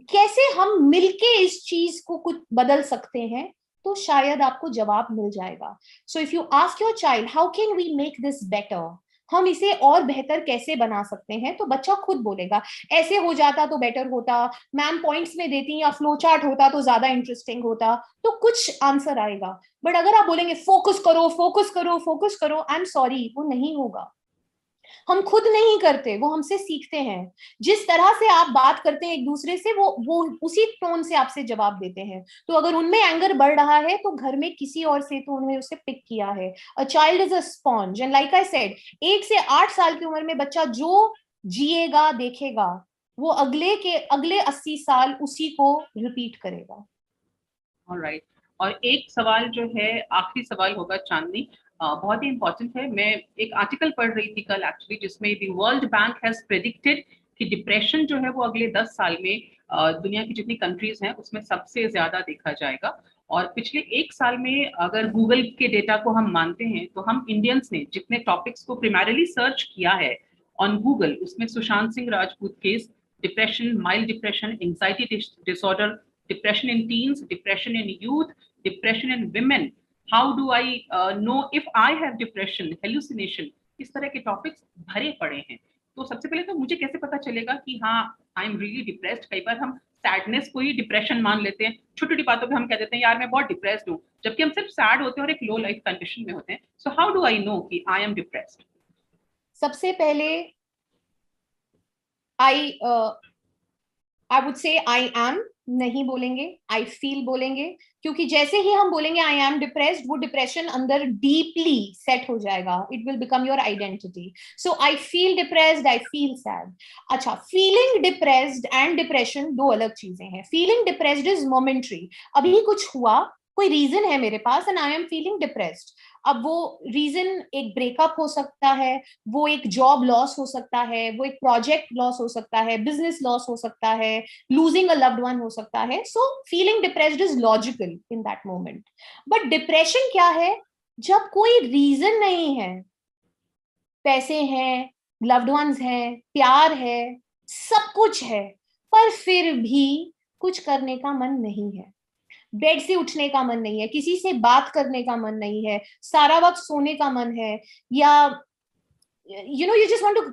कैसे हम मिलके इस चीज को कुछ बदल सकते हैं, तो शायद आपको जवाब मिल जाएगा। So if you ask your child how can we make this better, हम इसे और बेहतर कैसे बना सकते हैं, तो बच्चा खुद बोलेगा ऐसे हो जाता तो बेटर होता, मैम पॉइंट्स में देती या फ्लो चार्ट होता तो ज्यादा इंटरेस्टिंग होता, तो कुछ आंसर आएगा। बट अगर आप बोलेंगे फोकस करो फोकस करो फोकस करो, आई एम सॉरी, वो नहीं होगा। हम खुद नहीं करते, वो हमसे सीखते हैं। जिस तरह से आप बात करते हैं एक दूसरे से, वो उसी टोन से आपसे जवाब देते हैं। तो अगर उनमें एंगर बढ़ रहा है तो घर में किसी और से तो उन्होंने उसे पिक किया है। A child is a sponge, and like I said, 1 से 8 साल की उम्र में बच्चा जो जिएगा देखेगा, वो अगले 80 साल उसी को रिपीट करेगा। ऑलराइट। और एक सवाल जो है, आखिरी सवाल होगा चांदनी, बहुत ही इंपॉर्टेंट है। मैं एक आर्टिकल पढ़ रही थी कल एक्चुअली, जिसमें the world bank has predicted कि डिप्रेशन जो है वो अगले 10 साल में दुनिया की जितनी कंट्रीज हैं उसमें सबसे ज्यादा देखा जाएगा। और पिछले 1 साल में अगर गूगल के डेटा को हम मानते हैं तो हम इंडियंस ने जितने टॉपिक्स को प्राइमरीली सर्च किया है ऑन गूगल, उसमें Sushant Singh Rajput case, depression, mild depression, anxiety disorder, depression in teens, depression in youth, depression in women, how do I know if I have depression, hallucination, इस तरह के टॉपिक्स भरे पड़े हैं। तो सबसे पहले तो मुझे कैसे पता चलेगा कि हाँ आई एम रियली डिप्रेस्ड? कई बार हम सैडनेस को ही डिप्रेशन मान लेते हैं, छोटी छोटी बातों पे हम कह देते हैं यार मैं बहुत डिप्रेस्ड हूँ, जबकि हम सिर्फ सैड होते हैं और एक लो लाइफ कंडीशन में होते हैं। So how do I know कि आई एम डिप्रेस्ड? सबसे पहले I would say I M नहीं बोलेंगे, आई फील बोलेंगे। क्योंकि जैसे ही हम बोलेंगे आई एम डिप्रेस्ड, वो डिप्रेशन अंदर डीपली सेट हो जाएगा, it will become your identity. So I feel depressed, I feel sad. अच्छा, फीलिंग डिप्रेस्ड एंड डिप्रेशन दो अलग चीजें हैं। फीलिंग डिप्रेस्ड इज मोमेंट्री, अभी कुछ हुआ, कोई रीजन है मेरे पास and I am feeling depressed. अब वो रीजन एक ब्रेकअप हो सकता है, वो एक जॉब लॉस हो सकता है, वो एक प्रोजेक्ट लॉस हो सकता है, बिजनेस लॉस हो सकता है, लूजिंग अ लव्ड वन हो सकता है। So feeling depressed is logical in that moment. But depression क्या है? जब कोई रीजन नहीं है, पैसे हैं, लव्ड वंस हैं, प्यार है, सब कुछ है, पर फिर भी कुछ करने का मन नहीं है, बेड से उठने का मन नहीं है, किसी से बात करने का मन नहीं है, सारा वक्त सोने का मन है, या you just want to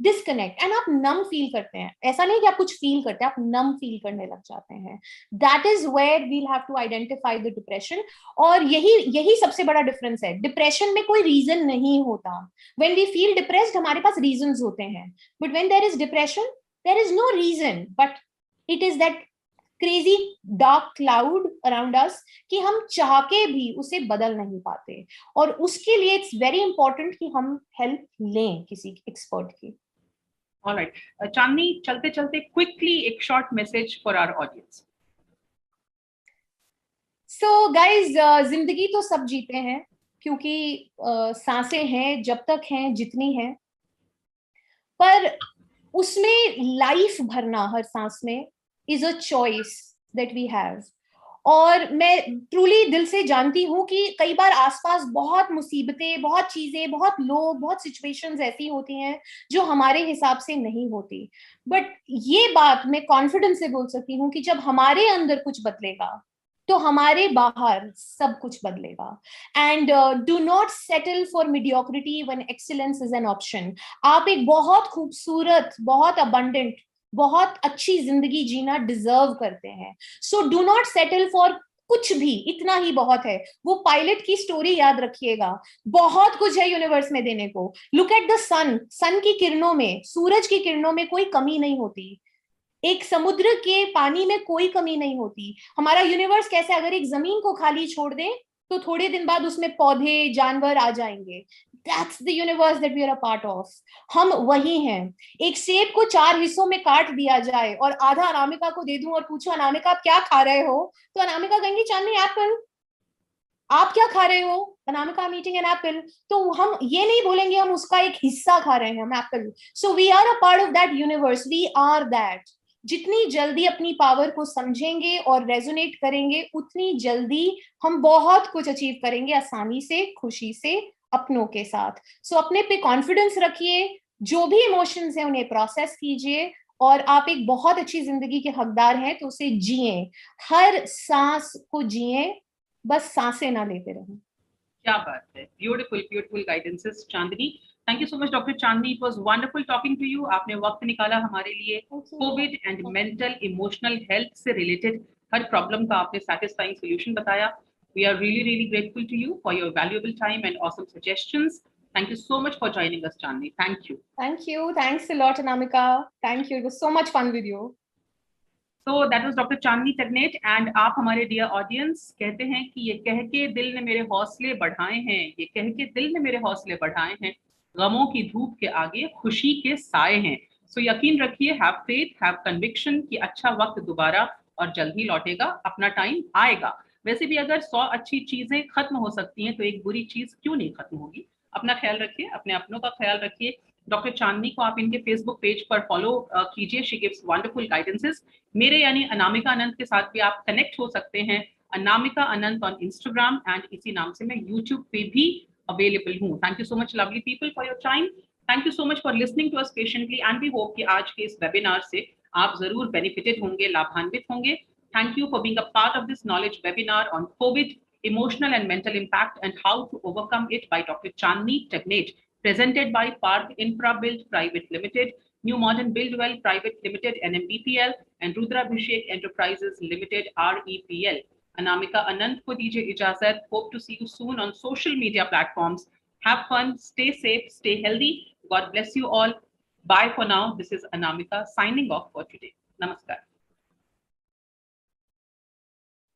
disconnect, and आप नम फील करते हैं। ऐसा नहीं कि आप कुछ फील करते हैं, आप नम फील करने लग जाते हैं। That is where we'll have to identify the depression. और यही सबसे बड़ा डिफरेंस है। डिप्रेशन में कोई रीजन नहीं होता। व्हेन वी फील डिप्रेस्ड हमारे पास रीजंस होते हैं, but when there is depression there is no reason, but it is that crazy dark cloud around us कि हम चाह के भी उसे बदल नहीं पाते। और उसके लिए इट्स वेरी इंपॉर्टेंट कि हम हेल्प लें किसी एक्सपर्ट की। All right. Chandni, चलते चलते quickly एक short message for our audience. So guys, जिंदगी तो सब जीते हैं, क्योंकि सांसें हैं जब तक हैं जितनी हैं, पर उसमें लाइफ भरना हर सांस में is a choice that we have. और मैं ट्रूली दिल से जानती हूँ कि कई बार आसपास बहुत मुसीबतें, बहुत चीजें, बहुत लोग, बहुत सिचुएशंस ऐसी होती हैं जो हमारे हिसाब से नहीं होती, बट ये बात मैं कॉन्फिडेंस से बोल सकती हूँ कि जब हमारे अंदर कुछ बदलेगा तो हमारे बाहर सब कुछ बदलेगा। And do not settle for mediocrity when excellence is an option. आप एक बहुत खूबसूरत, बहुत अबंडेंट, बहुत अच्छी जिंदगी जीना डिजर्व करते हैं। So do not settle for कुछ भी, इतना ही बहुत है। वो पायलट की स्टोरी याद रखिएगा, बहुत कुछ है यूनिवर्स में देने को। लुक एट द सन, सन की किरणों में, सूरज की किरणों में कोई कमी नहीं होती, एक समुद्र के पानी में कोई कमी नहीं होती। हमारा यूनिवर्स कैसे, अगर एक जमीन को खाली छोड़ दें तो थोड़े दिन बाद उसमें पौधे, जानवर आ जाएंगे। That's the universe that we are a part of. हम वही हैं। एक सेब को 4 हिस्सों में काट दिया जाए और आधा अनामिका को दे दूं और पूछो अनामिका आप क्या खा रहे हो, तो अनामिका कहेंगी चांदनी एप्पल। आप क्या खा रहे हो, Anamika I am eating an apple. तो हम ये नहीं बोलेंगे हम उसका एक हिस्सा खा रहे हैं, हम apple. So we are a part of that universe, we are that. जितनी जल्दी अपनी पावर को समझेंगे और रेजोनेट करेंगे, उतनी जल्दी हम बहुत कुछ अचीव करेंगे, आसानी से, खुशी से, अपनों के साथ। सो अपने पे कॉन्फिडेंस रखिए, जो भी इमोशंस हैं उन्हें प्रोसेस कीजिए, और आप एक बहुत अच्छी जिंदगी के हकदार हैं, तो उसे जिए, हर सांस को जिए, बस सांसें ना लेते रहें। क्या बात है, beautiful beautiful guidances Chandni. Thank you so much doctor Chandni, it was wonderful talking to you. आपने वक्त निकाला हमारे लिए। Covid and mental emotional health से रिलेटेड हर प्रॉब्लम का आपने सैटिस्फाइंग सॉल्यूशन बताया। We are really grateful to you for your valuable time and awesome suggestions. Thank you so much for joining us, Chandni. Thank you. Thank you. Thanks a lot, Anamika. Thank you. It was so much fun with you. So that was Dr. Chandni Tagnate, and आप हमारे dear audience कहते हैं कि ये कह के दिल ने मेरे हौसले बढ़ाए हैं, ये कह के दिल ने मेरे हौसले बढ़ाए हैं, गमों की धूप के आगे खुशी के साए हैं। So यकीन रखिए, have faith, have conviction कि अच्छा वक्त दोबारा और जल्द ही लौटेगा, अपना टाइम आएगा। वैसे भी अगर 100 अच्छी चीजें खत्म हो सकती हैं तो एक बुरी चीज क्यों नहीं खत्म होगी। अपना ख्याल रखिए, अपने अपनों का ख्याल रखिए। डॉक्टर चांदनी को आप इनके फेसबुक पेज पर फॉलो कीजिए, शी गिव्स वंडरफुल गाइडेंसेस। मेरे यानी अनामिका अनंत के साथ भी आप कनेक्ट हो सकते हैं, Anamika Anant on Instagram, and इसी नाम से मैं यूट्यूब पे भी अवेलेबल हूँ। Thank you so much lovely people for your time. Thank you so much for listening to us patiently, and we hope कि आज के इस वेबिनार से आप जरूर बेनिफिटेड होंगे, लाभान्वित होंगे। Thank you for being a part of this knowledge webinar on COVID, emotional and mental impact and how to overcome it by Dr. Chandni Tagnate, presented by Park Infrabuild Private Limited, New Modern Buildwell Private Limited NMBPL, and Rudrabhishek Enterprises Limited REPL. Anamika Anand ko dijiye ijazat. Hope to see you soon on social media platforms. Have fun, stay safe, stay healthy. God bless you all. Bye for now. This is Anamika signing off for today. Namaskar.